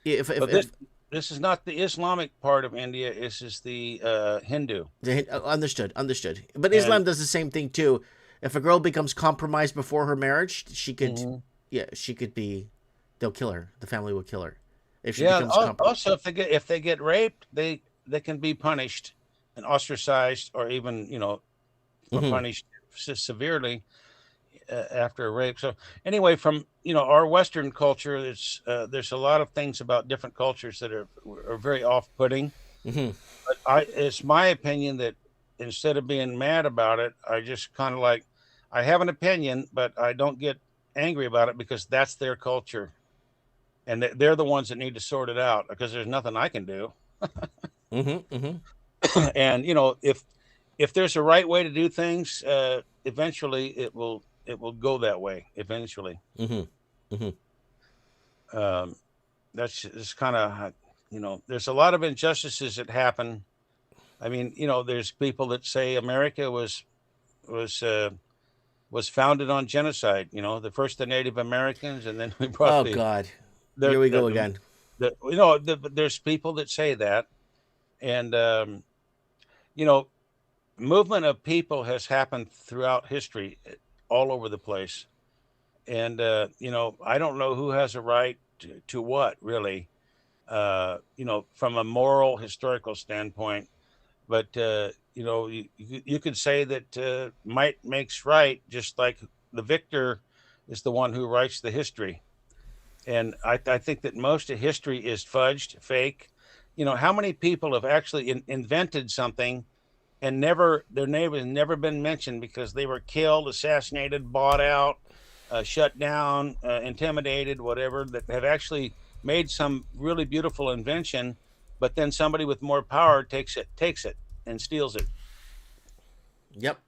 this is not the Islamic part of India. This is the Hindu. Understood. But Islam does the same thing too. If a girl becomes compromised before her marriage, she could, they'll kill her. The family will kill her if she becomes compromised. Also, if they get raped, they can be punished and ostracized, or even punished severely after a rape. So anyway, from our Western culture, there's a lot of things about different cultures that are very off-putting. But it's my opinion that instead of being mad about it, I just kind of I have an opinion, but I don't get angry about it, because that's their culture, and they're the ones that need to sort it out, because there's nothing I can do. And if there's a right way to do things, eventually it will go that way eventually. That's just kind of, there's a lot of injustices that happen. I mean, there's people that say America was founded on genocide. The first the Native Americans, and then we brought God, here we go again. There's people that say that, and movement of people has happened throughout history. all over the place. And, I don't know who has a right to what, really, from a moral, historical standpoint. But, you could say that might makes right, just like the victor is the one who writes the history. And I think that most of history is fudged, fake. How many people have actually invented something and their name has never been mentioned because they were killed, assassinated, bought out, shut down, intimidated, whatever, that have actually made some really beautiful invention, but then somebody with more power takes it and steals it. Yep.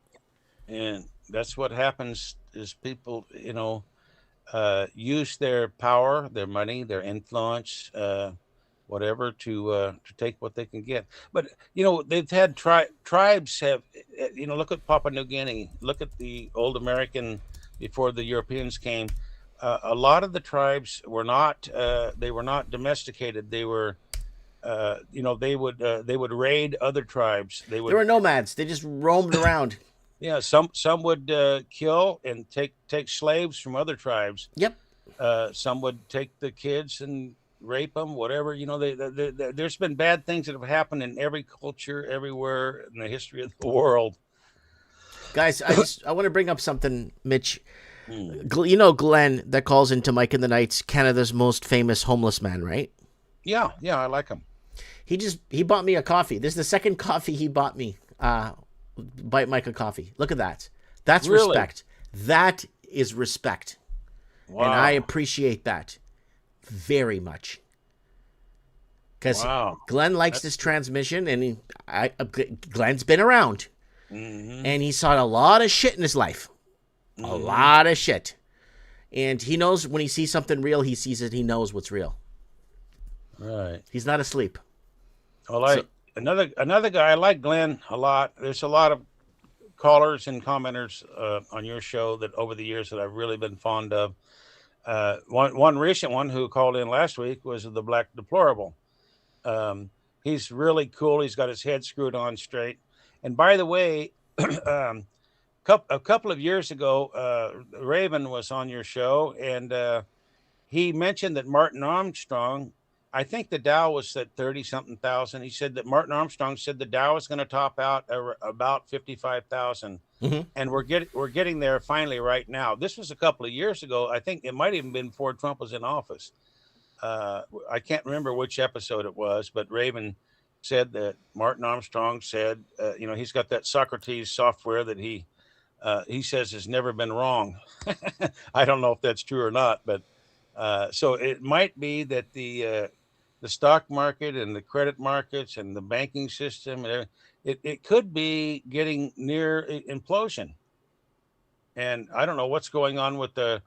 And that's what happens is people, use their power, their money, their influence, whatever, to take what they can get. But they've had tribes have, look at Papua New Guinea, look at the old American before the Europeans came. A lot of the tribes were not domesticated. They were they would raid other tribes. They were nomads. They just roamed around. Yeah, some would kill and take slaves from other tribes. Yep. Some would take the kids and rape them, whatever. There's been bad things that have happened in every culture, everywhere in the history of the world. Guys, I want to bring up something, Mitch. Glenn that calls into Mike in the Nights, Canada's most famous homeless man, right? Yeah, I like him. He bought me a coffee. This is the second coffee he bought me. Buy Mike a coffee. Look at that. That's really? Respect. That is respect. Wow. And I appreciate that very much. Because Glenn likes this transmission, and Glenn's been around. Mm-hmm. And he saw a lot of shit in his life. Mm-hmm. A lot of shit. And he knows when he sees something real, he sees it. He knows what's real. Right. He's not asleep. Well, another guy, I like Glenn a lot. There's a lot of callers and commenters on your show that over the years that I've really been fond of. One recent one who called in last week was the Black Deplorable. He's really cool. He's got his head screwed on straight. And by the way, a couple of years ago, Raven was on your show, and he mentioned that Martin Armstrong, I think the Dow was at 30-something thousand. He said that Martin Armstrong said the Dow was going to top out about 55,000. Mm-hmm. And we're getting there finally right now. This was a couple of years ago. I think it might even been before Trump was in office. I can't remember which episode it was, but Raven said that Martin Armstrong said, he's got that Socrates software that he says has never been wrong. I don't know if that's true or not, but so it might be that the stock market and the credit markets and the banking system, it could be getting near implosion. And I don't know what's going on with the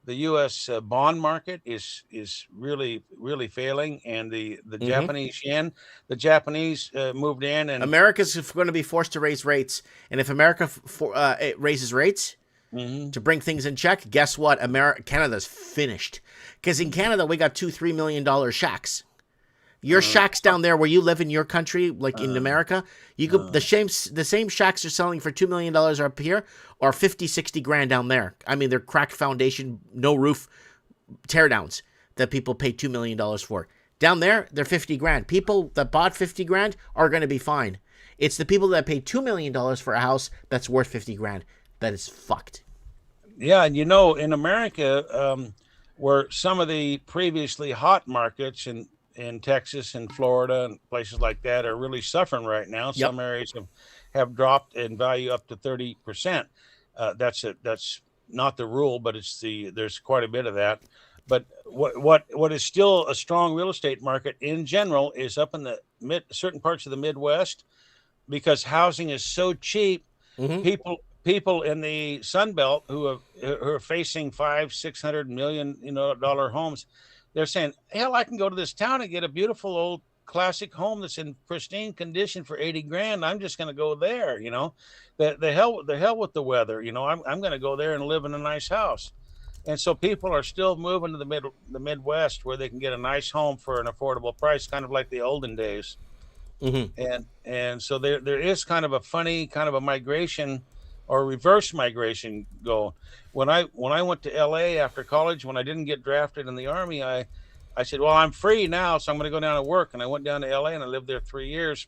U.S. Bond market is really, really failing. And the Mm-hmm. Japanese yen, the Japanese moved in. And America's going to be forced to raise rates. And if America raises rates mm-hmm. to bring things in check, guess what? Canada's finished. Because in Canada, we got $2-3 million shacks. Your shacks down there where you live in your country, like in America, you could the same shacks are selling for $2 million up here, or 50-60 grand down there. I mean, they're cracked foundation, no roof teardowns that people pay $2 million for. Down there, they're 50 grand. People that bought 50 grand are going to be fine. It's the people that pay $2 million for a house that's worth 50 grand that is fucked. Yeah, and in America, where some of the previously hot markets in Texas and Florida and places like that are really suffering right now. Yep. Some areas have dropped in value up to 30%. That's not the rule, but there's quite a bit of that. But what is still a strong real estate market in general is up in the certain parts of the Midwest, because housing is so cheap. Mm-hmm. People in the Sun Belt who are facing $500-600 million dollar homes, they're saying, hell, I can go to this town and get a beautiful old classic home that's in pristine condition for 80 grand. I'm just going to go there. The hell with the weather. I'm going to go there and live in a nice house. And so people are still moving to the Midwest where they can get a nice home for an affordable price, kind of like the olden days. Mm-hmm. And so there is kind of a funny kind of a migration or reverse migration go. When I went to LA after college, when I didn't get drafted in the Army, I said, well, I'm free now, so I'm going to go down to work. And I went down to LA and I lived there 3 years.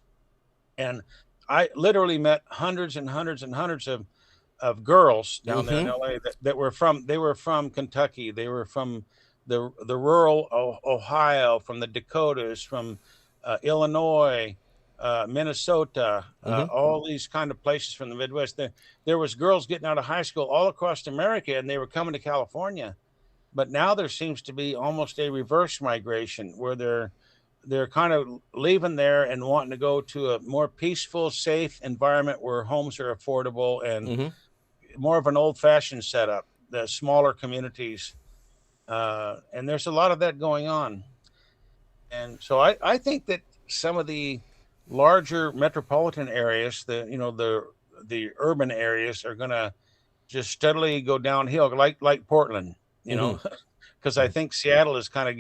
And I literally met hundreds and hundreds and hundreds of girls down there in LA that were from Kentucky. They were from the rural Ohio, from the Dakotas, from Illinois, Minnesota, all these kind of places from the Midwest. There was girls getting out of high school all across America, and they were coming to California. But now there seems to be almost a reverse migration where they're kind of leaving there and wanting to go to a more peaceful, safe environment where homes are affordable and more of an old-fashioned setup, the smaller communities. And there's a lot of that going on. And so I think that some of the larger metropolitan areas, the urban areas, are going to just steadily go downhill, like Portland, because I think Seattle is kind of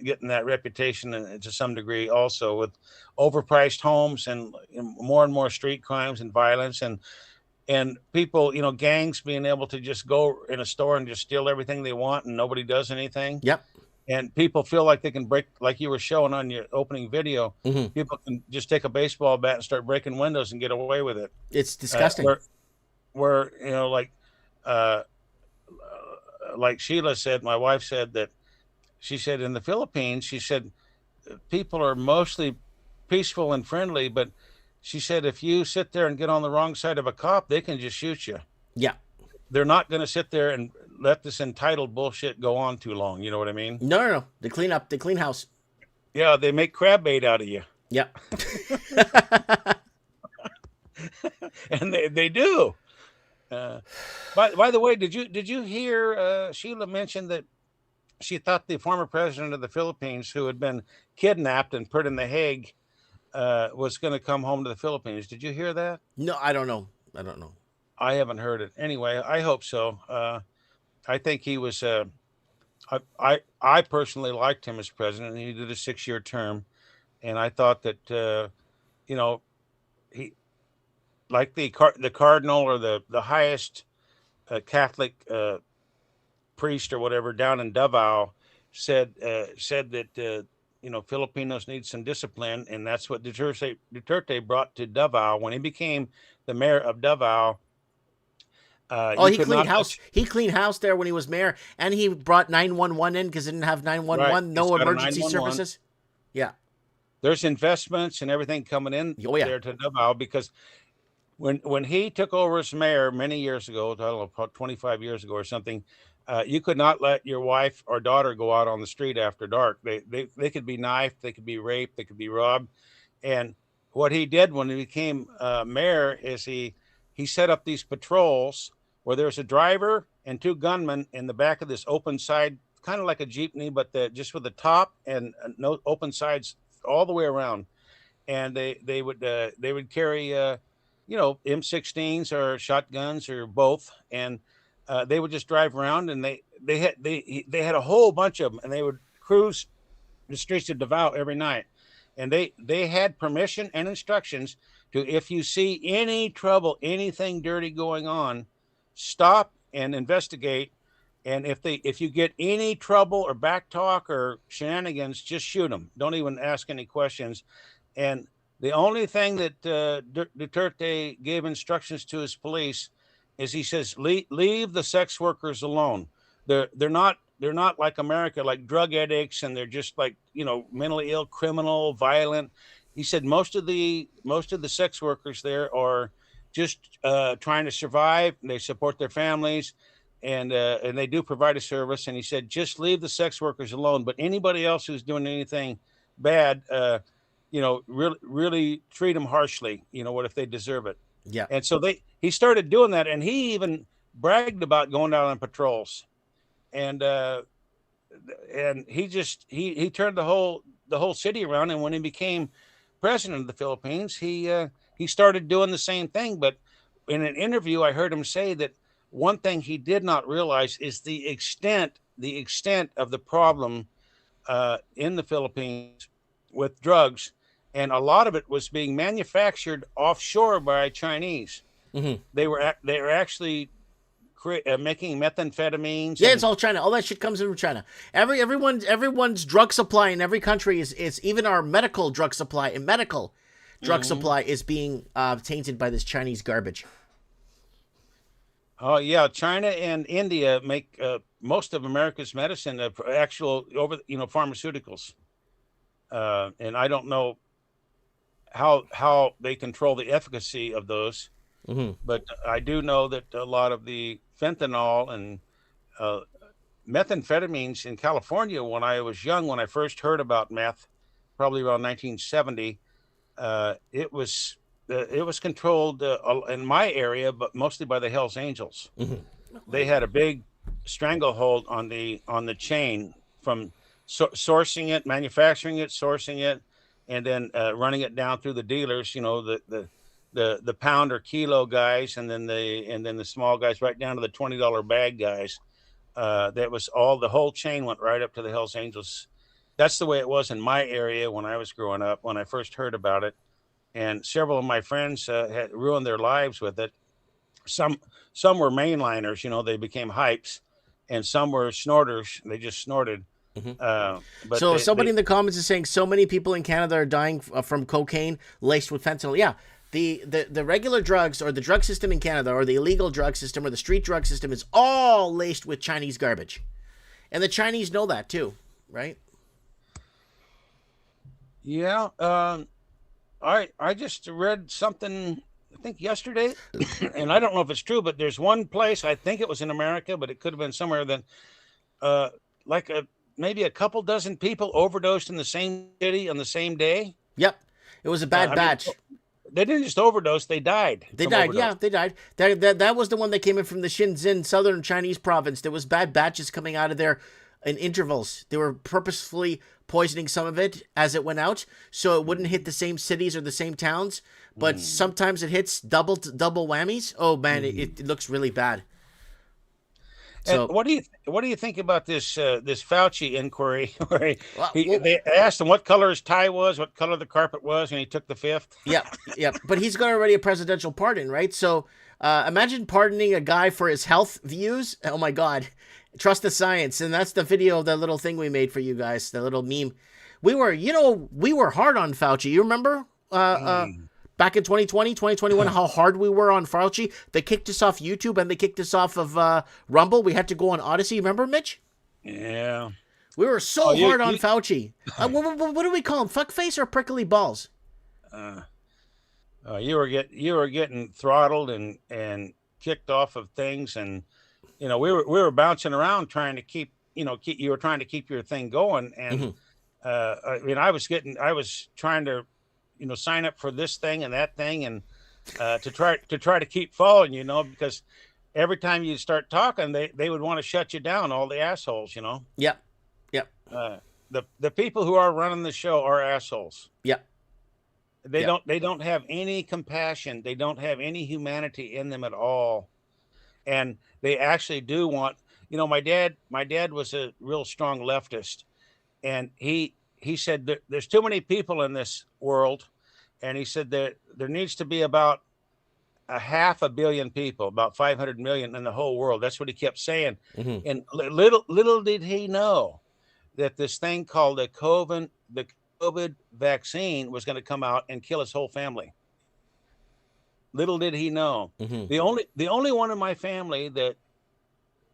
getting that reputation to some degree also, with overpriced homes and more street crimes and violence and people, gangs being able to just go in a store and just steal everything they want and nobody does anything. Yep. And people feel like they can break, like you were showing on your opening video, people can just take a baseball bat and start breaking windows and get away with it. It's disgusting. Where like Sheila said, my wife said that, she said in the Philippines, she said people are mostly peaceful and friendly, but she said if you sit there and get on the wrong side of a cop, they can just shoot you. Yeah. They're not going to sit there and let this entitled bullshit go on too long. You know what I mean? No. They clean up. They clean house. Yeah, they make crab bait out of you. Yeah. And they do. By the way, did you hear Sheila mention that she thought the former president of the Philippines, who had been kidnapped and put in The Hague, was going to come home to the Philippines? Did you hear that? No, I don't know. I haven't heard it. Anyway, I hope so. I think he was. I personally liked him as president. He did a 6-year term, and I thought that he, like the cardinal or the highest Catholic priest or whatever down in Davao said that Filipinos need some discipline, and that's what Duterte brought to Davao when he became the mayor of Davao. He cleaned house. He cleaned house there when he was mayor, and he brought 911 in because it didn't have 911, Right. no It's got a emergency 911. services. Yeah. There's investments and everything coming in there to Davao, because when he took over as mayor many years ago, I don't know, about 25 years ago or something, you could not let your wife or daughter go out on the street after dark. They could be knifed, they could be raped, they could be robbed. And what he did when he became mayor is he set up these patrols where there's a driver and 2 gunmen in the back of this open side, kind of like a jeepney, but just with the top and no open sides all the way around. And they would carry M16s or shotguns or both, and they would just drive around, and they had a whole bunch of them, and they would cruise the streets of Davao every night. And they had permission and instructions to, if you see any trouble, anything dirty going on, stop and investigate. And if you get any trouble or back talk or shenanigans, just shoot them. Don't even ask any questions. And the only thing that Duterte gave instructions to his police is he says, leave the sex workers alone. They're not like America, like drug addicts, and they're just like, mentally ill, criminal, violent. He said most of the sex workers there are just trying to survive. They support their families, and they do provide a service. And he said, just leave the sex workers alone. But anybody else who's doing anything bad, really treat them harshly. What if they deserve it? Yeah. And so he started doing that, and he even bragged about going out on patrols. And he turned the whole city around. And when he became president of the Philippines, he started doing the same thing. But in an interview, I heard him say that one thing he did not realize is the extent of the problem in the Philippines with drugs. And a lot of it was being manufactured offshore by Chinese. They were actually making methamphetamines. Yeah, it's all China. All that shit comes in from China. Everyone's drug supply in every country is even our medical drug supply supply is being tainted by this Chinese garbage. Oh yeah, China and India make most of America's medicine actual pharmaceuticals, and I don't know how they control the efficacy of those, but I do know that a lot of the fentanyl and methamphetamines in California, when I was young, when I first heard about meth, probably around 1970, it was controlled in my area, but mostly by the Hells Angels. They had a big stranglehold on the chain from sourcing it, manufacturing it, sourcing it, and then running it down through the dealers. The pound or kilo guys, and then the small guys, right down to the $20 bag guys. That was all. The whole chain went right up to the Hells Angels. That's the way it was in my area when I was growing up. When I first heard about it. And several of my friends had ruined their lives with it. Some were mainliners, they became hypes, and some were snorters. They just snorted. But so somebody in the comments is saying so many people in Canada are dying from cocaine laced with fentanyl. Yeah, the regular drugs, or the drug system in Canada, or the illegal drug system, or the street drug system is all laced with Chinese garbage, and the Chinese know that too, right? Yeah. I just read something, I think yesterday, and I don't know if it's true, but there's one place, I think it was in America, but it could have been somewhere that maybe a couple dozen people overdosed in the same city on the same day. Yep. It was a bad batch. They didn't just overdose, they died. They died, yeah, they died. That was the one that came in from the Shenzhen, southern Chinese province. There was bad batches coming out of there in intervals. They were purposefully poisoning some of it as it went out, so it wouldn't hit the same cities or the same towns. But sometimes it hits double whammies. Oh man, it looks really bad. So and what do you think about this Fauci inquiry? Where they asked him what color his tie was, what color the carpet was, and he took the fifth. Yeah. But he's got already a presidential pardon, right? So imagine pardoning a guy for his health views. Oh my God. Trust the science. And that's the video of that little thing we made for you guys, the little meme. We were hard on Fauci. You remember back in 2020, 2021, how hard we were on Fauci? They kicked us off YouTube and they kicked us off of Rumble. We had to go on Odyssey. Remember, Mitch? Yeah. We were so hard on Fauci. What do we call him? Fuckface or prickly balls? You were getting throttled and kicked off of things, and we were bouncing around trying to keep you were trying to keep your thing going, and I was trying to sign up for this thing and that thing, and to try to keep following, because every time you start talking, they would want to shut you down, all the assholes. Yep. The people who are running the show are assholes. Yep. They don't have any compassion. They don't have any humanity in them at all. And they actually do want, my dad was a real strong leftist, and he said that there's too many people in this world. And he said that there needs to be about 500 million people, about 500 million in the whole world. That's what he kept saying. And little did he know that this thing called the COVID vaccine was going to come out and kill his whole family. Little did he know. The only one in my family that,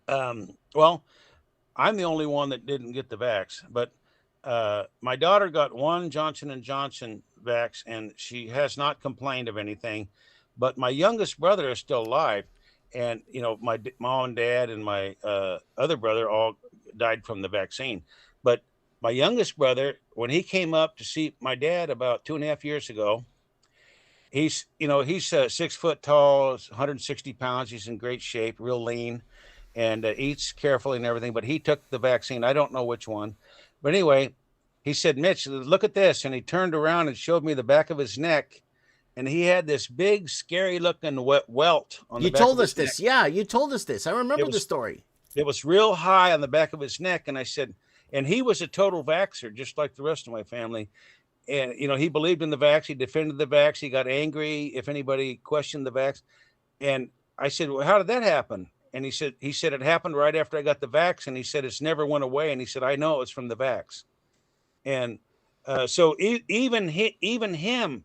I'm the only one that didn't get the vax, but my daughter got one Johnson & Johnson vax, and she has not complained of anything. But my youngest brother is still alive, and my mom and dad and my other brother all died from the vaccine. But my youngest brother, when he came up to see my dad about 2.5 years ago, he's 6 foot tall, 160 pounds. He's in great shape, real lean, and eats carefully and everything. But he took the vaccine. I don't know which one. But anyway, he said, "Mitch, look at this." And he turned around and showed me the back of his neck. And he had this big, scary looking welt on the back of his neck. You told us this. Yeah, you told us this. I remember the story. It was real high on the back of his neck. And I said, and he was a total vaxxer, just like the rest of my family. And, he believed in the vax. He defended the vax. He got angry if anybody questioned the vax. And I said, well, how did that happen? And he said it happened right after I got the vax. And he said, it's never went away. And he said, I know it's from the vax. And so even him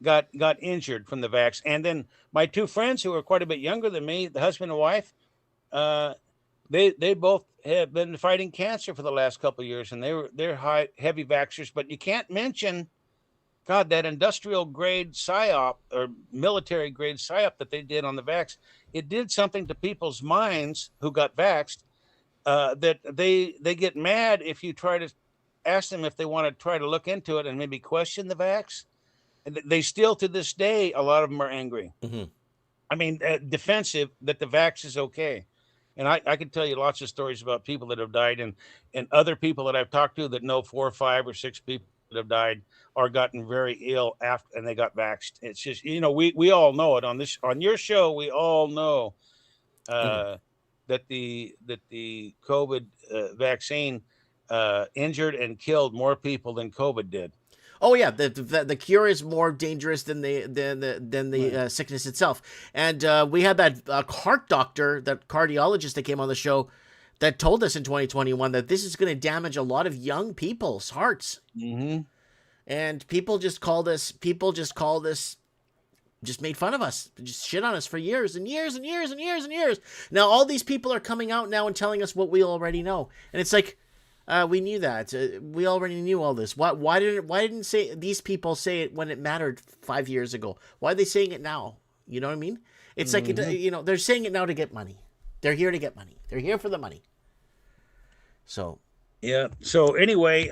got injured from the vax. And then my two friends who are quite a bit younger than me, the husband and wife, they both have been fighting cancer for the last couple of years, and they're heavy vaxxers. But you can't mention, God, that industrial grade psyop or military grade psyop that they did on the vax. It did something to people's minds who got vaxxed, that they get mad if you try to ask them if they want to try to look into it and maybe question the vax. And they still, to this day, a lot of them are angry. Mm-hmm. I mean, defensive that the vax is okay. And I can tell you lots of stories about people that have died, and other people that I've talked to that know 4 or 5 or 6 people that have died or gotten very ill after, and they got vaxxed. It's just, we all know it on your show. We all know that the COVID vaccine injured and killed more people than COVID did. Oh yeah, the cure is more dangerous than the sickness itself. And we had that heart doctor, that cardiologist that came on the show, that told us in 2021 that this is going to damage a lot of young people's hearts. Mm-hmm. And people just made fun of us, just shit on us for years and years and years and years and years. Now all these people are coming out now and telling us what we already know, and it's like, we knew that. We already knew all this. Why didn't these people say it when it mattered 5 years ago? Why are they saying it now? You know what I mean? It's like, they're saying it now to get money. They're here to get money. They're here for the money. So. Yeah. So anyway,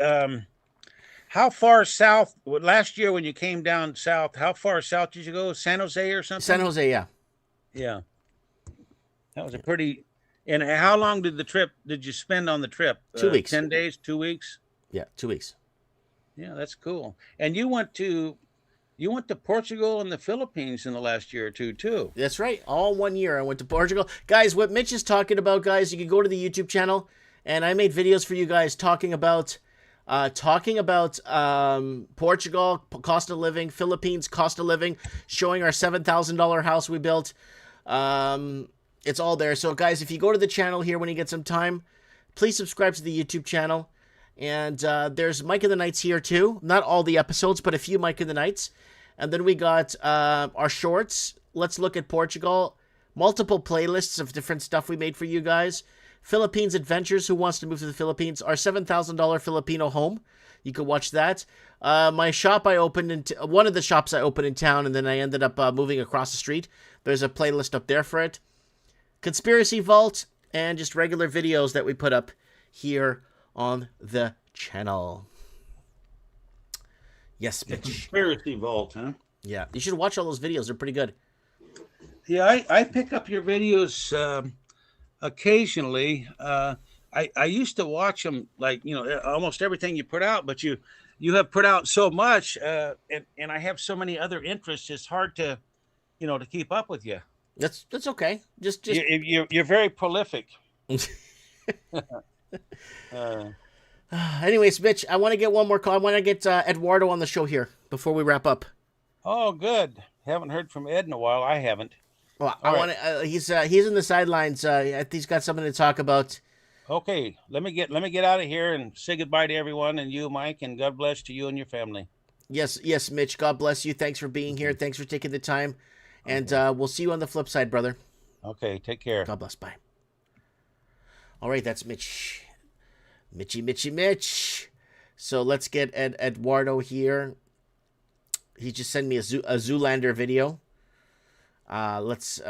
how far south, last year when you came down south, how far south did you go? San Jose or something? San Jose, yeah. Yeah. That was a pretty... And how long did you spend on the trip? 2 weeks. 10 days, 2 weeks? Yeah, 2 weeks. Yeah, that's cool. And you went to Portugal and the Philippines in the last year or two, too. That's right. All 1 year I went to Portugal. Guys, what Mitch is talking about, guys, you can go to the YouTube channel, and I made videos for you guys talking about Portugal, cost of living, Philippines, cost of living, showing our $7,000 house we built. It's all there. So, guys, if you go to the channel here when you get some time, please subscribe to the YouTube channel. And there's Mike of the Nights here, too. Not all the episodes, but a few Mike of the Nights. And then we got our shorts. Let's look at Portugal. Multiple playlists of different stuff we made for you guys. Philippines Adventures, who wants to move to the Philippines. Our $7,000 Filipino home. You can watch that. My shop I opened one of the shops I opened in town, and then I ended up moving across the street. There's a playlist up there for it. Conspiracy Vault, and just regular videos that we put up here on the channel. Yes, bitch. Conspiracy Vault, huh? Yeah, you should watch all those videos. They're pretty good. Yeah, I pick up your videos occasionally. I used to watch them, like, almost everything you put out, but you have put out so much, and I have so many other interests. It's hard to keep up with you. That's okay. Just you're very prolific. Anyways, Mitch, I want to get one more call. I want to get Eduardo on the show here before we wrap up. Oh, good. Haven't heard from Ed in a while. I haven't. Well, I want to. He's in the sidelines. I think he's got something to talk about. Okay, let me get out of here and say goodbye to everyone, and you, Mike, and God bless to you and your family. Yes, Mitch. God bless you. Thanks for being here. Thanks for taking the time. And we'll see you on the flip side, brother. Okay, take care. God bless. Bye. All right, that's Mitch. Mitch. So let's get Eduardo here. He just sent me a Zoolander video. Let's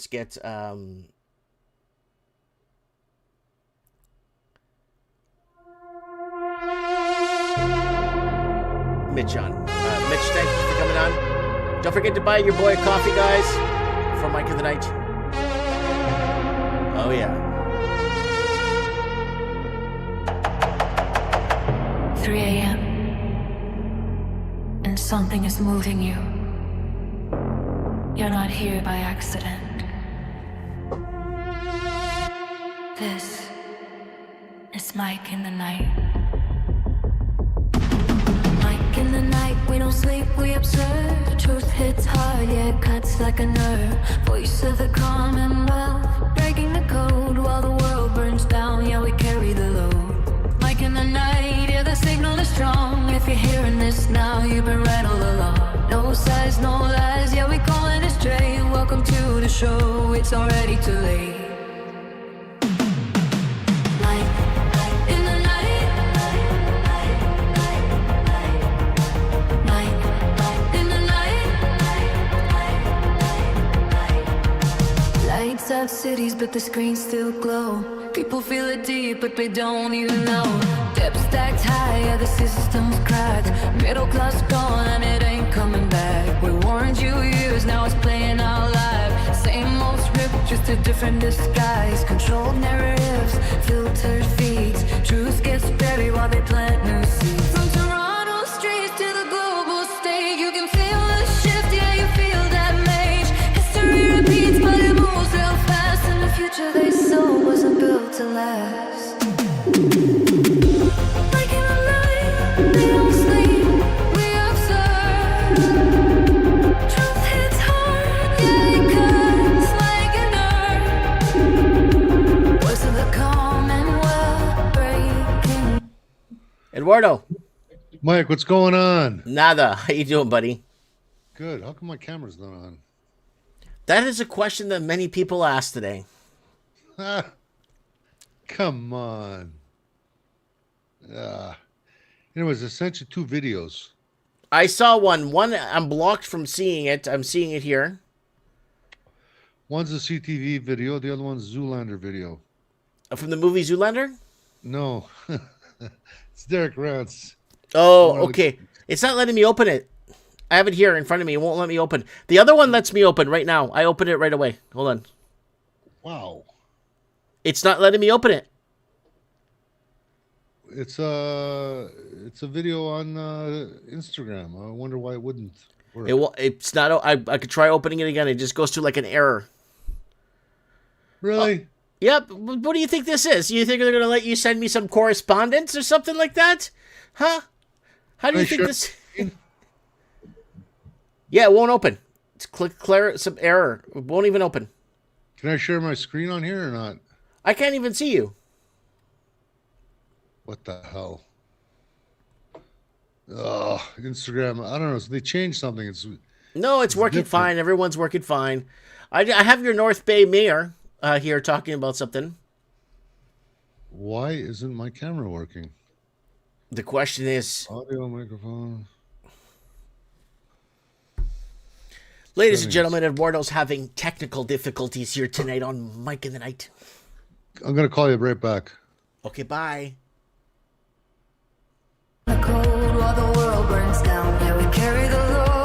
get Mitch on. Mitch, thank you for coming on. Don't forget to buy your boy a coffee, guys, for Mike of the Night. Oh, yeah. 3 a.m. and something is moving you. You're not here by accident. This is Mike in the Night. Mike in the night, we don't sleep, we observe. The truth hits hard, yeah, it cuts like a nerve. Voice of the Commonwealth, breaking the code while the world burns down. Yeah, we carry the load. Like in the night, yeah, the signal is strong. If you're hearing this now, you've been right all along. No size, no lies, yeah, we call it a stray. Welcome to the show, it's already too late. Lights out cities, but the screens still glow. People feel it deep, but they don't even know. Debt stacked high, yeah, the system's cracked. Middle class gone, and it ain't coming back. We warned you years, now it's playing out live. Same old script, just a different disguise. Controlled narratives, filtered feeds. Truth gets buried while they plant new seeds. From Toronto streets to the global stage, you can feel the shift, yeah, you feel that mage. History repeats, but it moves real fast. And the future they saw wasn't built to last. Like in the night, they don't sleep, we observe. Truth hits hard, yeah, it cuts like a nerve. Voice of the Commonwealth breaking. Eduardo. Mike, what's going on? Nada. How you doing, buddy? Good. How come my camera's not on? That is a question that many people ask today. Come on. Anyways, I sent you 2 videos. I saw one. One, I'm blocked from seeing it. I'm seeing it here. One's a CTV video. The other one's Zoolander video. From the movie Zoolander? No. It's Derek Rance. Oh, okay. It's not letting me open it. I have it here in front of me. It won't let me open. The other one lets me open right now. I opened it right away. Hold on. Wow. It's not letting me open it. It's a video on Instagram. I wonder why it wouldn't work. It's not. I could try opening it again. It just goes to like an error. Really? Yep. What do you think this is? You think they're going to let you send me some correspondence or something like that? Huh? How do you think this... Yeah, it won't open. It's clear some error. It won't even open. Can I share my screen on here or not? I can't even see you. What the hell? Oh, Instagram. I don't know. So they changed something. It's working different. fine. Everyone's working fine. I have your North Bay mayor here talking about something. Why isn't my camera working? The question is... Audio, microphone... Ladies and gentlemen, Eduardo's having technical difficulties here tonight on Mike in the Night. I'm going to call you right back. Okay, bye. The cold while the world burns down, yeah, we carry the load.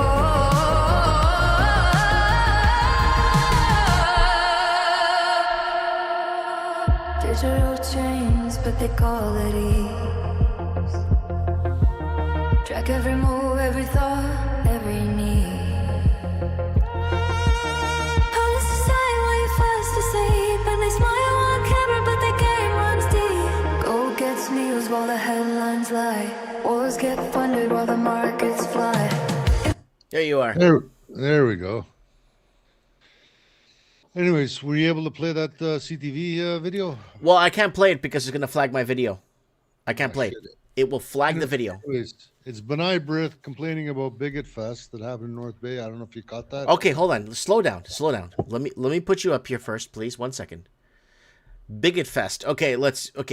Digital chains, but they call it ease. Track every move, every thought, every need. While the headlines lie, wars get funded while the markets fly. There you are. There we go. Anyways, were you able to play that CTV video? Well, I can't play it because it's going to flag my video. I can't play it. It will flag the video. Anyways, it's Benai Brith complaining about Bigot Fest that happened in North Bay. I don't know if you caught that. Okay, hold on. Slow down. Let me put you up here first, please. 1 second. Bigot Fest. Okay,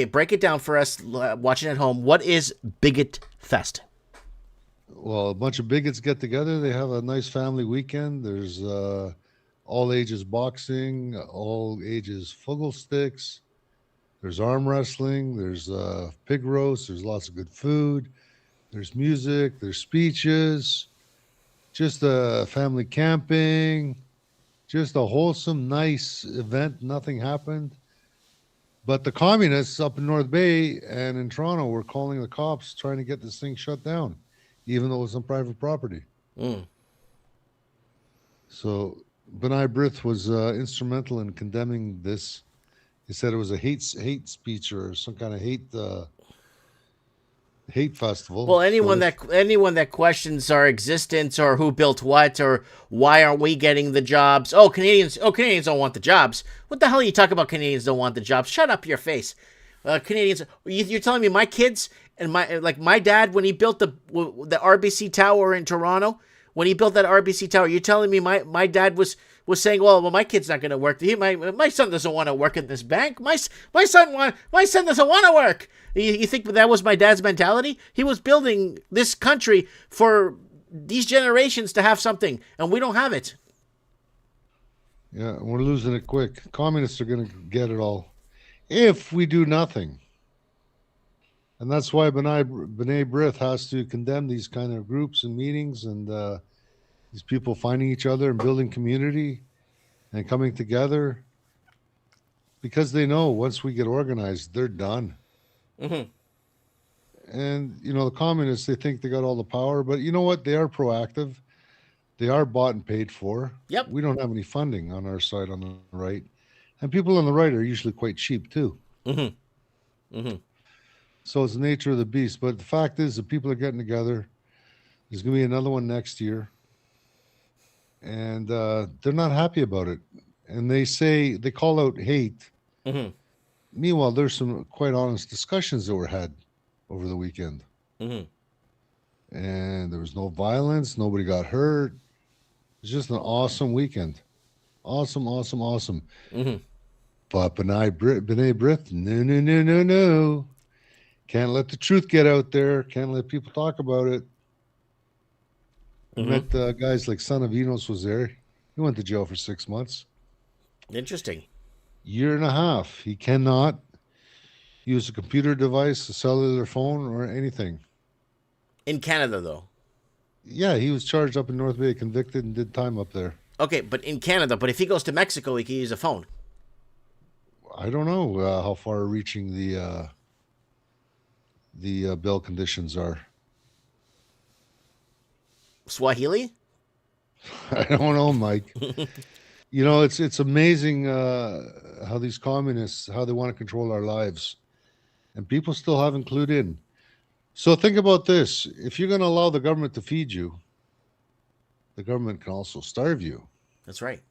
break it down for us watching at home. What is Bigot Fest? Well, a bunch of bigots get together. They have a nice family weekend. There's all ages boxing, all ages fuggle sticks. There's arm wrestling. There's pig roast. There's lots of good food. There's music. There's speeches. Just family camping. Just a wholesome, nice event. Nothing happened. But the communists up in North Bay and in Toronto were calling the cops trying to get this thing shut down, even though it was on private property. So Benai Brith was instrumental in condemning this. He said it was a hate speech or some kind of hate hate festival. Well, anyone so that questions our existence or who built what or why aren't we getting the jobs? Canadians don't want the jobs. What the hell are you talking about? Canadians don't want the jobs. Shut up your face. Canadians, you're telling me my kids and my dad when he built the RBC Tower in Toronto, when he built that RBC Tower, you're telling me my dad was saying, well, my kid's not going to work. My son doesn't want to work at this bank. My son doesn't want to work. You think that was my dad's mentality? He was building this country for these generations to have something, and we don't have it. yeah, we're losing it quick. Communists are going to get it all if we do nothing. And that's why B'nai B'rith has to condemn these kind of groups and meetings and these people finding each other and building community and coming together, because they know once we get organized, they're done. Mm-hmm. And, the communists, they think they got all the power, but you know what? They are proactive. They are bought and paid for. Yep. We don't have any funding on our side on the right. And people on the right are usually quite cheap too. Mm-hmm. Mm-hmm. So it's the nature of the beast. But the fact is that people are getting together. There's going to be another one next year. And they're not happy about it. And they call out hate. Mm-hmm. Meanwhile, there's some quite honest discussions that were had over the weekend. Mm-hmm. And there was no violence. Nobody got hurt. It's just an awesome weekend. Awesome, awesome, awesome. Mm-hmm. But B'nai B'rith, no. Can't let the truth get out there. Can't let people talk about it. Mm-hmm. I met guys like Son of Enos was there. He went to jail for 6 months. Interesting. Year and a half. He cannot use a computer device, a cellular phone, or anything. In Canada, though. Yeah, he was charged up in North Bay, convicted, and did time up there. Okay, but in Canada. But if he goes to Mexico, he can use a phone. I don't know how far-reaching the bail conditions are. Swahili? I don't know, Mike. It's amazing how these communists, how they want to control our lives. And people still haven't clued in. So think about this. If you're going to allow the government to feed you, the government can also starve you. That's right.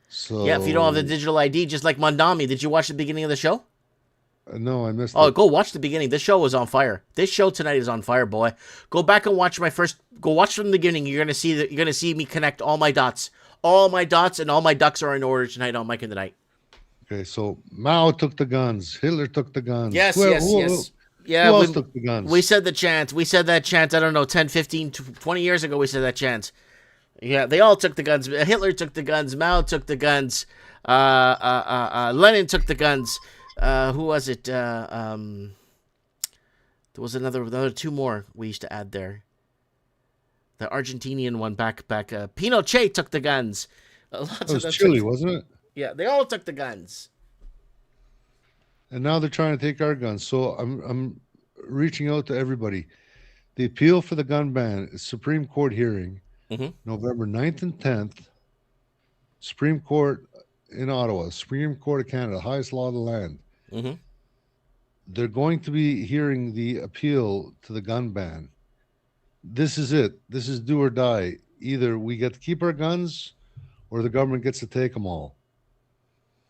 So yeah, if you don't have the digital ID, just like Mondami. Did you watch the beginning of the show? No, I missed Oh, it. go watch the beginning. This show was on fire. This show tonight is on fire, boy. Go back and watch Go watch from the beginning. You're gonna see me connect all my dots. All my dots and all my ducks are in order tonight on Mike in the Night. Okay, so Mao took the guns. Hitler took the guns. Yes. Yeah, who else took the guns? We said the chant. We said that chant, I don't know, 10, 15, 20 years ago we said that chant. Yeah, they all took the guns. Hitler took the guns. Mao took the guns. Lenin took the guns. Who was it? There was another two more we used to add there. The Argentinian one back. Pinochet took the guns. It was Chile, wasn't it? Yeah, they all took the guns. And now they're trying to take our guns. So I'm reaching out to everybody. The appeal for the gun ban is Supreme Court hearing, November 9th and 10th. Supreme Court in Ottawa, Supreme Court of Canada, highest law of the land. Mm-hmm. They're going to be hearing the appeal to the gun ban. This is it. This is do or die. Either we get to keep our guns or the government gets to take them all.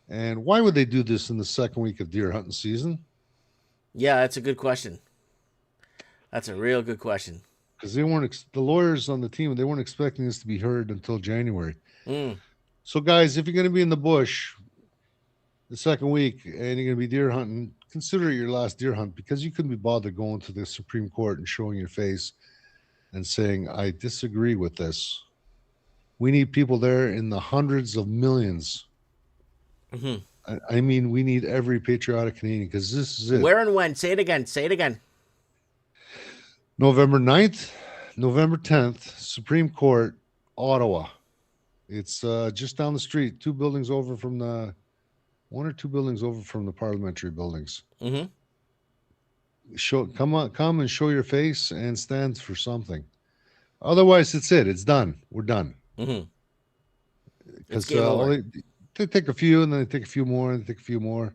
And why would they do this in the second week of deer hunting season? Yeah, that's a good question. That's a real good question. Because they weren't, the lawyers on the team, they weren't expecting this to be heard until January. Mm. So, guys, if you're going to be in the bush the second week and you're going to be deer hunting, consider it your last deer hunt, because you couldn't be bothered going to the Supreme Court and showing your face and saying, I disagree with this. We need people there in the hundreds of millions. Mm-hmm. I mean, we need every patriotic Canadian, because this is it. Where and when? Say it again. Say it again. November 9th, November 10th, Supreme Court, Ottawa. It's just down the street, one or two buildings over from the parliamentary buildings. Mm-hmm. Come and show your face and stand for something. Otherwise, it's it. It's done. We're done. Mm-hmm. Because they take a few, and then they take a few more, and they take a few more.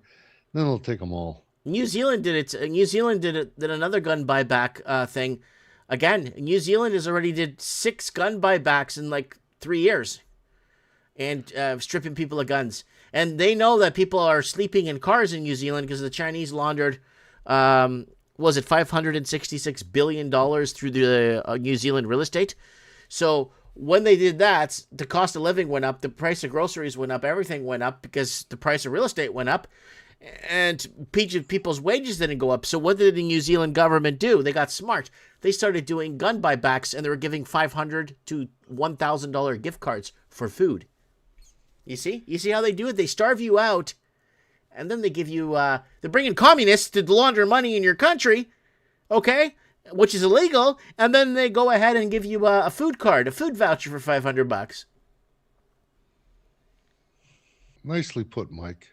Then they'll take them all. New Zealand did it. New Zealand did another gun buyback thing. Again, New Zealand has already did 6 gun buybacks in like 3 years, and stripping people of guns. And they know that people are sleeping in cars in New Zealand because the Chinese laundered, was it $566 billion through the New Zealand real estate. So when they did that, the cost of living went up, the price of groceries went up, everything went up because the price of real estate went up, and people's wages didn't go up. So what did the New Zealand government do? They got smart. They started doing gun buybacks, and they were giving $500 to $1,000 gift cards for food. You see how they do it? They starve you out, and then they give you, they're bringing communists to launder money in your country, okay, which is illegal, and then they go ahead and give you a food card, a food voucher for $500. Nicely put, Mike.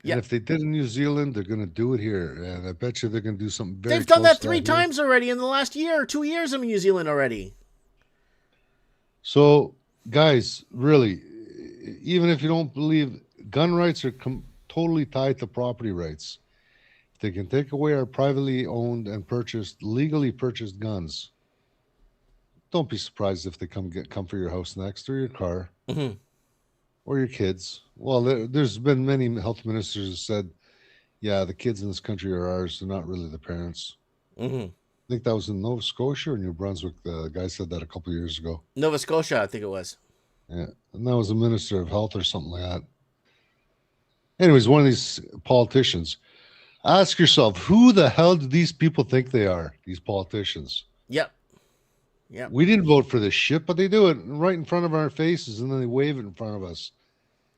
Yeah. And if they did in New Zealand, they're going to do it here, and I bet you they're going to do something very. They've done close that to 3 here. times already in the last year or 2 years in New Zealand already. So, guys, really, even if you don't believe, gun rights are totally tied to property rights. If they can take away our privately owned and legally purchased guns, don't be surprised if they come for your house next or your car. Mm-hmm. Or your kids. Well, there's been many health ministers who said, yeah, the kids in this country are ours. They're not really the parents. Mm-hmm. I think that was in Nova Scotia or New Brunswick. The guy said that a couple of years ago. Nova Scotia, I think it was. Yeah. And that was a minister of health or something like that. Anyways, one of these politicians. Ask yourself, who the hell do these people think they are, these politicians? Yep. We didn't vote for this shit, but they do it right in front of our faces, and then they wave it in front of us.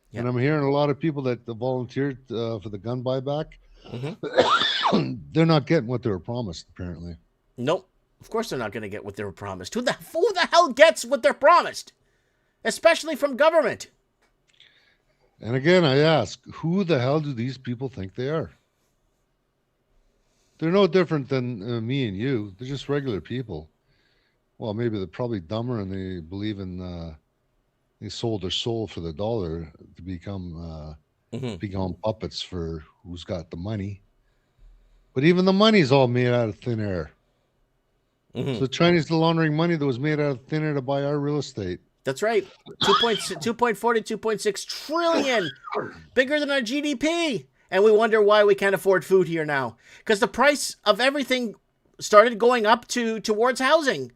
Yep. And I'm hearing a lot of people that volunteered for the gun buyback. Mm-hmm. They're not getting what they were promised, apparently. Nope. Of course they're not going to get what they were promised. Who the hell gets what they're promised? Especially from government. And again, I ask, who the hell do these people think they are? They're no different than me and you. They're just regular people. Well, maybe they're probably dumber and they believe in, they sold their soul for the dollar to become puppets for who's got the money. But even the money's all made out of thin air. Mm-hmm. So the Chinese are laundering money that was made out of thin air to buy our real estate. That's right. 2.4 to 2.6 trillion. Bigger than our GDP. And we wonder why we can't afford food here now. Because the price of everything started going up towards housing.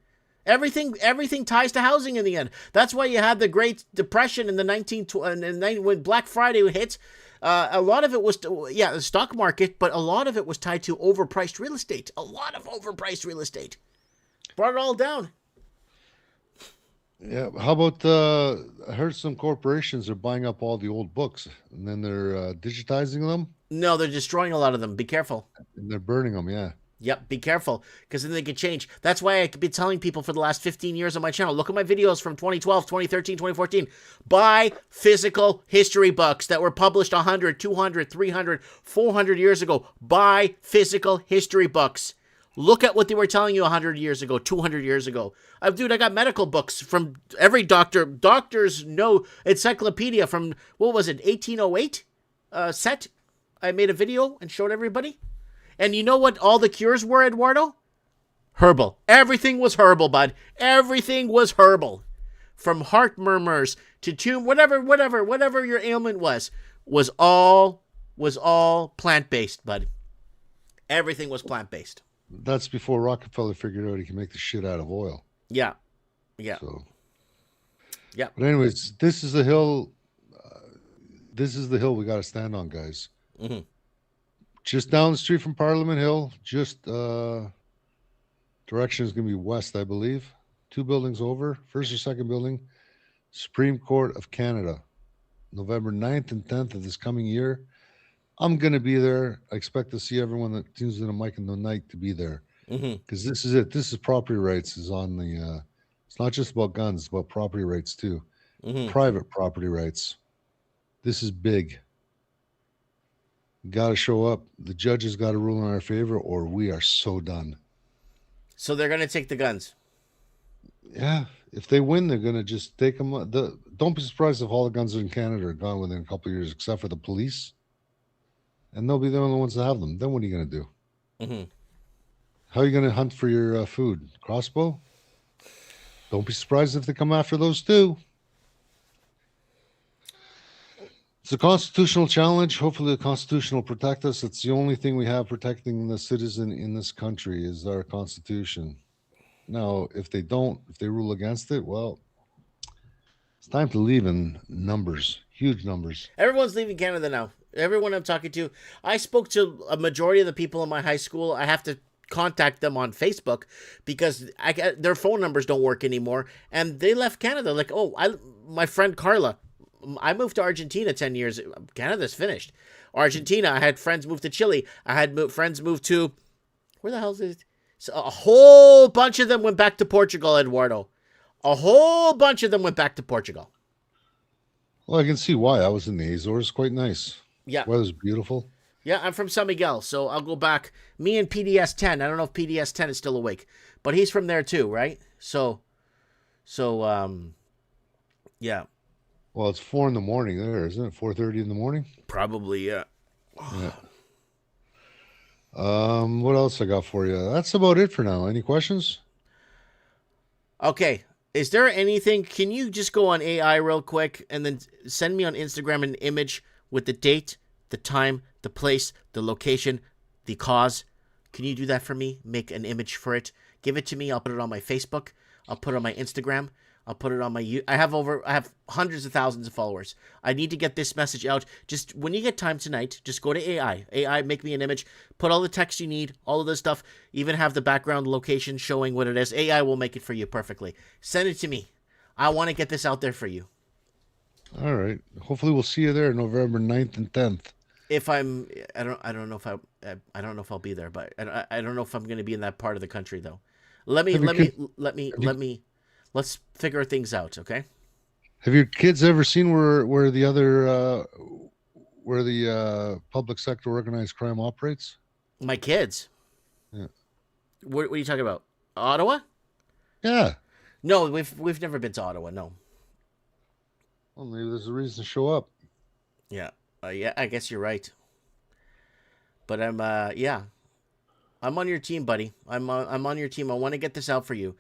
Everything ties to housing in the end. That's why you had the Great Depression in the when Black Friday hit. A lot of it was, the stock market, but a lot of it was tied to overpriced real estate. A lot of overpriced real estate. Brought it all down. Yeah. How about, I heard some corporations are buying up all the old books and then they're digitizing them. No, they're destroying a lot of them. Be careful. And they're burning them, yeah. Yep, be careful, because then they could change. That's why I've been telling people for the last 15 years on my channel, look at my videos from 2012, 2013, 2014. Buy physical history books that were published 100, 200, 300, 400 years ago. Buy physical history books. Look at what they were telling you 100 years ago, 200 years ago. I got medical books from every doctor. Doctors know encyclopedia from, what was it, 1808 set? I made a video and showed everybody. And you know what all the cures were, Eduardo? Herbal. Everything was herbal, bud. Everything was herbal. From heart murmurs to whatever your ailment was all plant-based, bud. Everything was plant-based. That's before Rockefeller figured out he can make the shit out of oil. Yeah. So. Yeah. But anyways, this is the hill. This is the hill we got to stand on, guys. Mm-hmm. Just down the street from Parliament Hill, just direction is going to be west, I believe. 2 buildings over, first or second building, Supreme Court of Canada, November 9th and 10th of this coming year. I'm going to be there. I expect to see everyone that tunes in to Mike and the Night to be there. Because this is it. This is property rights is on the, it's not just about guns, it's about property rights too. Private property rights. This is big. Got to show up. The judges got to rule in our favor, or we are so done. So they're going to take the guns. Yeah. If they win, they're going to just take them. Don't be surprised if all the guns in Canada are gone within a couple of years, except for the police and they'll be the only ones that have them. Then what are you going to do? Mm-hmm. How are you going to hunt for your food? Crossbow? Don't be surprised if they come after those too. It's a constitutional challenge. Hopefully the Constitution will protect us. It's the only thing we have protecting the citizen in this country is our Constitution. Now, if they rule against it, well, it's time to leave in numbers, huge numbers. Everyone's leaving Canada now. Everyone I'm talking to, I spoke to a majority of the people in my high school. I have to contact them on Facebook because their phone numbers don't work anymore, and they left Canada. Like, my friend Carla, I moved to Argentina 10 years. Canada's finished. Argentina, I had friends move to Chile. I had friends move to, where the hell is it? So a whole bunch of them went back to Portugal, Eduardo. A whole bunch of them went back to Portugal. Well, I can see why. I was in the Azores. Quite nice. Yeah. Weather's beautiful. Yeah, I'm from San Miguel, so I'll go back. Me and PDS 10. I don't know if PDS 10 is still awake, but he's from there too, right? So, yeah. Well, it's 4 a.m. there, isn't it? 4:30 in the morning? Probably, yeah. Yeah. What else I got for you? That's about it for now. Any questions? Okay. Is there anything? Can you just go on AI real quick and then send me on Instagram an image with the date, the time, the place, the location, the cause? Can you do that for me? Make an image for it. Give it to me. I'll put it on my Facebook. I'll put it on my Instagram. I'll put it on my I have hundreds of thousands of followers. I need to get this message out. Just when you get time tonight, just go to AI. AI, make me an image. Put all the text you need, all of this stuff. Even have the background location showing what it is. AI will make it for you perfectly. Send it to me. I want to get this out there for you. All right. Hopefully we'll see you there November 9th and 10th. If I don't know if I'll be there, but I don't know if I'm going to be in that part of the country though. Let's figure things out, okay? Have your kids ever seen where the public sector organized crime operates? My kids? Yeah. What are you talking about? Ottawa? Yeah. No, we've never been to Ottawa. No. Well, maybe there's a reason to show up. Yeah. Yeah. I guess you're right. But I'm on your team, buddy. I'm on your team. I want to get this out for you.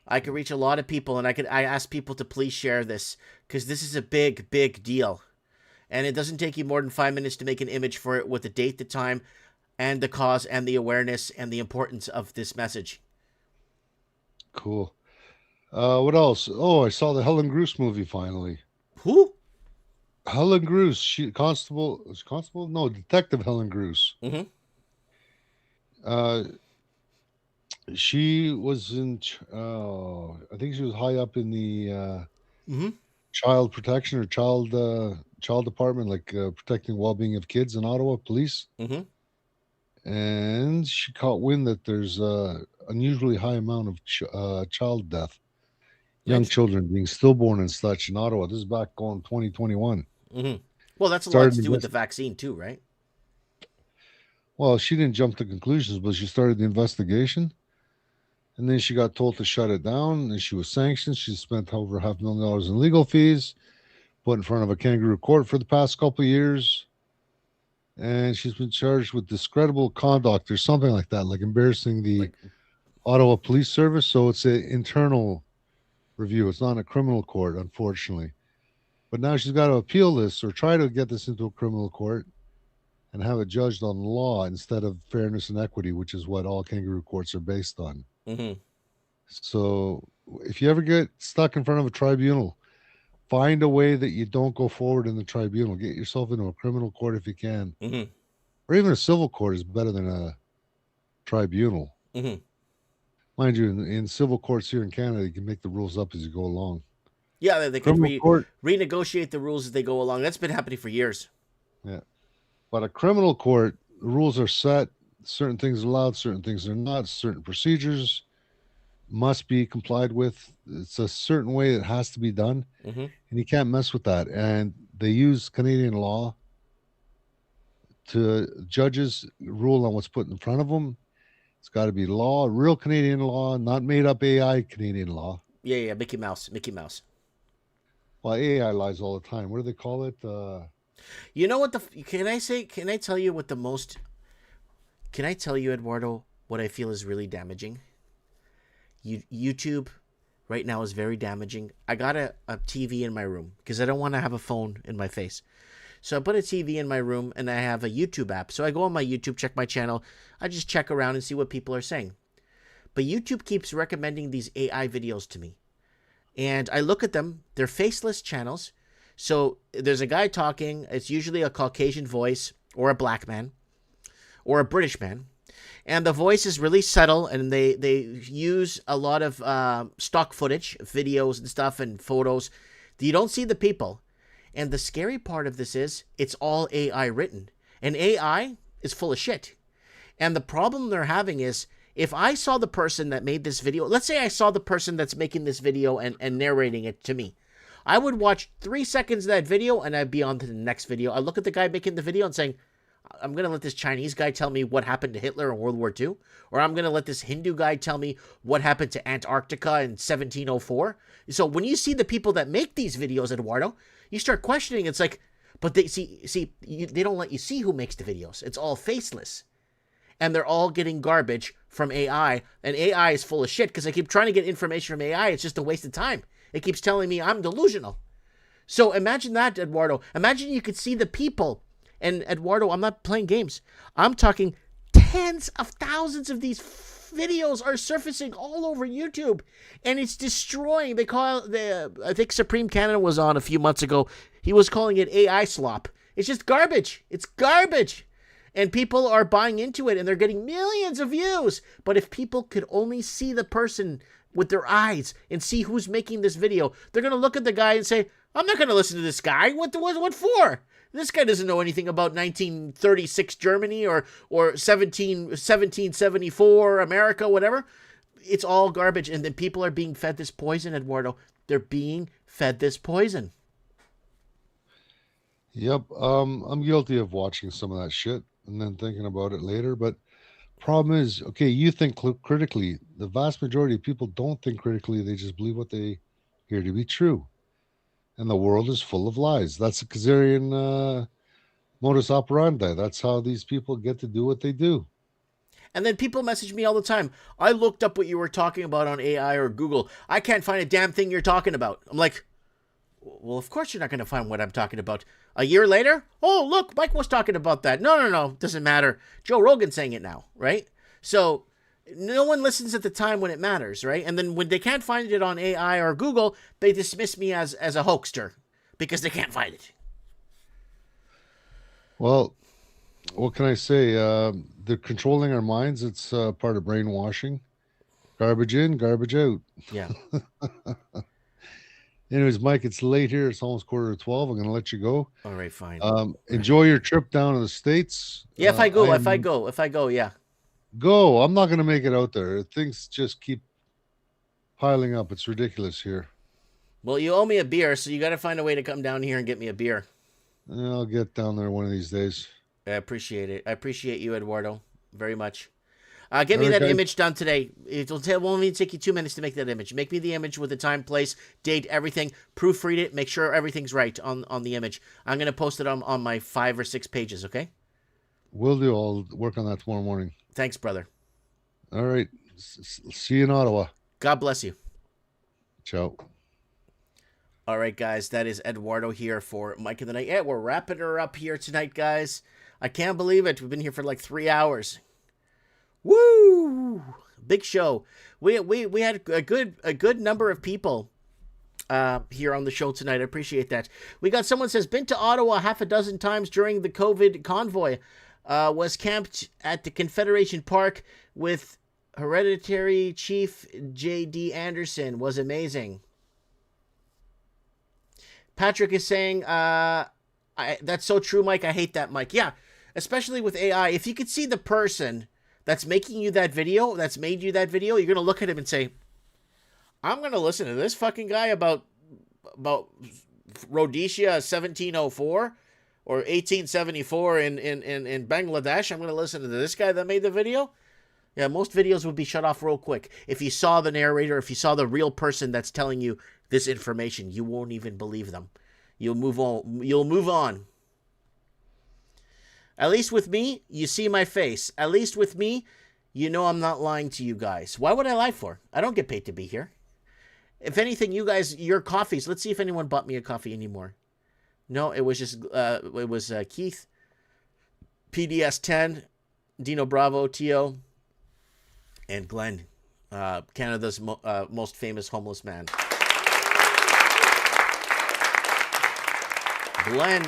I could reach a lot of people, and I ask people to please share this because this is a big, big deal. And it doesn't take you more than 5 minutes to make an image for it with the date, the time, and the cause, and the awareness, and the importance of this message. Cool. What else? Oh, I saw the Helen Groos movie finally. Who? Helen Groos. Constable? No, Detective Helen Groos. Mm-hmm. She was in, I think she was high up in the child protection or child department, like protecting well-being of kids in Ottawa police. Mm-hmm. And she caught wind that there's a unusually high amount of child death, young children being stillborn and such in Ottawa. This is back going 2021. Mm-hmm. Well, that's a lot to do with the vaccine too, right? Well, she didn't jump to conclusions, but she started the investigation. And then she got told to shut it down, and she was sanctioned. She spent over $500,000 in legal fees, put in front of a kangaroo court for the past couple of years. And she's been charged with discreditable conduct or something like that, like embarrassing the Ottawa Police Service. So it's an internal review. It's not a criminal court, unfortunately. But now she's got to appeal this or try to get this into a criminal court and have it judged on law instead of fairness and equity, which is what all kangaroo courts are based on. Mm-hmm. So if you ever get stuck in front of a tribunal, find a way that you don't go forward in the tribunal. Get yourself into a criminal court if you can. Mm-hmm. Or even a civil court is better than a tribunal. Mm-hmm. Mind you, in civil courts here in Canada, you can make the rules up as you go along. Yeah, they can renegotiate the rules as they go along. That's been happening for years. Yeah. But a criminal court, the rules are set. Certain things are allowed, certain things are not. Certain procedures must be complied with. It's a certain way it has to be done. Mm-hmm. And you can't mess with that. And they use Canadian law to judges rule on what's put in front of them. It's got to be law, real Canadian law, not made up AI Canadian law. Yeah, Mickey Mouse. Well, AI lies all the time. What do they call it? You know what can I tell you, Eduardo, what I feel is really damaging? YouTube right now is very damaging. I got a TV in my room because I don't want to have a phone in my face. So I put a TV in my room and I have a YouTube app. So I go on my YouTube, check my channel. I just check around and see what people are saying. But YouTube keeps recommending these AI videos to me. And I look at them. They're faceless channels. So there's a guy talking. It's usually a Caucasian voice or a black man or a British man. And the voice is really subtle, and they use a lot of stock footage, videos and stuff and photos. You don't see the people. And the scary part of this is it's all AI written. And AI is full of shit. And the problem they're having is if I saw the person that made this video, let's say I saw the person that's making this video and narrating it to me. I would watch 3 seconds of that video and I'd be on to the next video. I look at the guy making the video and saying, I'm going to let this Chinese guy tell me what happened to Hitler in World War II. Or I'm going to let this Hindu guy tell me what happened to Antarctica in 1704. So when you see the people that make these videos, Eduardo, you start questioning. It's like, but they they don't let you see who makes the videos. It's all faceless. And they're all getting garbage from AI. And AI is full of shit because I keep trying to get information from AI. It's just a waste of time. It keeps telling me I'm delusional. So imagine that, Eduardo. Imagine you could see the people. And Eduardo, I'm not playing games. I'm talking tens of thousands of these videos are surfacing all over YouTube. And it's destroying. I think Supreme Canada was on a few months ago. He was calling it AI slop. It's just garbage. It's garbage. And people are buying into it and they're getting millions of views. But if people could only see the person with their eyes and see who's making this video, they're going to look at the guy and say, I'm not going to listen to this guy. What for? This guy doesn't know anything about 1936 Germany or 1774 America, whatever. It's all garbage. And then people are being fed this poison, Eduardo. They're being fed this poison. Yep. I'm guilty of watching some of that shit and then thinking about it later. But problem is, okay, you think critically. The vast majority of people don't think critically. They just believe what they hear to be true. And the world is full of lies. That's a Khazarian modus operandi. That's how these people get to do what they do. And then people message me all the time. I looked up what you were talking about on AI or Google. I can't find a damn thing you're talking about. I'm like, well, of course you're not going to find what I'm talking about. A year later, oh, look, Mike was talking about that. No, doesn't matter. Joe Rogan's saying it now, right? So no one listens at the time when it matters, right? And then when they can't find it on AI or Google, they dismiss me as a hoaxer because they can't find it. Well, what can I say? They're controlling our minds. It's part of brainwashing. Garbage in, garbage out. Yeah. Anyways, Mike, it's late here. It's almost 11:45. I'm going to let you go. All right, fine. Enjoy your trip down to the States. Yeah, if I go, yeah. Go. I'm not going to make it out there. Things just keep piling up. It's ridiculous here. Well, you owe me a beer, so you got to find a way to come down here and get me a beer. I'll get down there one of these days. I appreciate it. I appreciate you, Eduardo, very much. Get me that image done today. It won't even take you 2 minutes to make that image. Make me the image with the time, place, date, everything. Proofread it. Make sure everything's right on the image. I'm going to post it on my 5 or 6 pages, okay? Will do. I'll work on that tomorrow morning. Thanks, brother. All right. See you in Ottawa. God bless you. Ciao. All right, guys. That is Eduardo here for Mike of the Night. Yeah, we're wrapping her up here tonight, guys. I can't believe it. We've been here for like 3 hours. Woo! Big show. We had a good number of people here on the show tonight. I appreciate that. We got someone says, been to Ottawa half a dozen times during the COVID convoy. Was camped at the Confederation Park with Hereditary Chief J.D. Anderson. Was amazing. Patrick is saying, that's so true, Mike. I hate that, Mike. Yeah, especially with AI. If you could see the person that's making you that video, that's made you that video, you're going to look at him and say, I'm going to listen to this fucking guy about Rhodesia 1704 or 1874 in Bangladesh. I'm going to listen to this guy that made the video. Yeah, most videos would be shut off real quick. If you saw the narrator, if you saw the real person that's telling you this information, you won't even believe them. You'll move on. At least with me, you see my face. At least with me, you know I'm not lying to you guys. Why would I lie for? I don't get paid to be here. If anything, you guys, your coffees. Let's see if anyone bought me a coffee anymore. No, it was just, Keith, PDS10, Dino Bravo, Tio, and Glenn, Canada's most famous homeless man. Glenn,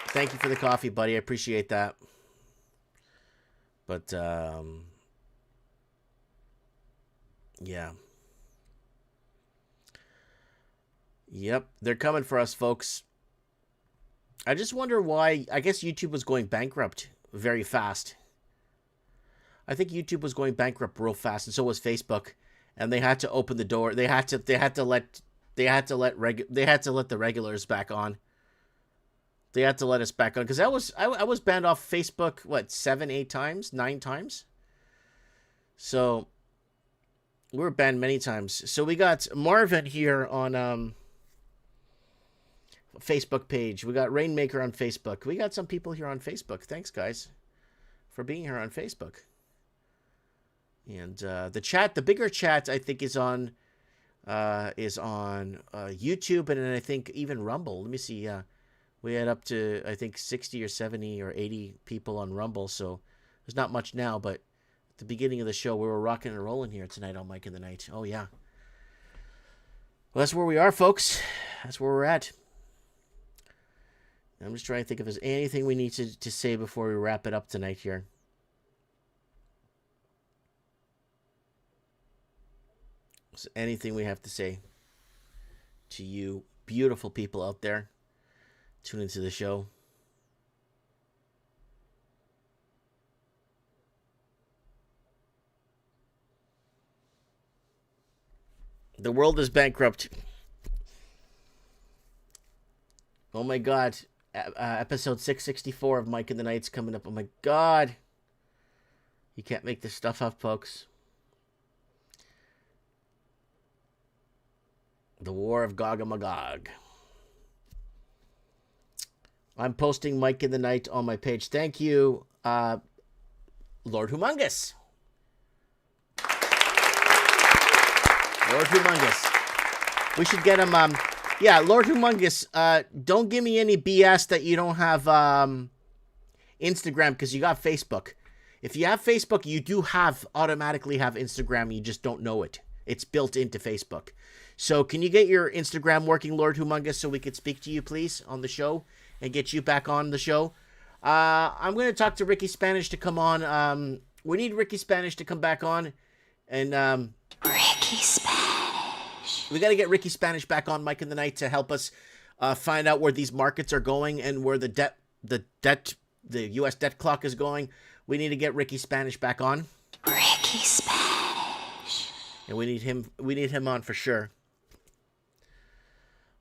thank you for the coffee, buddy. I appreciate that. But, yeah. Yep, they're coming for us, folks. I just wonder why. I guess YouTube was going bankrupt very fast. I think YouTube was going bankrupt real fast, and so was Facebook. And they had to open the door. They had to let the regulars back on. They had to let us back on because I was banned off Facebook, what, 7, 8 times, 9 times. So we were banned many times. So we got Marvin here on Facebook page. We got Rainmaker on Facebook. We got some people here on Facebook. Thanks, guys, for being here on Facebook. And the chat, the bigger chat, I think is on YouTube, and then I think even Rumble. Let me see. We had up to, I think, 60 or 70 or 80 people on Rumble, so there's not much now, but at the beginning of the show, we were rocking and rolling here tonight on Mike in the Night. Oh, yeah. Well, that's where we are, folks. That's where we're at. I'm just trying to think if there's anything we need to say before we wrap it up tonight here. Is there anything we have to say to you beautiful people out there? Tune into the show. The world is bankrupt. Oh my God. Episode 664 of Mike in the Night's coming up. Oh my God. You can't make this stuff up, folks. The War of Gog and Magog. I'm posting Mike in the Night on my page. Thank you, Lord Humongous. Lord Humongous. We should get him, yeah, Lord Humongous, don't give me any BS that you don't have Instagram because you got Facebook. If you have Facebook, you do automatically have Instagram. You just don't know it. It's built into Facebook. So can you get your Instagram working, Lord Humongous, so we could speak to you, please, on the show and get you back on the show? I'm going to talk to Ricky Spanish to come on. We need Ricky Spanish to come back on. And Ricky Spanish. We got to get Ricky Spanish back on Mike in the Night to help us find out where these markets are going and where the U.S. debt clock is going. We need to get Ricky Spanish back on. Ricky Spanish. And we need him on for sure.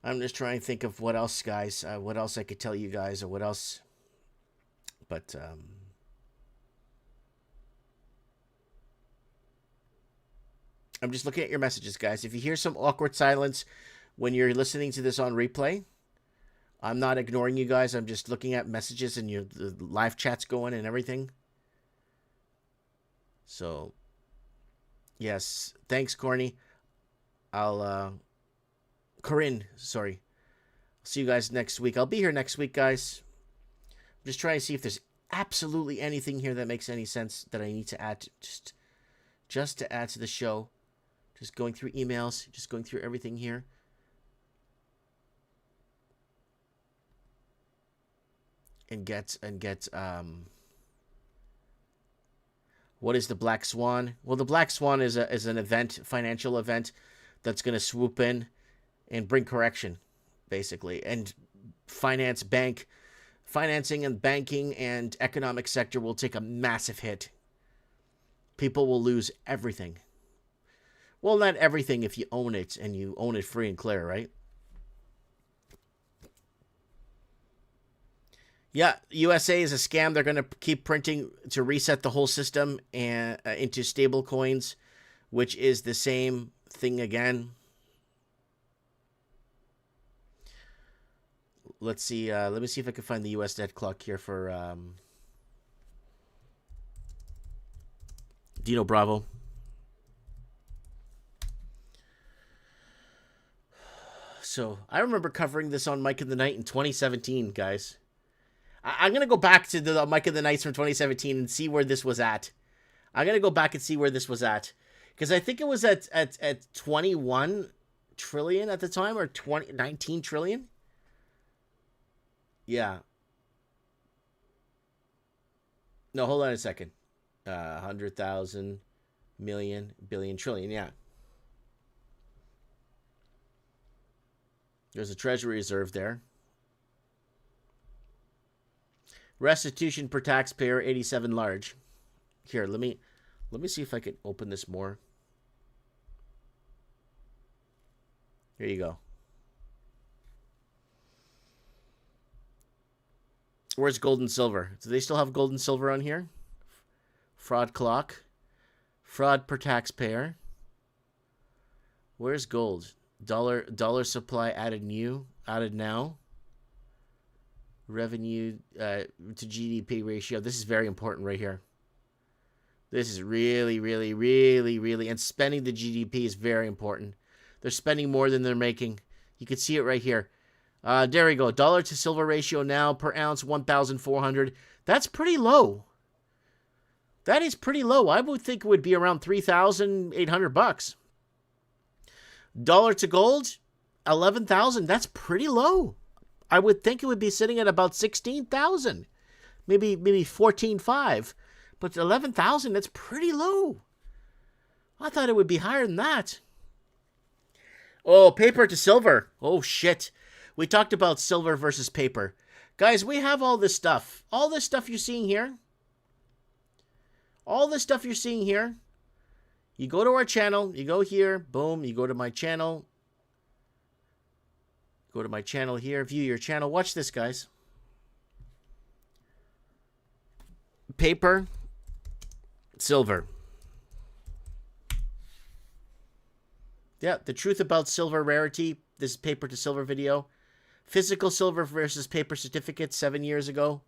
I'm just trying to think of what else, guys. What else I could tell you guys, or what else. But I'm just looking at your messages, guys. If you hear some awkward silence when you're listening to this on replay, I'm not ignoring you guys. I'm just looking at messages and the live chat's going and everything. So, yes. Thanks, Corny. Corinne, sorry. I'll see you guys next week. I'll be here next week, guys. I'm just trying to see if there's absolutely anything here that makes any sense that I need to add. Just to add to the show. Just going through emails. Just going through everything here. And get what is the Black Swan? Well, the Black Swan is an event, financial event, that's going to swoop in and bring correction, basically, and financing and banking and economic sector will take a massive hit. People will lose everything. Well, not everything if you own it and you own it free and clear, right? Yeah, USA is a scam. They're going to keep printing to reset the whole system and into stable coins, which is the same thing again. Let's see. Let me see if I can find the U.S. debt clock here for Dino Bravo. So I remember covering this on Mike of the Night in 2017, guys. I'm going to go back to the Mike of the Nights from 2017 and see where this was at. I'm going to go back and see where this was at. Because I think it was at 21 trillion at the time, or 19 trillion. Yeah. No, hold on a second. 100,000, million, billion, trillion, yeah. There's a treasury reserve there. Restitution per taxpayer, 87 large. Here, let me see if I can open this more. Here you go. Where's gold and silver? Do they still have gold and silver on here? Fraud clock. Fraud per taxpayer. Where's gold? Dollar supply added now. Revenue to GDP ratio. This is very important right here. This is really, really, really, really, and spending the GDP is very important. They're spending more than they're making. You can see it right here. There we go. Dollar to silver ratio now per ounce, 1,400. That's pretty low. That is pretty low. I would think it would be around $3,800. Dollar to gold, 11,000. That's pretty low. I would think it would be sitting at about 16,000, maybe 14.5, but 11,000. That's pretty low. I thought it would be higher than that. Oh, paper to silver. Oh shit. We talked about silver versus paper, guys. We have all this stuff. All this stuff you're seeing here. All this stuff you're seeing here. You go to our channel. You go here. Boom. You go to my channel. Go to my channel here. View your channel. Watch this, guys. Paper. Silver. Yeah, the truth about silver rarity. This is paper to silver video. Physical silver versus paper certificates 7 years ago.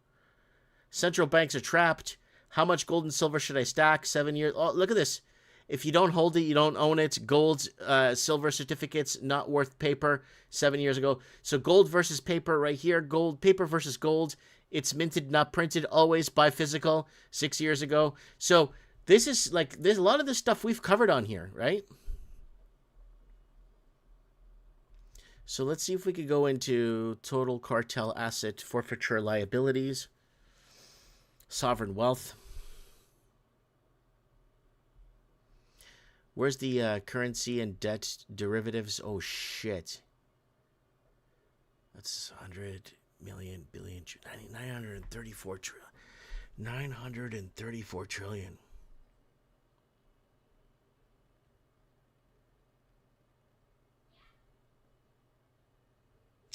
Central banks are trapped. How much gold and silver should I stack? 7 years. Oh, look at this. If you don't hold it, you don't own it. Gold, silver certificates, not worth paper 7 years ago. So gold versus paper right here. Gold, paper versus gold. It's minted, not printed. Always buy physical 6 years ago. So this is like, there's a lot of this stuff we've covered on here, right? So let's see if we could go into total cartel asset forfeiture liabilities. Sovereign wealth. Where's the currency and debt derivatives? Oh, shit. That's 100 million, billion, 934 trillion. 934 trillion.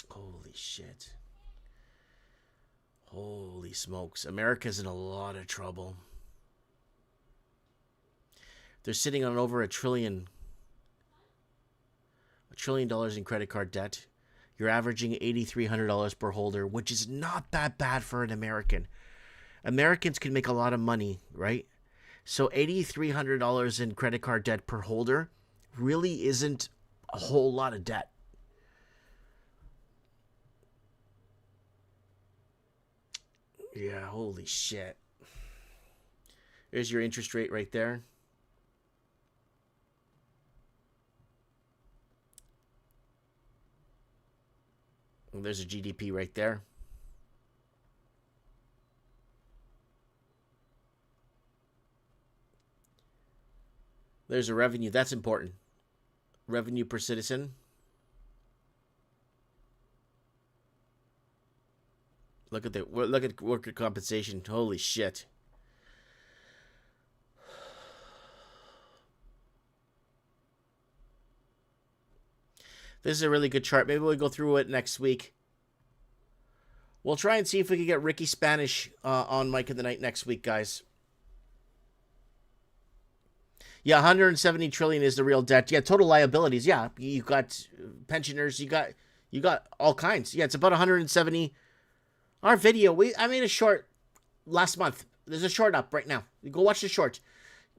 Holy shit. Holy smokes. America's in a lot of trouble. They're sitting on over $1 trillion in credit card debt. You're averaging $8,300 per holder, which is not that bad for an American. Americans can make a lot of money, right? So $8,300 in credit card debt per holder really isn't a whole lot of debt. Yeah, holy shit. There's your interest rate right there. And there's a GDP right there. There's a revenue. That's important. Revenue per citizen. Look at worker compensation. Holy shit. This is a really good chart. Maybe we'll go through it next week. We'll try and see if we can get Ricky Spanish on Mike of the Night next week, guys. Yeah, 170 trillion is the real debt. Yeah, total liabilities. Yeah, you got pensioners. You got all kinds. Yeah, it's about 170. Our video, I made a short last month. There's a short up right now. You go watch the short.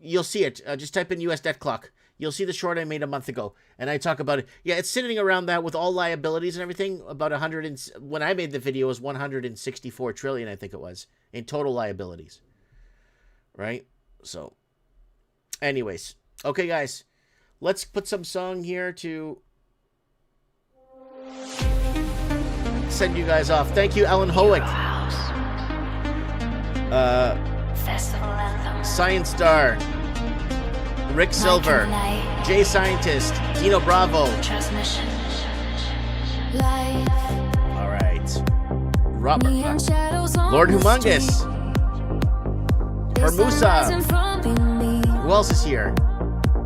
you'll see it. Just type in U.S. debt clock. You'll see the short I made a month ago, and I talk about it. Yeah, it's sitting around that with all liabilities and everything. About 100 and when I made the video, it was 164 trillion, I think it was, in total liabilities. Right? So, anyways, okay, guys, let's put some song here to send you guys off. Thank you, Ellen Howick. Science Star. Rick Silver, Jay Scientist, Dino Bravo. All right. Robert. Lord Humongous. Hermusa. Who else is here?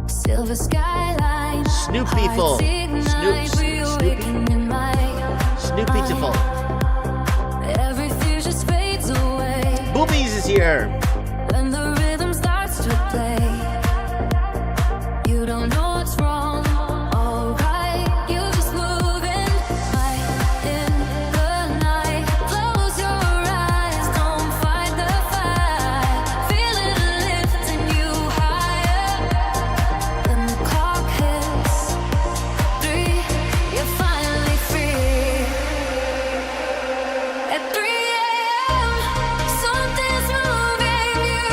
Snoop People. Snoopy-tiful. Boobies is here. When the rhythm starts to play, you don't know what's wrong, alright, you just moving right in the night. Close your eyes, don't fight the fight. Feel it lifting you higher. When the clock hits 3, you're finally free. At 3 a.m., something's moving you.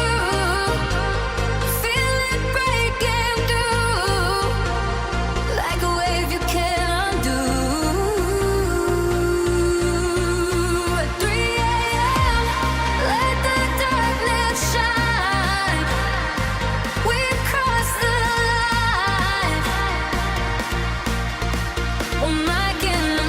Feel it breaking through, like a wave you can't undo. At 3 a.m., let the darkness shine. We've crossed the line. Oh my goodness.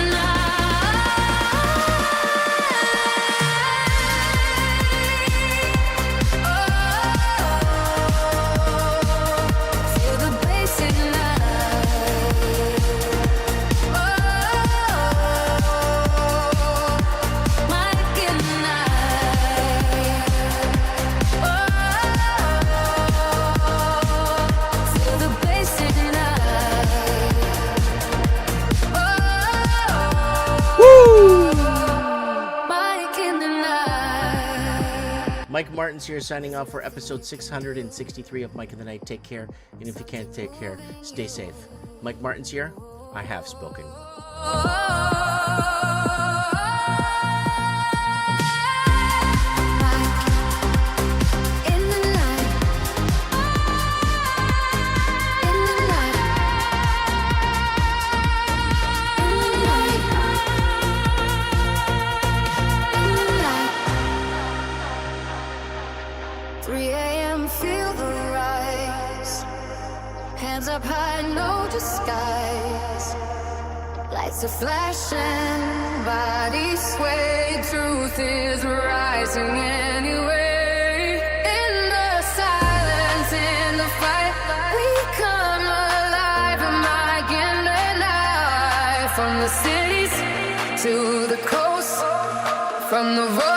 Feel the bass ignite. My goodnight. Feel the bass ignite. Mike Martin's here signing off for episode 663 of Mike in the Night. Take care, and if you can't take care, stay safe. Mike Martin's here. I have spoken. In the night, in the night, in the night, in the night. 3 a.m. feel the rise. Hands up high, no disguise. Lights are flashing, bodies sway. Truth is rising anyway. In the silence, in the fight, we come alive. And Mike in the night. From the cities to the coast, from the road